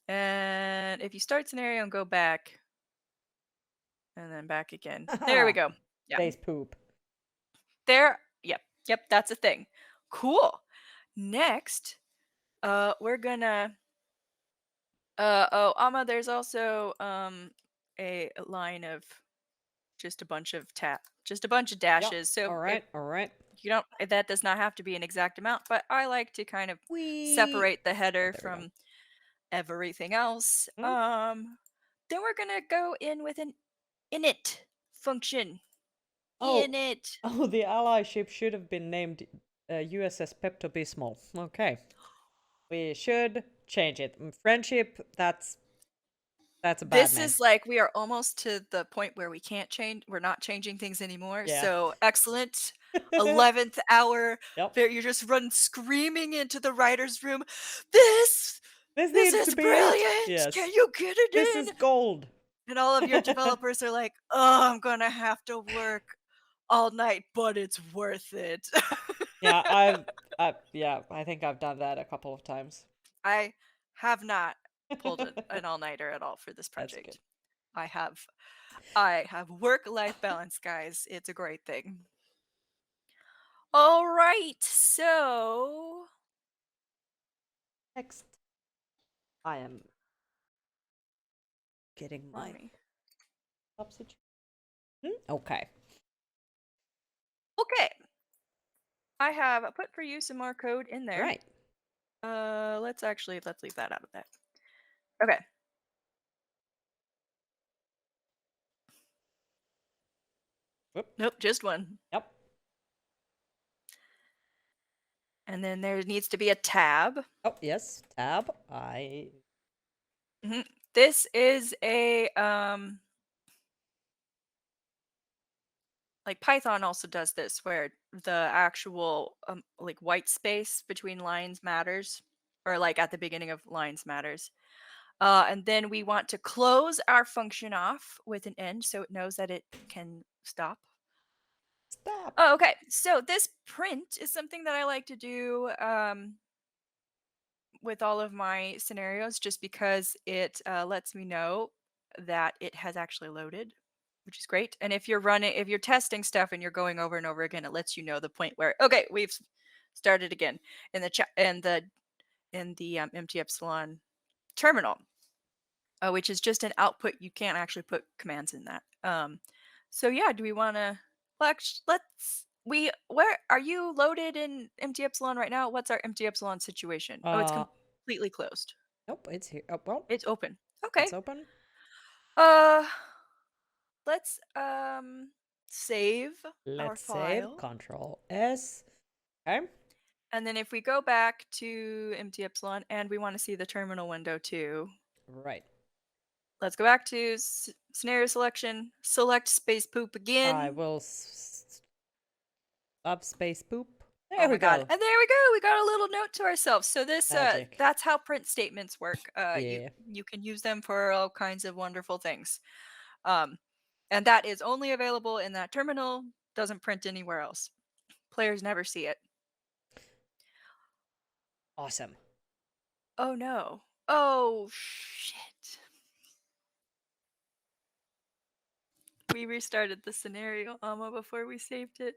And if you start scenario and go back and then back again. There we go. Yeah. Space poop. There. Yep, that's a thing. Cool. Next, we're gonna Amma, there's also a line of just a bunch of dashes. Yep. So all right. you don't that does not have to be an exact amount, but I like to kind of separate the header from everything else. Then we're gonna go in with an init function. Init. Oh, the ally ship should have been named USS Pepto-Bismol. Okay. We should change it. Friendship, that's a bad This name. is like we are almost to the point where we can't change. We're not changing things anymore. Yeah. So excellent. 11th hour. Yep. You just run screaming into the writer's room. This needs is to be brilliant. Yes. Can you get it This in? is gold. And all of your developers are like, oh, I'm going to have to work all night, but it's worth it. Yeah, I think I've done that a couple of times. I have not pulled an all-nighter at all for this That's project. good. I have work-life balance, guys. It's a great thing. All right, so Next, I am getting my substitute. Okay. Okay. I have put for you some more code in there. Right. Let's leave that out of that. Okay. Whoop. Nope, just one. Yep. And then there needs to be a tab. Oh, yes, tab. This is a like Python also does this where the actual like white space between lines matters, or like at the beginning of lines matters. And then we want to close our function off with an end so it knows that it can stop. Stop. Oh, okay. So this print is something that I like to do with all of my scenarios just because it lets me know that it has actually loaded, which is great. And if you're testing stuff and you're going over and over again, it lets you know the point where, okay, we've started again in the chat in the Empty Epsilon terminal, which is just an output. You can't actually put commands in that. So yeah, do we want to? Where are you loaded in Empty Epsilon right now? What's our Empty Epsilon situation? Oh, it's completely closed. Nope, it's here. Oh, well, it's open. Okay. It's open. Let's save our file. Control S. Okay. And then if we go back to Empty Epsilon and we want to see the terminal window too. Right. Let's go back to scenario selection. Select space poop again. I will up space poop. There Oh we my god. go. And there we go. We got a little note to ourselves. So this Magic. that's how print statements work. Yeah. You can use them for all kinds of wonderful things. Um and that is only available in that terminal, doesn't print anywhere else. Players never see it. Awesome. Oh no. Oh shit. We restarted the scenario, Alma, before we saved it.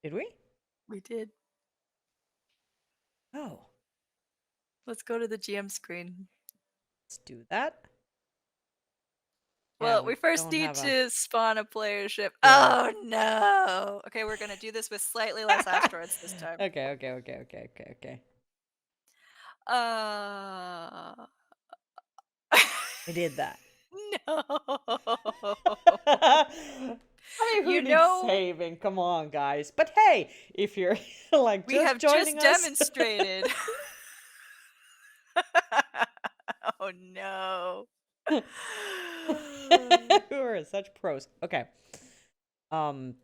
Did we? We did. Oh, Let's go to the GM screen. let's do that. Well, we first don't need have a. to spawn a player ship. Yeah. Oh no. Okay, we're gonna do this with slightly less asteroids this time. Okay. Uh I did that. no. I mean, who You needs know, saving? Come on, guys. But hey, if you're like we just have joining just us, demonstrated. Oh no. we're such pros. Okay. I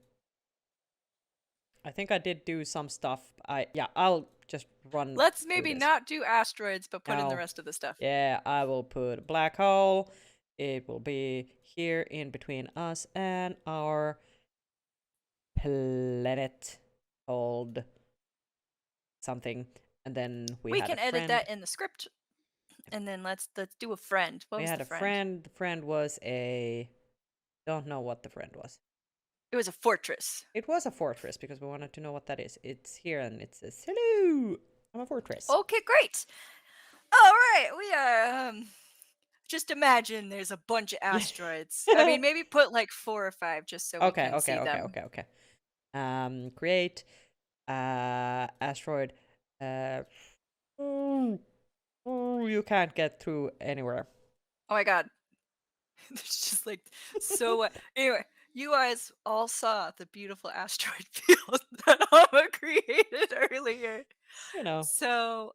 think I did do some stuff. I'll just run. Let's through maybe this. not do asteroids, but put in the No. rest of the stuff. Yeah, I will put a black hole. It will be here in between us and our planet called something. And then we had can a edit friend. that in the script. And then let's do a friend. What We was had the a friend? friend. The friend was a. Don't know what the friend was. It was a fortress. It was a fortress because we wanted to know what that is. It's here and it says, "Hello, I'm a fortress." Okay, great. All right, we are. Just imagine there's a bunch of asteroids. I mean, maybe put like 4 or 5 just so we can see them. Okay. Create asteroid. You can't get through anywhere. Oh my god. It's just like so. Anyway, you guys all saw the beautiful asteroid field that Alma created earlier. You know. So,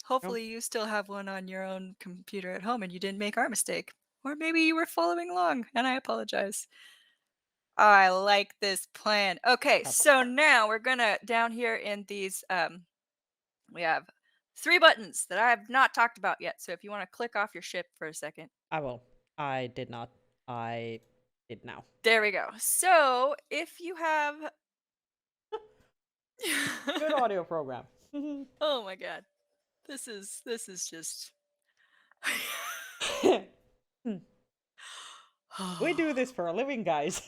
hopefully you still have one on your own computer at home and you didn't make our mistake. Or maybe you were following along, and I apologize. I like this plan. Okay, so now we're gonna down here in these we have 3 buttons that I have not talked about yet. So if you want to click off your ship for a second. I will. I did not. I did now. There we go. So if you have Good audio program. Oh my god. This is just We do this for a living, guys.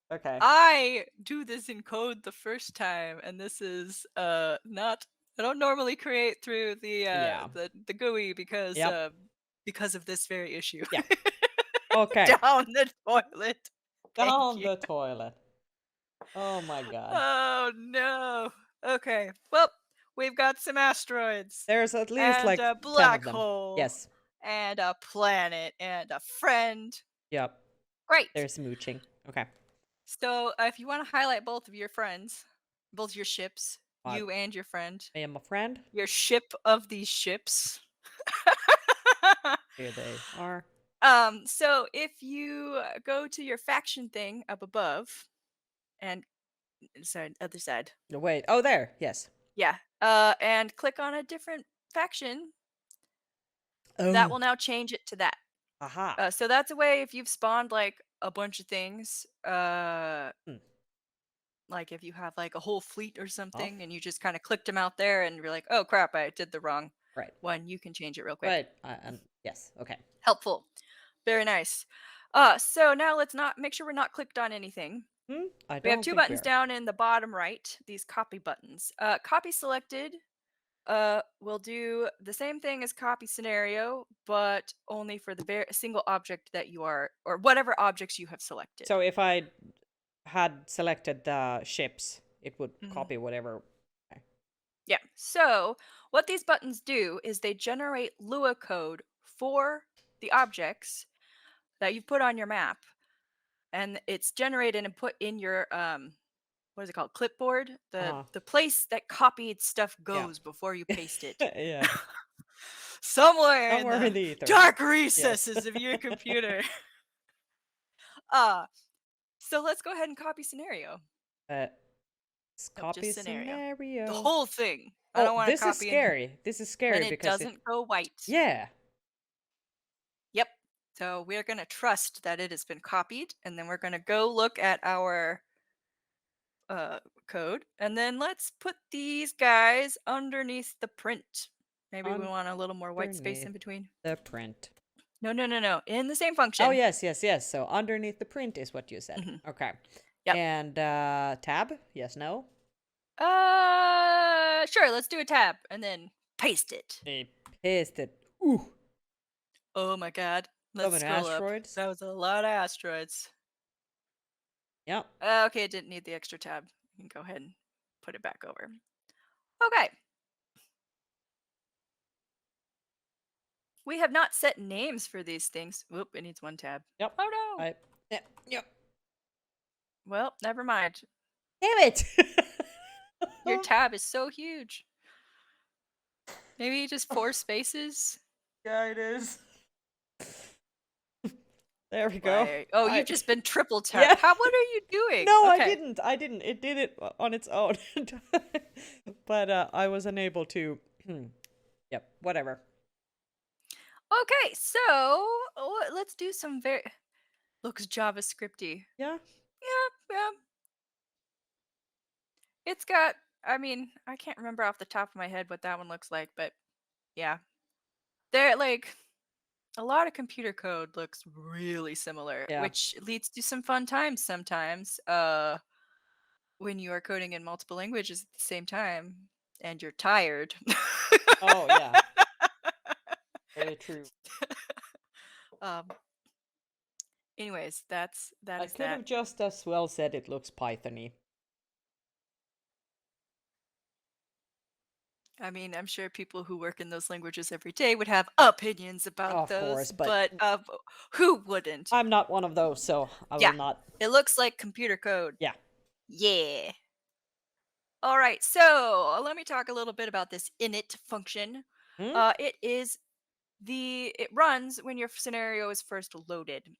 Okay. I do this in code the first time, and this is not. I don't normally create through the the GUI because of this very issue. Yeah. Okay. Down the toilet. Down the toilet. Oh my god. Oh no. Okay. Well, we've got some asteroids. There's at least and like a 10 black of them. hole. Yes. And a planet and a friend. Yep. Great. There's mooching. Okay. So if you want to highlight both of your friends, both your ships, you and your friend. I am a friend. Your ship of these ships. Here they are. So if you go to your faction thing up above, and sorry, other side. No, wait. Oh, there. Yes. Yeah. And click on a different faction. Oh. That will now change it to that. Aha. So that's a way if you've spawned like a bunch of things. Like if you have like a whole fleet or something, and you just kind of clicked them out there, and you're like, oh crap, I did the wrong one. You can change it real quick. Right. Yes. Okay. Helpful. Very nice. So now let's not make sure we're not clicked on anything. We have 2 buttons down in the bottom right. These copy buttons. Copy selected. Will do the same thing as copy scenario, but only for the single object that you are, or whatever objects you have selected. So if I had selected the ships, it would copy whatever. Okay. Yeah. So what these buttons do is they generate Lua code for the objects that you've put on your map, and it's generated and put in your what is it called? Clipboard. The place that copied stuff goes before you paste it. Yeah. Somewhere in the dark recesses of your computer. So let's go ahead and copy scenario. Uh, let's Nope, copy just scenario. The scenario. whole thing. I Oh, don't want to this is copy anything scary. This is when scary it because it. doesn't go white. Yeah. Yep. So we're going to trust that it has been copied, and then we're going to go look at our code, and then let's put these guys underneath the print. Maybe we want a little more white space in Underneath between. the print. No, no, no, no. In the same Oh, function. yes, yes, yes. So underneath the print is what you said. Mhm. Okay. Yep. And tab? Yes, no? Sure. Let's do a tab and then paste it. They pasted. Ooh. Oh my god. So Let's many scroll up. asteroids. That was a lot of asteroids. Yep. Okay, it didn't need the extra tab. You can go ahead and put it back over. Okay. We have not set names for these things. Whoop, it needs one tab. Yep. Oh no. Yeah, yep. Well, never mind. Damn it! Your tab is so huge. Maybe just 4 spaces? Yeah, it is. There we go. Oh, I- you've just been triple Yeah. tapped. What are you doing? No, Okay. I didn't. I didn't. It did it on its own. But I was unable to. Yep. Whatever. Okay, so let's do some very looks JavaScripty. Yeah. Yeah. It's got I mean, I can't remember off the top of my head what that one looks like, but yeah. They're like a lot of computer code looks really similar, Yeah. which leads to some fun times sometimes. When you are coding in multiple languages at the same time and you're tired. Oh yeah. Very true. um anyways, that I is could that. have just as well said it looks Pythony. I mean, I'm sure people who work in those languages every day would have opinions about Of those, course, but who wouldn't? I'm not one of those, so I Yeah. will not. It looks like computer code. Yeah. Yeah. All right, so let me talk a little bit about this init function. Hmm? It runs when your scenario is first loaded.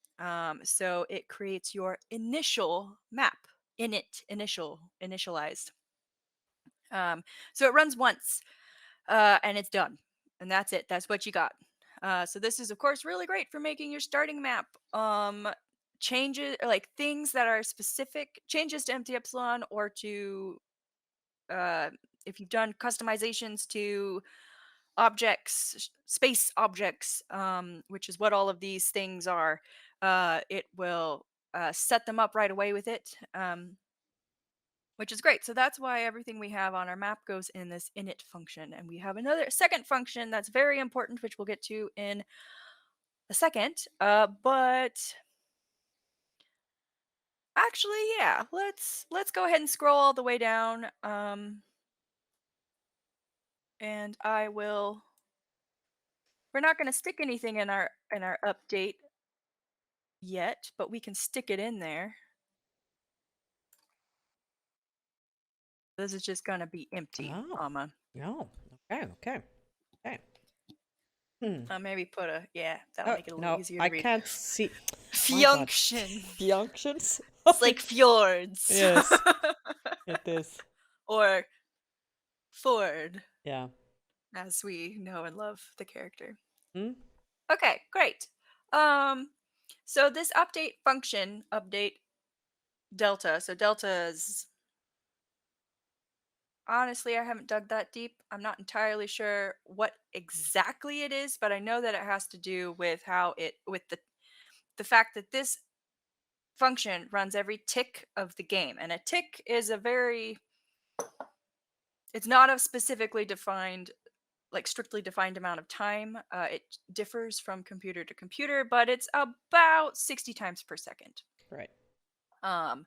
So it creates your initial map. Initialized. So it runs once, and it's done, and that's it. That's what you got. So this is of course really great for making your starting map. Changes like things that are specific changes to Empty Epsilon, or to if you've done customizations to objects, space objects, which is what all of these things are. It will set them up right away with it, which is great. So that's why everything we have on our map goes in this init function. And we have another second function that's very important, which we'll get to in a second. But actually, yeah, let's go ahead and scroll all the way down. And I will. We're not going to stick anything in our update yet, but we can stick it in there. This is just going to be empty, Oh. No. Okay. Maybe put that'll make it a little No, easier to I read. can't see. Function. Functions? It's like fjords. Yes, it is. Or Ford, Yeah. as we know and love the character. Hmm? Okay, great. So this update function, update delta. So delta is honestly, I haven't dug that deep. I'm not entirely sure what exactly it is, but I know that it has to do with the fact that this function runs every tick of the game. And a tick is it's not a specifically defined, like strictly defined amount of time. It differs from computer to computer, but it's about 60 times per second. Right. Um,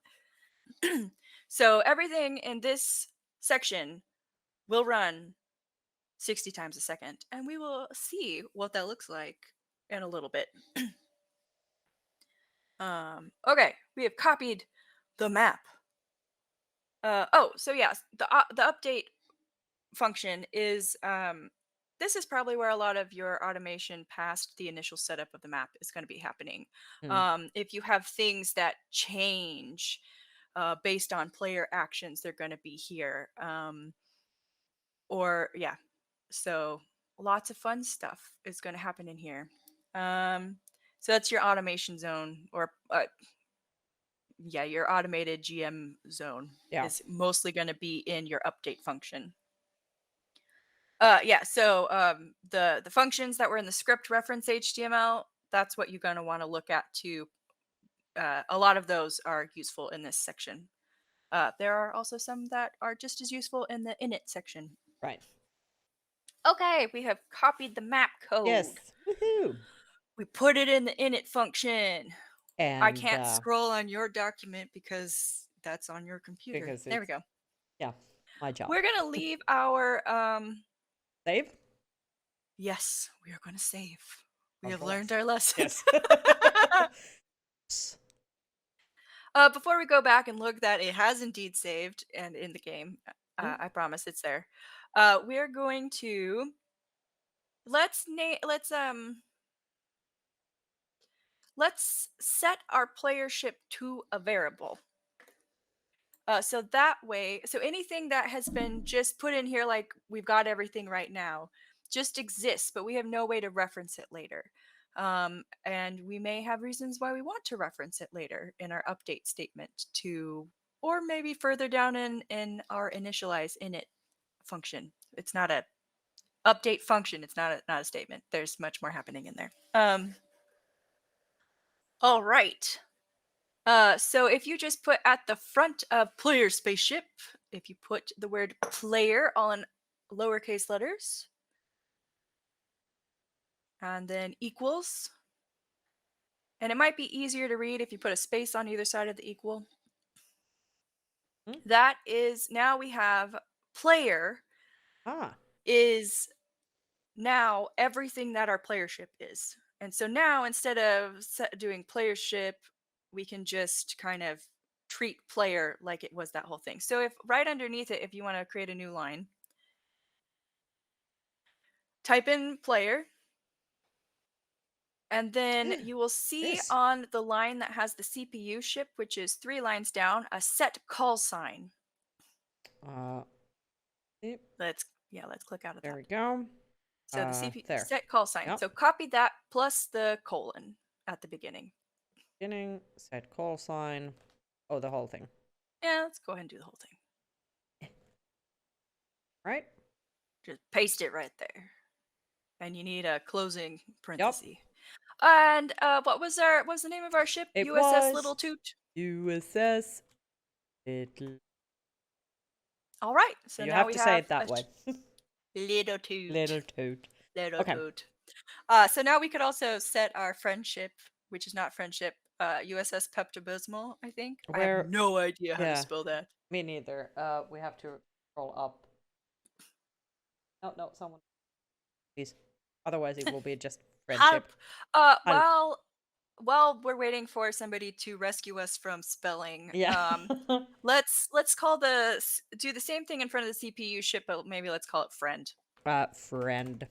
so everything in this section will run 60 times a second, and we will see what that looks like in a little bit. Okay, we have copied the map. So yes, the update function is this is probably where a lot of your automation past the initial setup of the map is going to be happening. If you have things that change based on player actions, they're going to be here. So lots of fun stuff is going to happen in here. So that's your automation zone, or your automated GM zone Yeah. is mostly going to be in your update function. So the functions that were in the script reference HTML, that's what you're going to want to look at too. A lot of those are useful in this section. There are also some that are just as useful in the init section. Right. Okay, we have copied the map code. Yes. Woohoo! We put it in the init function. And I can't scroll on your document because that's on your computer. Because there we go. Yeah, my job. We're gonna leave our Save? Yes, we are gonna save. We have Control learned S. our lesson. Yes. Before we go back and look that it has indeed saved and in the game, I promise it's there. We are going to let's set our player ship to a variable. So that way, so anything that has been just put in here, like we've got everything right now, just exists, but we have no way to reference it later. And we may have reasons why we want to reference it later in our update statement or maybe further down in our initialize init function. It's not a update function. It's not a statement. There's much more happening in there. All right. So if you just put at the front of player spaceship, if you put the word player all in lowercase letters, and then equals, and it might be easier to read if you put a space on either side of the equal. That is, now we have player is now everything that our player ship is. And so now instead of doing player ship, we can just kind of treat player like it was that whole thing. So if right underneath it, if you want to create a new line, type in player, and then you will see on the line that has the CPU ship, which is 3 lines down, a set call sign. Let's click out of that. There we go. So the CPU set call sign. Yep. So copy that plus the colon at the beginning. Beginning, set call sign. Oh, the whole thing. Yeah, let's go ahead and do the whole thing. Right? Just paste it right there. And you need a closing parenthesis. Yep. And what was the name of our ship? It USS was Little Toot. USS Little. All right. So you now have we to say it that way. Little Toot. Little Toot. Little Toot. So now we could also set our friendship, which is not friendship, USS Pepto-Bismol, I think. I have no idea how to spell that. Me neither. We have to scroll up. No, someone. Please. Otherwise, it will be just friendship. While we're waiting for somebody to rescue us from spelling, let's do the same thing in front of the CPU ship, but maybe let's call it friend. Friend.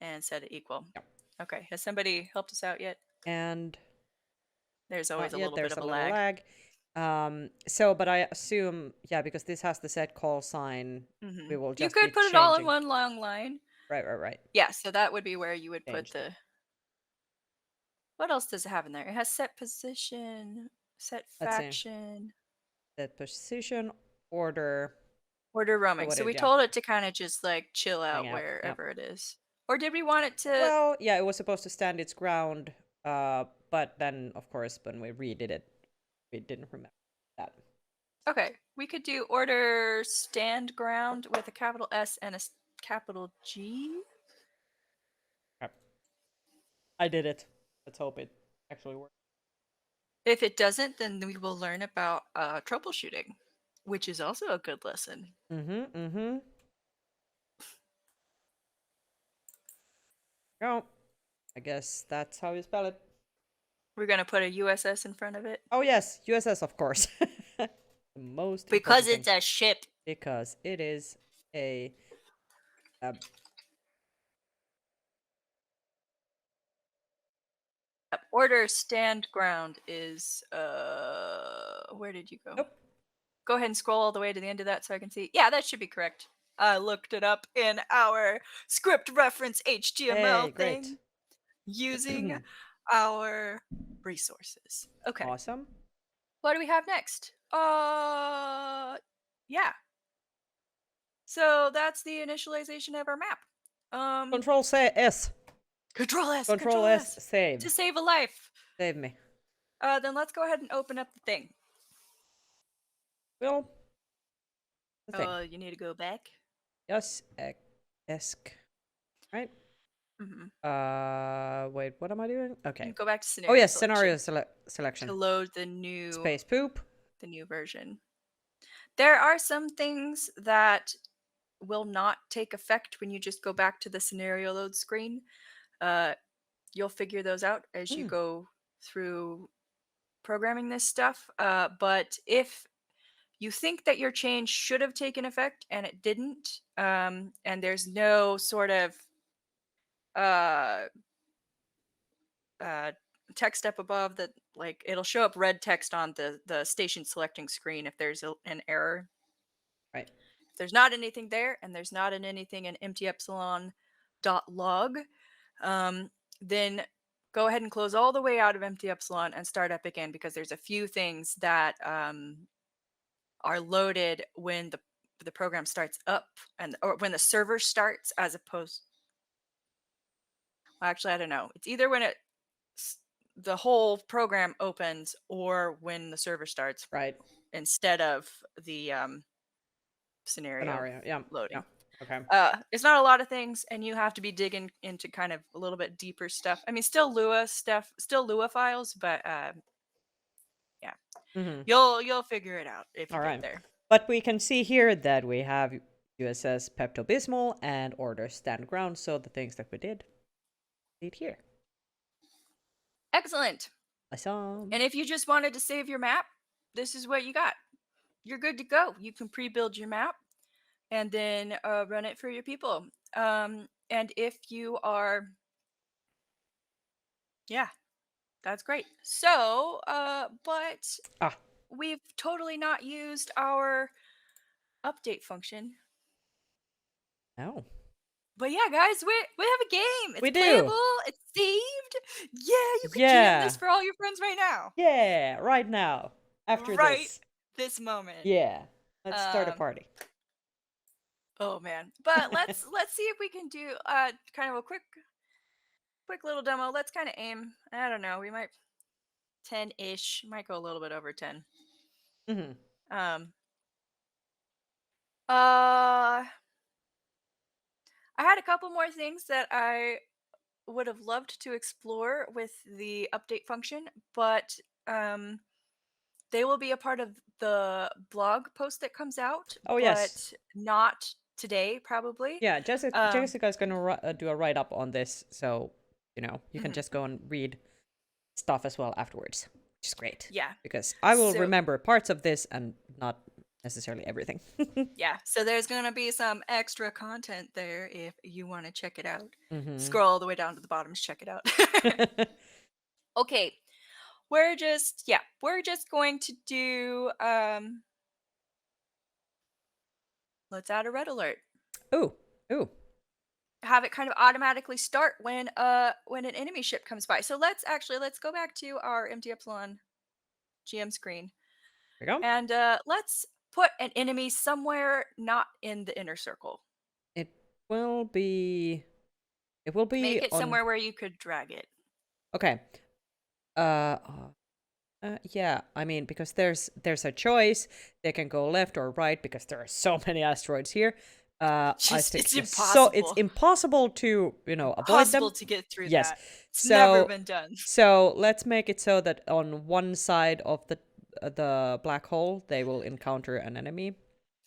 And set it equal. Yep. Okay. Has somebody helped us out yet? And there's always a little bit of a lag. But I assume, because this has the set call sign, we will just. You could put it all in one long line. Right. Yeah, so that would be where you would put the. What else does it have in there? It has set position, set faction. Set position, order roaming. So we told it to kind of just like chill out wherever it is. Or did we want it to? Well, yeah, it was supposed to stand its ground, but then, of course, when we redid it, we didn't remember that. Okay, we could do order stand ground with a capital S and a capital G. I did it. Let's hope it actually works. If it doesn't, then we will learn about troubleshooting, which is also a good lesson. Oh, I guess that's how you spell it. We're going to put a USS in front of it? Oh, yes, USS, of course. The most because it's a ship. Because it is a Order stand ground is where did you go? Nope. Go ahead and scroll all the way to the end of that so I can see. Yeah, that should be correct. I looked it up in our script reference HTML Hey, great. thing using our resources. Okay. Awesome. What do we have next? Yeah. So that's the initialization of our map. Control S. Control S. Control S. Save. To save a life. Save me. Then let's go ahead and open up the thing. Well. The thing. Oh, you need to go back. Yes. Esk. Right. Wait. What am I doing? Okay. Go back to scenario. Oh yes, selection scenario selection. to load the new Space poop. the new version. There are some things that will not take effect when you just go back to the scenario load screen. You'll figure those out as you go through programming this stuff. But if you think that your change should have taken effect and it didn't, and there's no sort of text up above that, like, it'll show up red text on the station selecting screen if there's an error. Right. If there's not anything there and there's not anything in empty epsilon .log, then go ahead and close all the way out of empty epsilon and start up again, because there's a few things that are loaded when the program starts up or when the server starts, as opposed. Well, actually, I don't know. It's either when the whole program opens or when the server starts. Right. Instead of the scenario Yeah. loading. Yeah. Okay. It's not a lot of things, and you have to be digging into kind of a little bit deeper stuff. I mean, still Lua stuff, still Lua files, but yeah, you'll figure it out if you get there. But we can see here that we have USS Pepto-Bismol and Order Stand Ground, so the things that we did here. Excellent. Awesome. And if you just wanted to save your map, this is what you got. You're good to go. You can pre-build your map and then run it for your people. And if you are, yeah, that's great. So, but we've totally not used our update function. Oh. But yeah, guys, we have a game. It's we playable. Do. It's saved. Yeah, you can jam this for all your friends right now. Yeah, right now. After this moment. Yeah. Let's start a party. Oh man. But let's see if we can do kind of a quick little demo. Let's kind of aim. I don't know. We might 10-ish. Might go a little bit over 10. I had a couple more things that I would have loved to explore with the update function, but they will be a part of the blog post that comes out. Oh, yes. But not today, probably. Yeah, Jessica's going to do a write-up on this, so, you can just go and read stuff as well afterwards, which is great. Yeah. Because I will remember parts of this and not necessarily everything. Yeah, so there's going to be some extra content there if you want to check it out. Scroll all the way down to the bottom to check it out. Okay. We're just going to do let's add a red alert. Ooh. Have it kind of automatically start when an enemy ship comes by. So let's go back to our empty epsilon GM screen. There you go. And let's put an enemy somewhere not in the inner circle. It will be Make it somewhere where you could drag it. Okay. Yeah, I mean, because there's a choice. They can go left or right because there are so many asteroids here. It's impossible. So it's impossible to, avoid them. Impossible to get through that. It's never been done. So let's make it so that on one side of the black hole, they will encounter an enemy.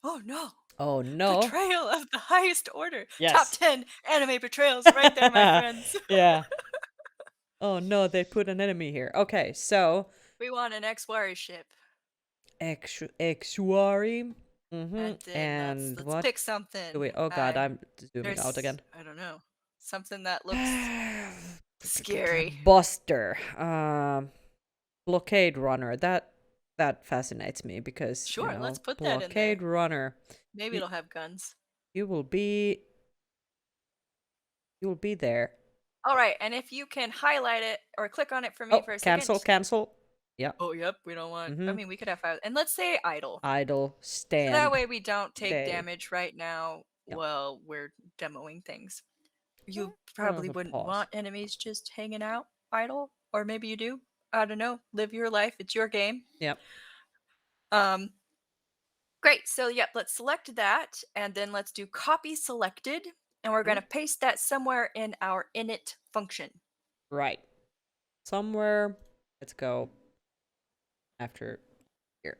Oh no. Oh no. Betrayal of the highest order. Yes. Top 10 anime betrayals right there, my friends. Yeah. Oh no, they put an enemy here. Okay, so we want an X-Wari ship. X-Wari. And let's what? pick something. Oh god, I'm zooming out again. I don't know. Something that looks Scary. Buster. Blockade runner. That fascinates me because, Sure, let's put that in blockade there. runner. Maybe You, it'll have guns. you will be there. All right, and if you can highlight it or click on it for me Oh, for a second. cancel. Yeah. Oh, yep, we don't want. I Mm-hmm. mean, we could have five. And let's say idle. Idle. So that Stand. way we don't take Stay. damage right now Yeah. while we're demoing things. You We'll have probably a wouldn't pause. want enemies just hanging out idle, or maybe you do. I don't know. Live your life. It's your game. Yep. Great. So yep, let's select that, and then let's do copy selected, and we're going to paste that somewhere in our init function. Right. Somewhere. Let's go after here.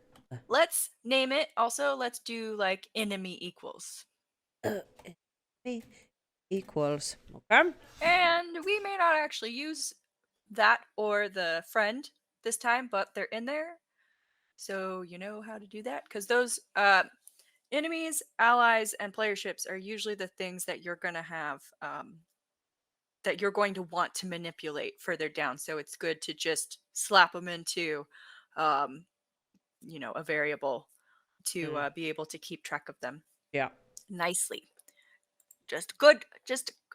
Let's name it. Also, let's do like enemy equals. Enemy equals. Okay. And we may not actually use that or the friend this time, but they're in there. So you know how to do that. Because those enemies, allies, and player ships are usually the things that you're going to have, that you're going to want to manipulate further down. So it's good to just slap them into, a variable to be able to keep track of them. Yeah. Nicely. Just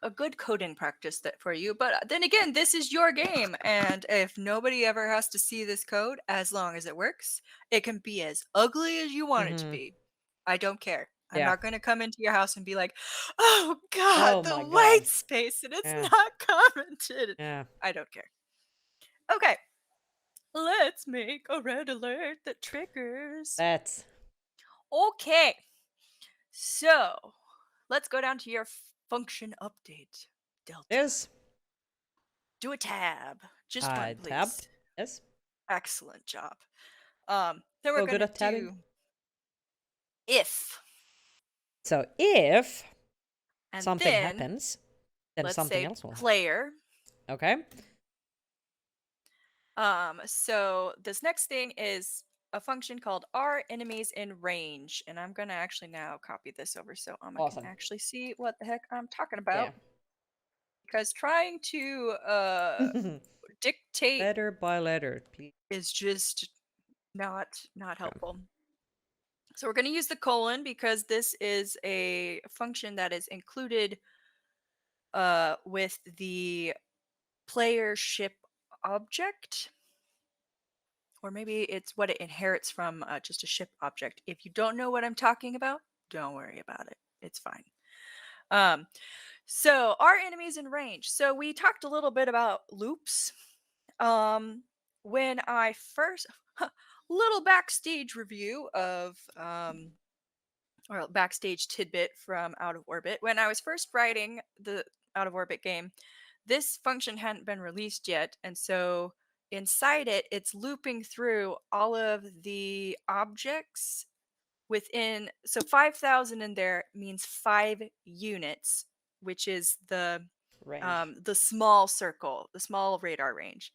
a good coding practice that for you. But then again, this is your game, and if nobody ever has to see this code, as long as it works, it can be as ugly as you want it to be. I don't care. I'm not going to come into your house and be like, oh God, the white space, and it's not commented. Yeah. I don't care. Okay. Let's make a red alert that triggers. That's okay. So let's go down to your function update. Delta. Yes. Do a tab. Just one, please. Tab. Yes. Excellent job. Then we're going to do if. So if and something then, happens, then let's something say else will happen. player. Okay. So this next thing is a function called are enemies in range, and I'm going to actually now copy this over so Amma can actually see what the heck I'm talking about. Yeah. Because trying to dictate letter by letter, please, is just not helpful. So we're going to use the colon because this is a function that is included with the player ship object. Or maybe it's what it inherits from just a ship object. If you don't know what I'm talking about, don't worry about it. It's fine. So our enemies in range. So we talked a little bit about loops. When I first little backstage review of or backstage tidbit from Out of Orbit. When I was first writing the Out of Orbit game, this function hadn't been released yet, and so inside it, it's looping through all of the objects within. So 5,000 in there means 5 units, which is the small circle, the small radar range.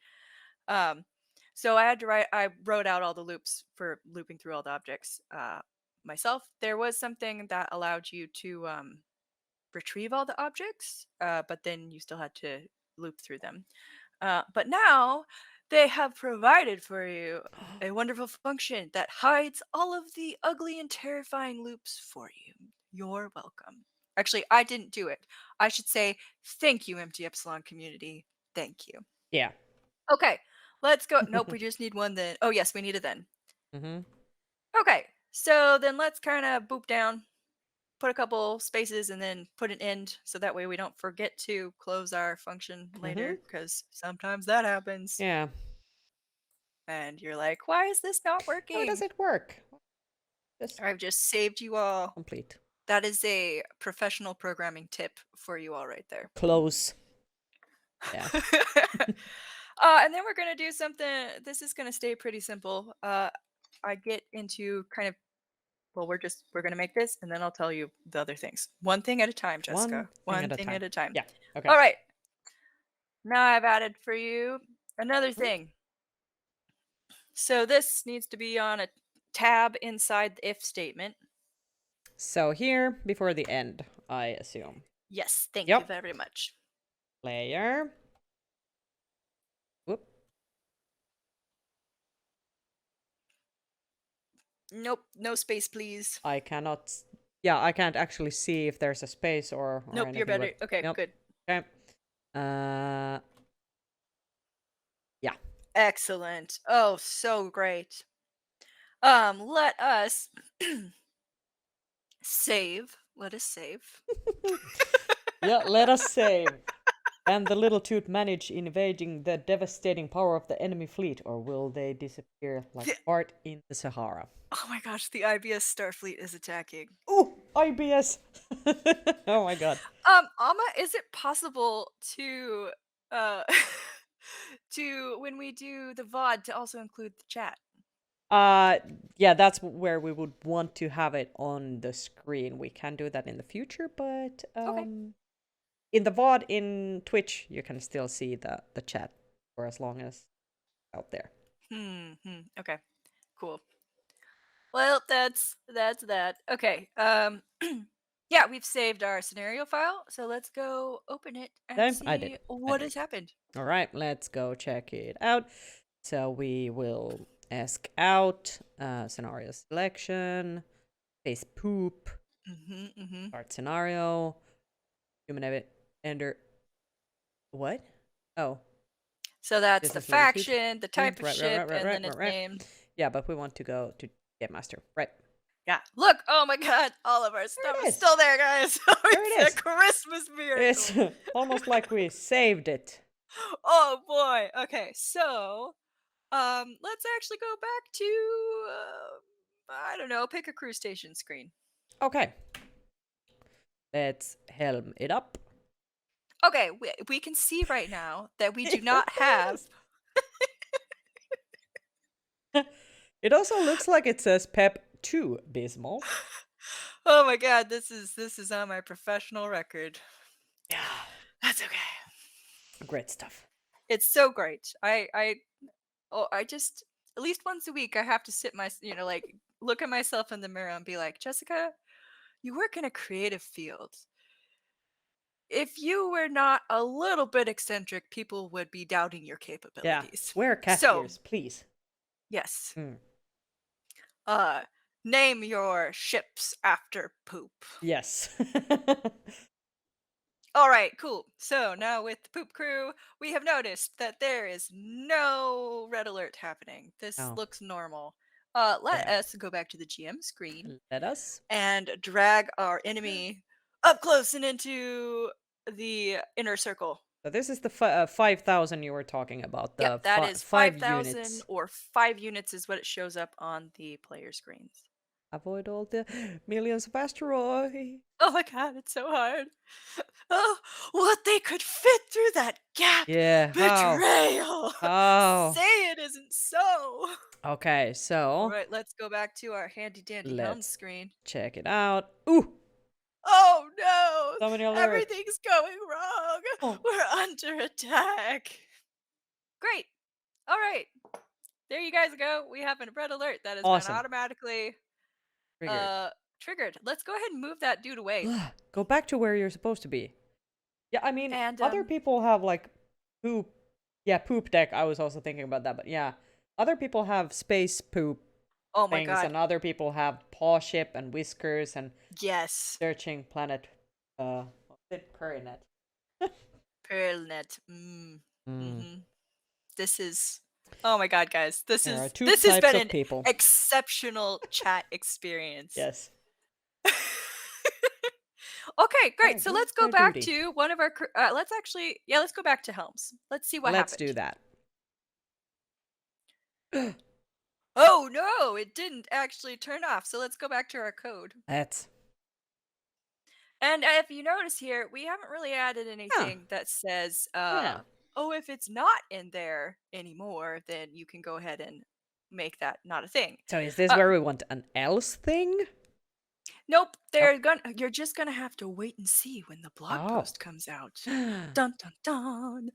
So I wrote out all the loops for looping through all the objects myself. There was something that allowed you to retrieve all the objects, but then you still had to loop through them. But now they have provided for you a wonderful function that hides all of the ugly and terrifying loops for you. You're welcome. Actually, I didn't do it. I should say thank you, Empty Epsilon community. Thank you. Yeah. Okay, let's go. Nope, we just need one then. Oh, yes, we need it then. Okay, so then let's kind of boop down, put a couple spaces, and then put an end, so that way we don't forget to close our function later, because sometimes that happens. Yeah. And you're like, why is this not working? How does it work? I've just saved you all. Complete. That is a professional programming tip for you all right there. Close. Yeah. And then we're going to do something. This is going to stay pretty simple. I get into kind of, well, we're going to make this, and then I'll tell you the other things. One thing at a time, Jessica. One thing at a time. Yeah. Okay. All right. Now I've added for you another thing. So this needs to be on a tab inside the if statement. So here, before the end, I assume. Yes, thank you very much. Player. Nope, no space, please. I cannot. Yeah, I can't actually see if there's a space or Nope, you're anything. better. But Okay, yep. good. Okay. Uh, yeah. Excellent. Oh, so great. Let us save. Let us save. Yeah. Let us save. Can the little toot manage invading the devastating power of the enemy fleet, or will they disappear like Bart in the Sahara? Oh my gosh, the IBS Starfleet is attacking. Ooh, IBS! Oh my god. Amma, is it possible to uh to when we do the VOD to also include the chat? Uh, yeah, that's where we would want to have it on the screen. We can do that in the future, but Okay. in the VOD in Twitch, you can still see the chat for as long as out there. Okay. Cool. Well, that's that. Okay. Yeah, we've saved our scenario file, so let's go open it and Okay, I see did. what has happened. All right, let's go check it out. So we will ask out scenario selection, face poop, start scenario, human ender. What? Oh, So that's this the is little toot. faction, the type of Right, ship, and then its name. Yeah, but we want to go to Game Master. Right. Yeah. Look! Oh my god, all of our stuff it is is. still there, guys. There it It's is. a Christmas It's miracle. almost like we saved it. Oh boy. Okay, so let's actually go back to I don't know, pick a cruise station screen. Okay. Let's helm it up. Okay, we can see right now that we do not have. It also looks like it says PEP 2 Bismol. Oh my god, this is on my professional record. Yeah. That's okay. Great stuff. It's so great. I just at least once a week I have to like look at myself in the mirror and be like, Jessica, you work in a creative field. If you were not a little bit eccentric, people would be doubting your Yeah. capabilities. Wear cat So, ears, please. yes. Mm. Name your ships after poop. Yes. All right, cool. So now with the poop crew, we have noticed that there is no red alert happening. This Oh. looks normal. Let Yeah. us go back to the GM screen Let us. and drag our enemy up close and into the inner circle. So this is the 5,000 you were talking about. The Yep, that is 5 5,000 units. or 5 units is what it shows up on the player screens. Avoid all the millions of asteroids. Oh my god, it's so hard. Oh, what they could fit through that gap. Yeah. Betrayal. Oh. Say it isn't so. Okay, so. All right, let's go back to our handy dandy helm Let's screen. check it out. Ooh. Oh no! Somebody alert. Everything's going wrong. Oh. We're under attack. Great. All right. There you guys go. We have a red alert that has Awesome. been automatically triggered. Let's go ahead and move that dude away. Go back to where you're supposed to be. Yeah, I mean, And other people have like poop. Yeah, poop deck. I was also thinking about that, but yeah, other people have space poop oh my things, god. and other people have paw ship and whiskers and Yes. searching planet. What's it? Perinet. Pearlnet. This is. Oh my god, guys! This There are has two been types of an people. exceptional chat experience. Yes. Okay, great. Alright, So what let's is go their back duty? to one of our. Let's go back to Helms. Let's see what Let's happened. do that. Oh no, it didn't actually turn off. So let's go back to our code. Let's. And if you notice here, we haven't really added anything that says, Yeah. oh, if it's not in there anymore, then you can go ahead and make that not a thing. So is this where we want an else thing? Nope. You're just gonna have to wait and see when the blog post comes out. Dun dun dun.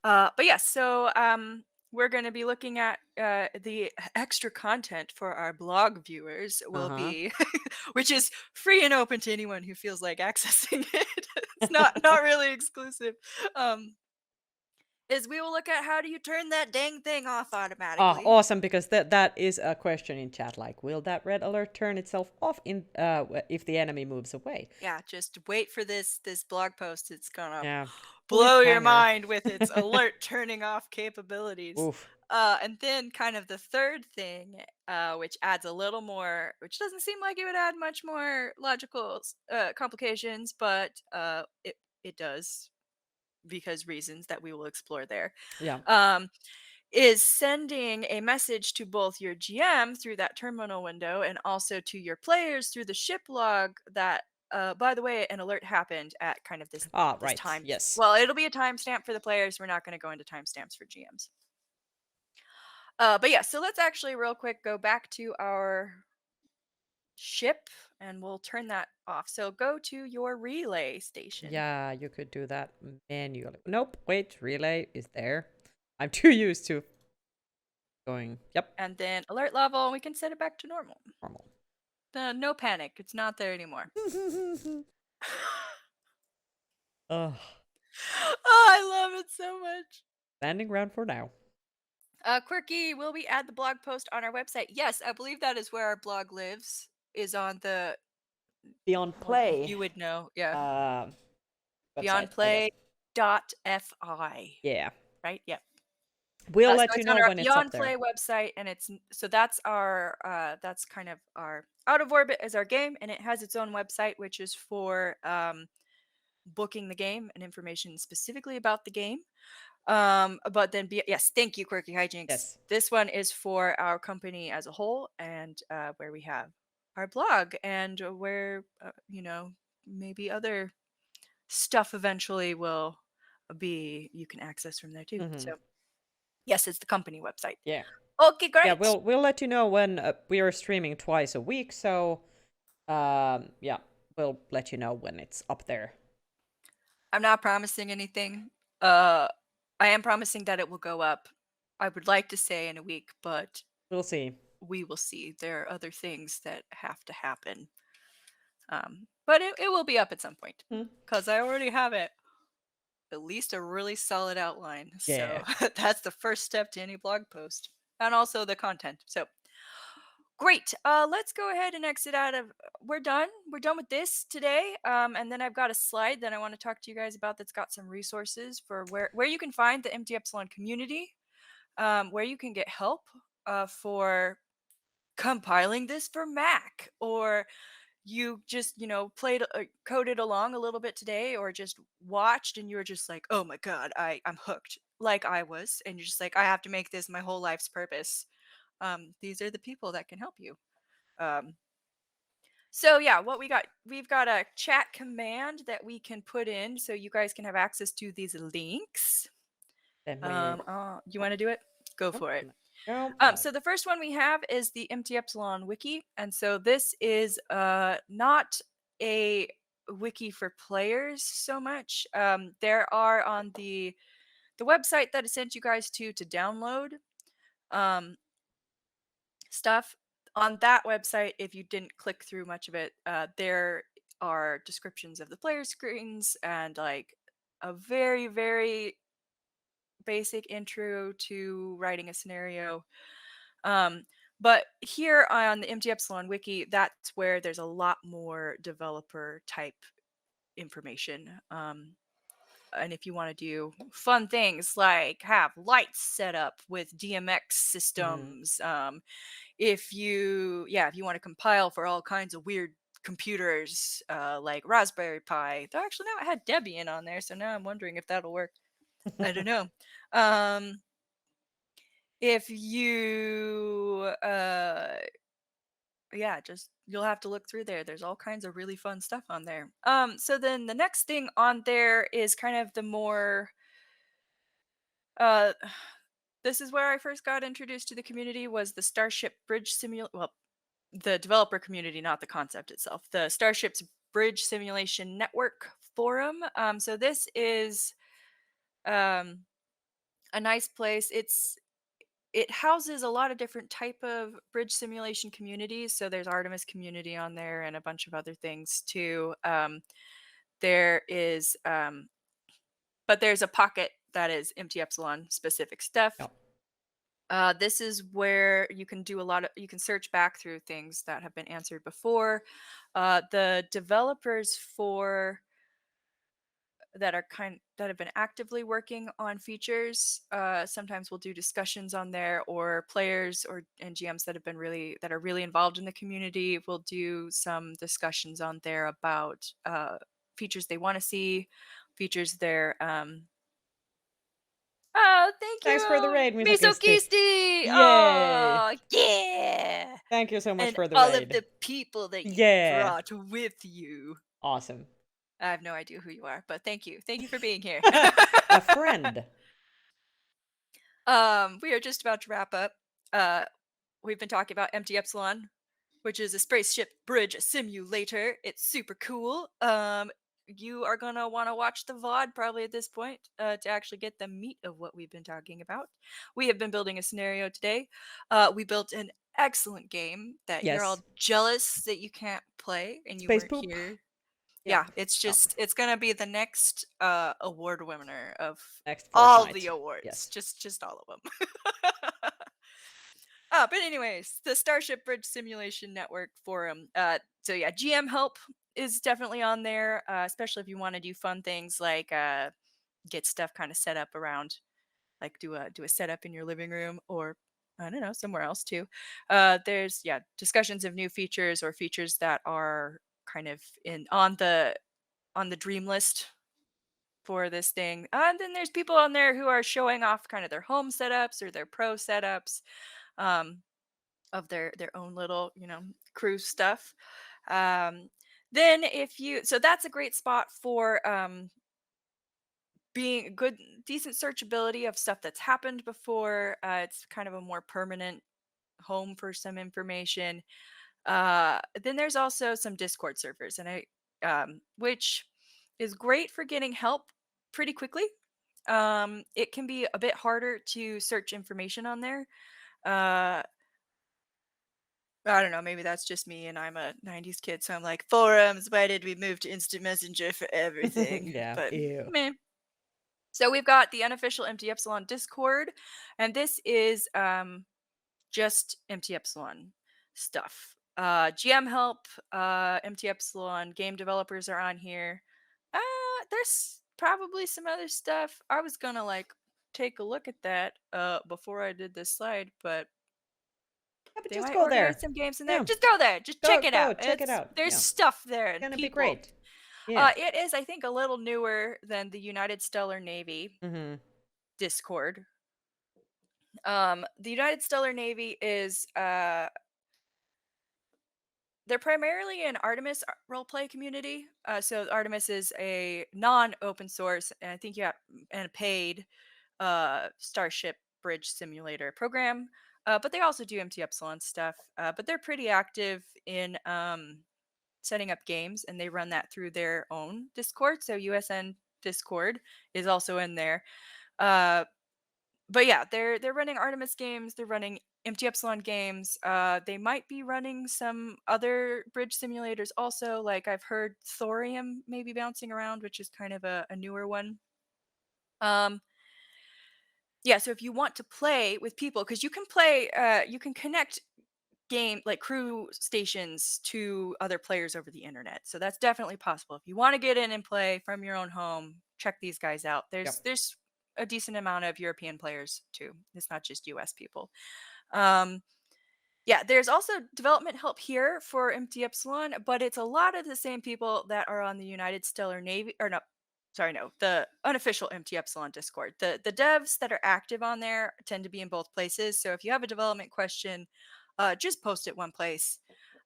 But yes, so we're gonna be looking at the extra content for our blog viewers will be, which is free and open to anyone who feels like accessing it. It's not really exclusive. is we will look at how do you turn that dang thing off Ah, automatically. awesome, because that is a question in chat. Like, will that red alert turn itself off in if the enemy moves away? Yeah, just wait for this blog post. It's gonna Yeah. blow your Cliffhanger. mind with its alert turning off capabilities. Oof. And then kind of the third thing, which adds a little more, which doesn't seem like it would add much more logical complications, but it does because reasons that we will explore there. Yeah. Um, is sending a message to both your GM through that terminal window and also to your players through the ship log that by the way, an alert happened at kind of Ah, this right. time. Yes. Well, it'll be a timestamp for the players. We're not going to go into timestamps for GMs. But yeah, so let's actually real quick go back to our ship and we'll turn that off. So go to your relay station. Yeah, you could do that manually. Nope. Wait. Relay is there. I'm too used to going. Yep. And then alert level, and we can set it back to normal. Normal. No panic. It's not there anymore. Ugh. Oh, I love it so much. Standing around for now. Quirky, will we add the blog post on our website? Yes, I believe that is where our blog lives. Is on the Beyond well, Play. you would know, yeah. Website, I guess. Beyondplay.fi. Yeah. Right? Yep. We'll So let you it's on know our when it's Beyond up there. Play website, and so that's our that's kind of our Out of Orbit is our game, and it has its own website, which is for booking the game and information specifically about the game. But then yes, thank you, Quirky Hijinks. Yes. This one is for our company as a whole, and where we have our blog, and where maybe other stuff eventually will be you can access from there too. Mhm. So yes, it's the company website. Yeah. Okay, great. Yeah, we'll let you know when we are streaming twice a week, so yeah, we'll let you know when it's up there. I'm not promising anything. I am promising that it will go up. I would like to say in a week, but We'll see. we will see. There are other things that have to happen. But it will be up at some point because I already have it. At least a really solid outline. Yeah. So that's the first step to any blog post and also the content. So great. Let's go ahead and exit out of. We're done. We're done with this today. And then I've got a slide that I want to talk to you guys about that's got some resources for where you can find the Empty Epsilon community, where you can get help for compiling this for Mac, or you just played coded along a little bit today, or just watched and you were just like, oh my god, I'm hooked, like I was, and you're just like, I have to make this my whole life's purpose. These are the people that can help you. So yeah, what we've got a chat command that we can put in so you guys can have access to these links. Then You want to do it? Go for it. No. So the first one we have is the Empty Epsilon wiki, and so this is not a wiki for players so much. There are on the website that I sent you guys to download stuff. On that website, if you didn't click through much of it, there are descriptions of the player screens and like a very, very basic intro to writing a scenario. But here on the Empty Epsilon wiki, that's where there's a lot more developer type information. And if you want to do fun things like have lights set up with DMX systems, if you want to compile for all kinds of weird computers like Raspberry Pi, though actually now it had Debian on there, so now I'm wondering if that'll work. I don't know. If you just you'll have to look through there. There's all kinds of really fun stuff on there. So then the next thing on there is kind of the more this is where I first got introduced to the community, was the Starship Bridge Simulator. The developer community, not the concept itself. The Starship's Bridge Simulation Network forum. So this is a nice place. It houses a lot of different type of bridge simulation communities. So there's Artemis community on there and a bunch of other things too. There is but there's a pocket that is Empty Epsilon specific stuff. Yep. This is where you can do a lot of you can search back through things that have been answered before. The developers for that have been actively working on features sometimes we'll do discussions on there, or players or and GMs that are really involved in the community will do some discussions on there about features they want to see, features they're oh, thank Thanks for the you, raid, Misokisti. Misokisti. Yay! Oh, yeah. Thank you so much And for the all of raid. the people that you Yeah. brought with you. Awesome. I have no idea who you are, but thank you. Thank you for being here. A friend. We are just about to wrap up. We've been talking about Empty Epsilon, which is a spaceship bridge simulator. It's super cool. You are gonna want to watch the VOD probably at this point to actually get the meat of what we've been talking about. We have been building a scenario today. We built an excellent game that you're Yes. all jealous that you can't play and you Space weren't poop. here. Yeah. Yeah, it's Oh, just it's gonna be the next award winner of next all the Fortnite. awards. Yes. Just all of them. But anyways, the Starship Bridge Simulation Network forum. So yeah, GM help is definitely on there, especially if you want to do fun things like get stuff kind of set up around, like do a setup in your living room, or I don't know, somewhere else too. There's discussions of new features or features that are kind of in on the dream list for this thing. And then there's people on there who are showing off kind of their home setups or their pro setups. Um, of their own little crew stuff. Then if you so that's a great spot for being good decent searchability of stuff that's happened before. It's kind of a more permanent home for some information. Then there's also some Discord servers, and I which is great for getting help pretty quickly. It can be a bit harder to search information on there. uh I don't know, maybe that's just me and I'm a 90s kid, so I'm like, forums, why did we move to instant messenger for everything? Yeah. But Ew. meh. So we've got the unofficial Empty Epsilon Discord, and this is just Empty Epsilon stuff. GM help, Empty Epsilon game developers are on here. There's probably some other stuff. I was gonna like take a look at that before I did this slide, but Yeah, but they just might go organize there. some games in there. Yeah. Just go there. Just check it Go out. check it It's out. there's Yeah. stuff there and Gonna be people. great. Yeah. It is, I think, a little newer than the United Stellar Navy Mm-hmm. Discord. The United Stellar Navy is they're primarily an Artemis roleplay community. So Artemis is a non-open source, and I think and a paid Starship Bridge Simulator program. But they also do Empty Epsilon stuff. But they're pretty active in setting up games, and they run that through their own Discord. So USN Discord is also in there. Uh, but yeah, they're running Artemis games. They're running Empty Epsilon games. They might be running some other bridge simulators also. Like I've heard Thorium maybe bouncing around, which is kind of a newer one. Um, yeah, so if you want to play with people, because you can connect game like crew stations to other players over the internet. So that's definitely possible. If you want to get in and play from your own home, check these guys out. Yep. There's a decent amount of European players too. It's not just US people. Um yeah, there's also development help here for Empty Epsilon, but it's a lot of the same people that are on the United Stellar Navy, or no, sorry, no, the unofficial Empty Epsilon Discord. The devs that are active on there tend to be in both places. So if you have a development question, just post it one place,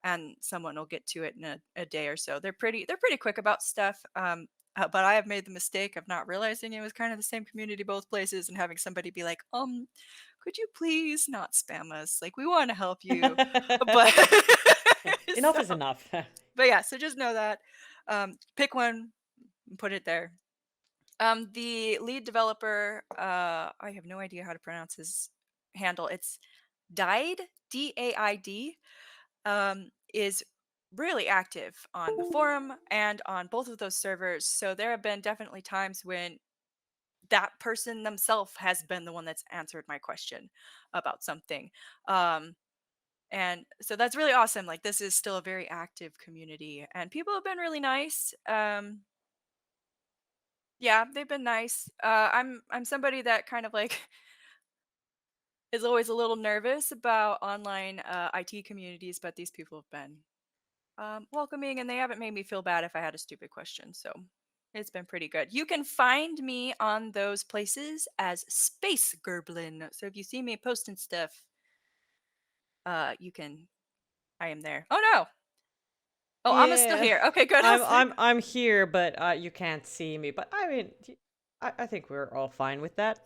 and someone will get to it in a day or so. They're pretty quick about stuff. But I have made the mistake of not realizing it was kind of the same community both places, and having somebody be like, could you please not spam us? Like, we want to help you, but Enough is so, enough. but yeah, so just know that. Pick one, and put it there. The lead developer, I have no idea how to pronounce his handle. It's Died, DAID, is really active on the forum and on both of those servers. So there have been definitely times when that person themselves has been the one that's answered my question about something. Um, and so that's really awesome. Like this is still a very active community, and people have been really nice. Yeah, they've been nice. I'm somebody that kind of like is always a little nervous about online IT communities, but these people have been welcoming, and they haven't made me feel bad if I had a stupid question. So it's been pretty good. You can find me on those places as Space Gerblin. So if you see me posting stuff, you can. I am there. Oh no! Oh, Alma's still Yeah, here. Okay, good. I was like, I'm here, but you can't see me. But I mean, I think we're all fine with that.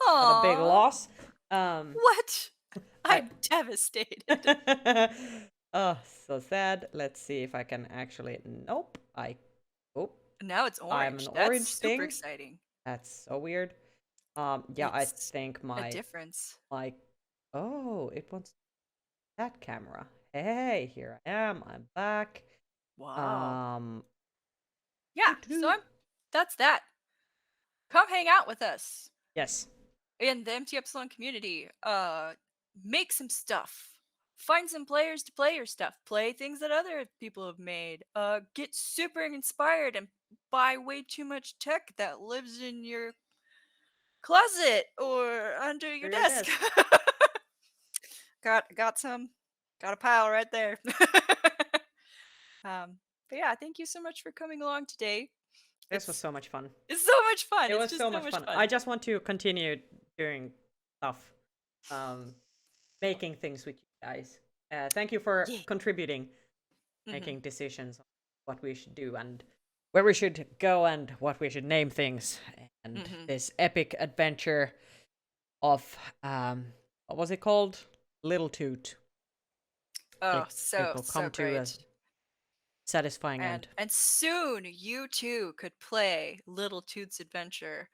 Not a big aw, loss. Um, what? I. I'm devastated. Oh, so sad. Let's see if I can actually. Nope. Oh, Now it's I'm an orange. That's orange super thing. exciting. That's so weird. Yeah, I It's think a my difference. my. Oh, it wants that camera. Hey, here I am. I'm back. Wow. Um. Yeah, Toot so toot. that's that. Come hang out with us Yes. in the Empty Epsilon community. Make some stuff. Find some players to play your stuff. Play things that other people have made. Get super inspired and buy way too much tech that lives in your closet or under For your your desk. desk. got a pile right there. But yeah, thank you so much for coming along today. This was It's so much fun. it's so much fun. It It's was just so so much much fun. I fun. just want to continue doing stuff, um, making things with you guys. Thank you for Yeah. contributing, Hmm. making decisions on what we should do and where we should go and what we should name things. And Hmm. this epic adventure of what was it called? Little Toot. Oh, It will so come to a great. satisfying end. And soon you too could play Little Toots Adventure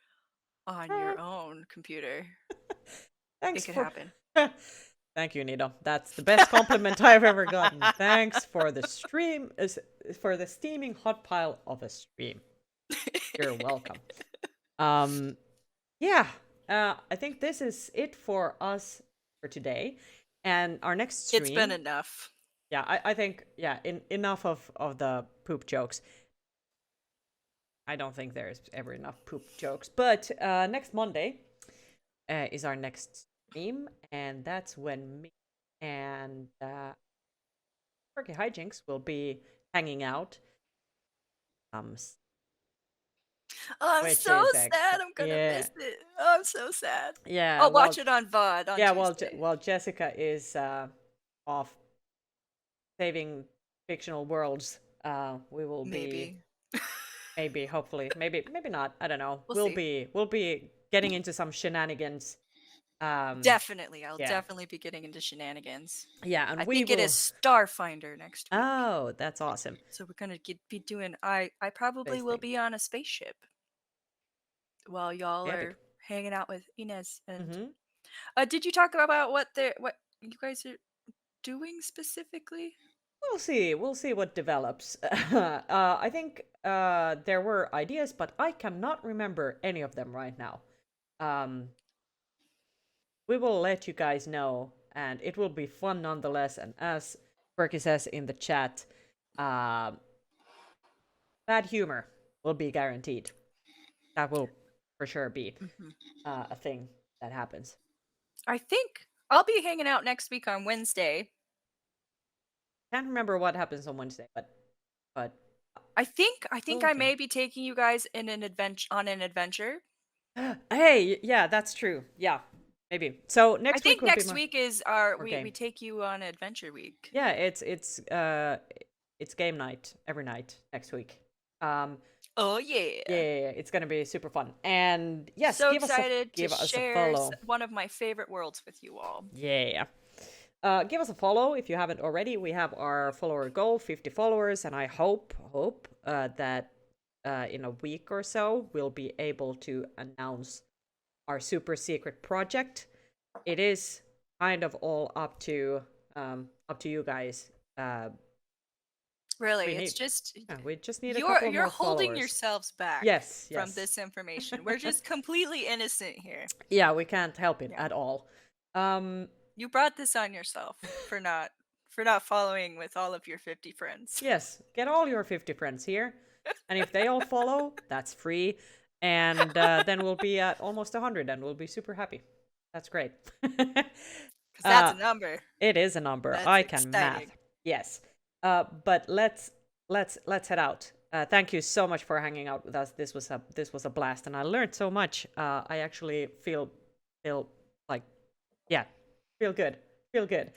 on Ah, your own computer. It thanks could for. happen. Thank you, Nito. That's the best compliment I've ever gotten. Thanks for the for the steaming hot pile of a stream. You're welcome. Um, yeah. I think this is it for us for today, and our next It's been stream. enough. Yeah, I think enough of the poop jokes. I don't think there's ever enough poop jokes, but next Monday is our next stream, and that's when me and Turkey Hijinks will be hanging out. Um, Oh, I'm which so is sad. I'm gonna yeah, miss it. Oh, I'm so sad. yeah. I'll watch Well, it on VOD on yeah. Tuesday. Well, Jessica is off saving fictional worlds. We will be Maybe. maybe, hopefully, maybe not. I don't know. We'll see. We'll be getting into some shenanigans. Definitely. I'll Yeah, definitely be getting into shenanigans. yeah, I and we think it is will. Starfinder next week. Oh, that's awesome. So we're gonna be doing. I probably Space will thing. be on a spaceship while y'all Epic. are hanging out with Inez. And Mm-hmm. did you talk about what you guys are doing specifically? We'll see. We'll see what develops. I think there were ideas, but I cannot remember any of them right now. Um, we will let you guys know, and it will be fun nonetheless. And as Perky says in the chat, uh, bad humor will be guaranteed. That will for sure be Hmm. a thing that happens. I think I'll be hanging out next week on Wednesday. Can't remember what happens on Wednesday, but I think I okay. may be taking you guys in an adventure. Hey, yeah, that's true. Yeah, maybe. So I next week think will be next week is our our we game. take you on adventure week. Yeah, it's game night every night next week. Um, Oh yeah. yeah, it's gonna be super fun. And yes, So excited to give us a share follow. one of my favorite worlds with you all. Yeah. Give us a follow if you haven't already. We have our follower goal, 50 followers, and I hope that in a week or so we'll be able to announce our super secret project. It is kind of all up to you guys. Really, We it's need, just yeah, we just need a couple of you're more holding followers. yourselves back Yes, from yes. this information. We're just completely innocent here. Yeah, we can't help it Yeah. at all. Um, You brought this on yourself for not following with all of your 50 friends. yes, get all your 50 friends here. And if they all follow, that's free. And then we'll be at almost 100 and we'll be super happy. That's great. Cuz that's a number. It is a number. That's I can exciting. math. Yes. But let's head out. Thank you so much for hanging out with us. This was a blast, and I learned so much. I actually feel like, yeah, feel good. Feel good.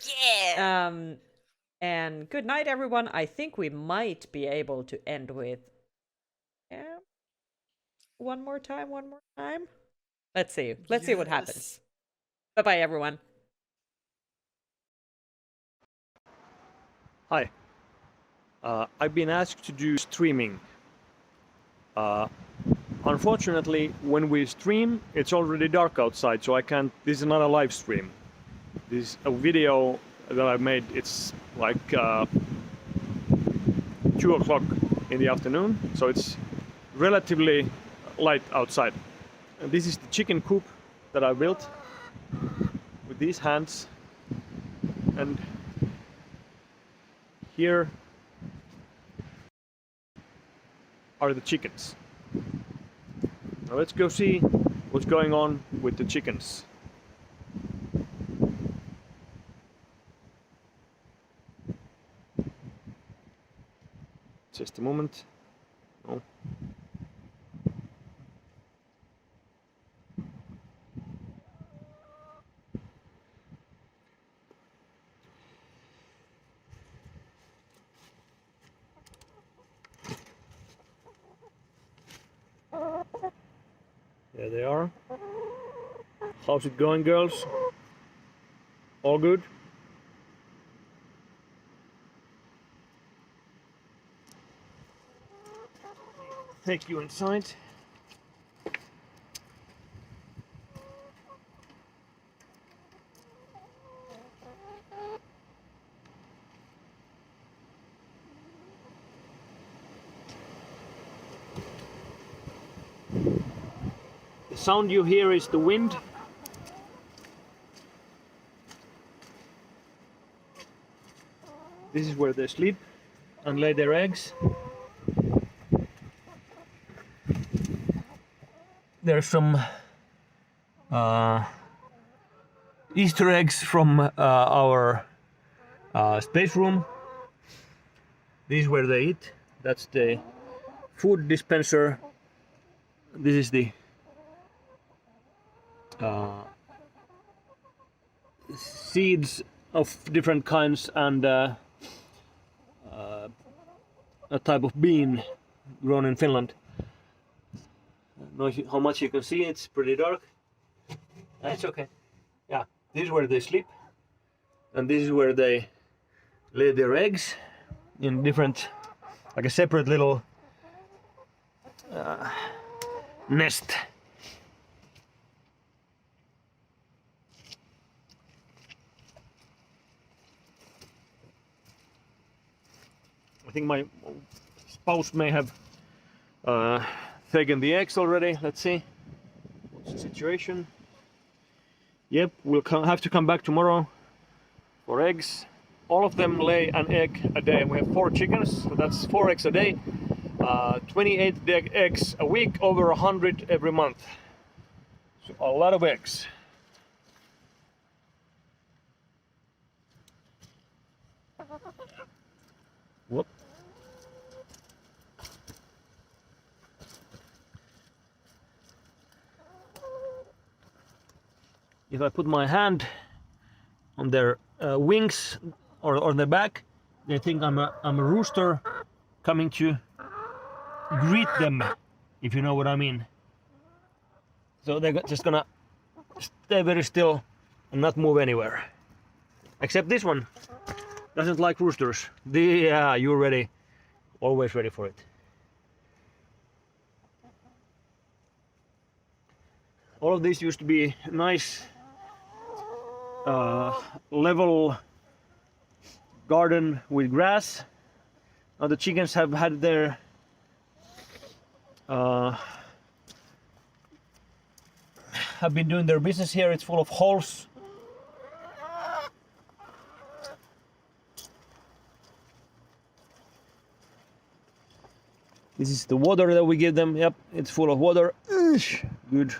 Yeah. And good night, everyone. I think we might be able to end with, yeah, one more time. One more time. Let's see. Let's see what happens. Bye bye, everyone. Hi. I've been asked to do streaming. Unfortunately, when we stream, it's already dark outside, so I can't. This is not a live stream. This is a video that I made. It's like 2 o'clock in the afternoon, so it's relatively light outside. And this is the chicken coop that I built with these hands, and here are the chickens. Now let's go see what's going on with the chickens. Just a moment. Oh. There they are. How's it going, girls? All good? Take you inside. The sound you hear is the wind. This is where they sleep and lay their eggs. There's some Easter eggs from our space room. This is where they eat. That's the food dispenser. This is the seeds of different kinds and a type of bean grown in Finland. I don't know how much you can see, it's pretty dark. It's okay. Yeah, this is where they sleep, and this is where they lay their eggs in different, like a separate little nest. I think my spouse may have taken the eggs already. Let's see. What's the situation? Yep, we'll have to come back tomorrow for eggs. All of them lay an egg a day. We have 4 chickens, so that's 4 eggs a day. 28 eggs a week, over 100 every month. So a lot of eggs. Whoop. If I put my hand on their wings or on their back, they think I'm a rooster coming to greet them, if you know what I mean. So they're just gonna stay very still and not move anywhere. Except this one doesn't like roosters. Yeah, you're ready. Always ready for it. All of this used to be nice level garden with grass. Now the chickens have had their have been doing their business here. It's full of holes. This is the water that we give them. Yep, it's full of water. Good.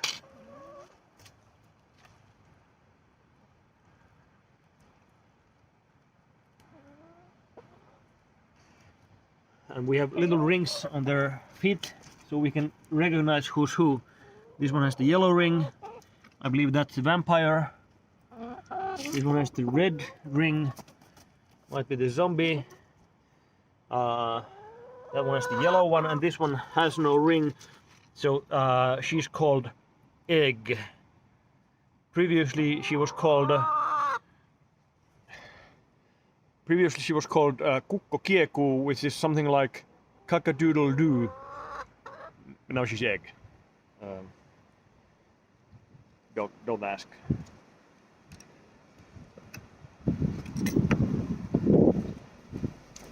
And we have little rings on their feet so we can recognize who's who. This one has the yellow ring. I believe that's the vampire. This one has the red ring. Might be the zombie. That one has the yellow one, and this one has no ring. So she's called Egg. Previously she was called Kukko Kieku, which is something like Kakadoodle-doo. But now she's Egg. Don't ask.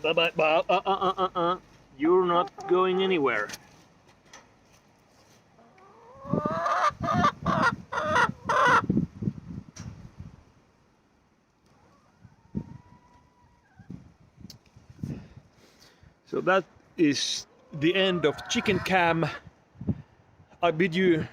Bye. You're not going anywhere. So that is the end of Chicken Cam. I bid you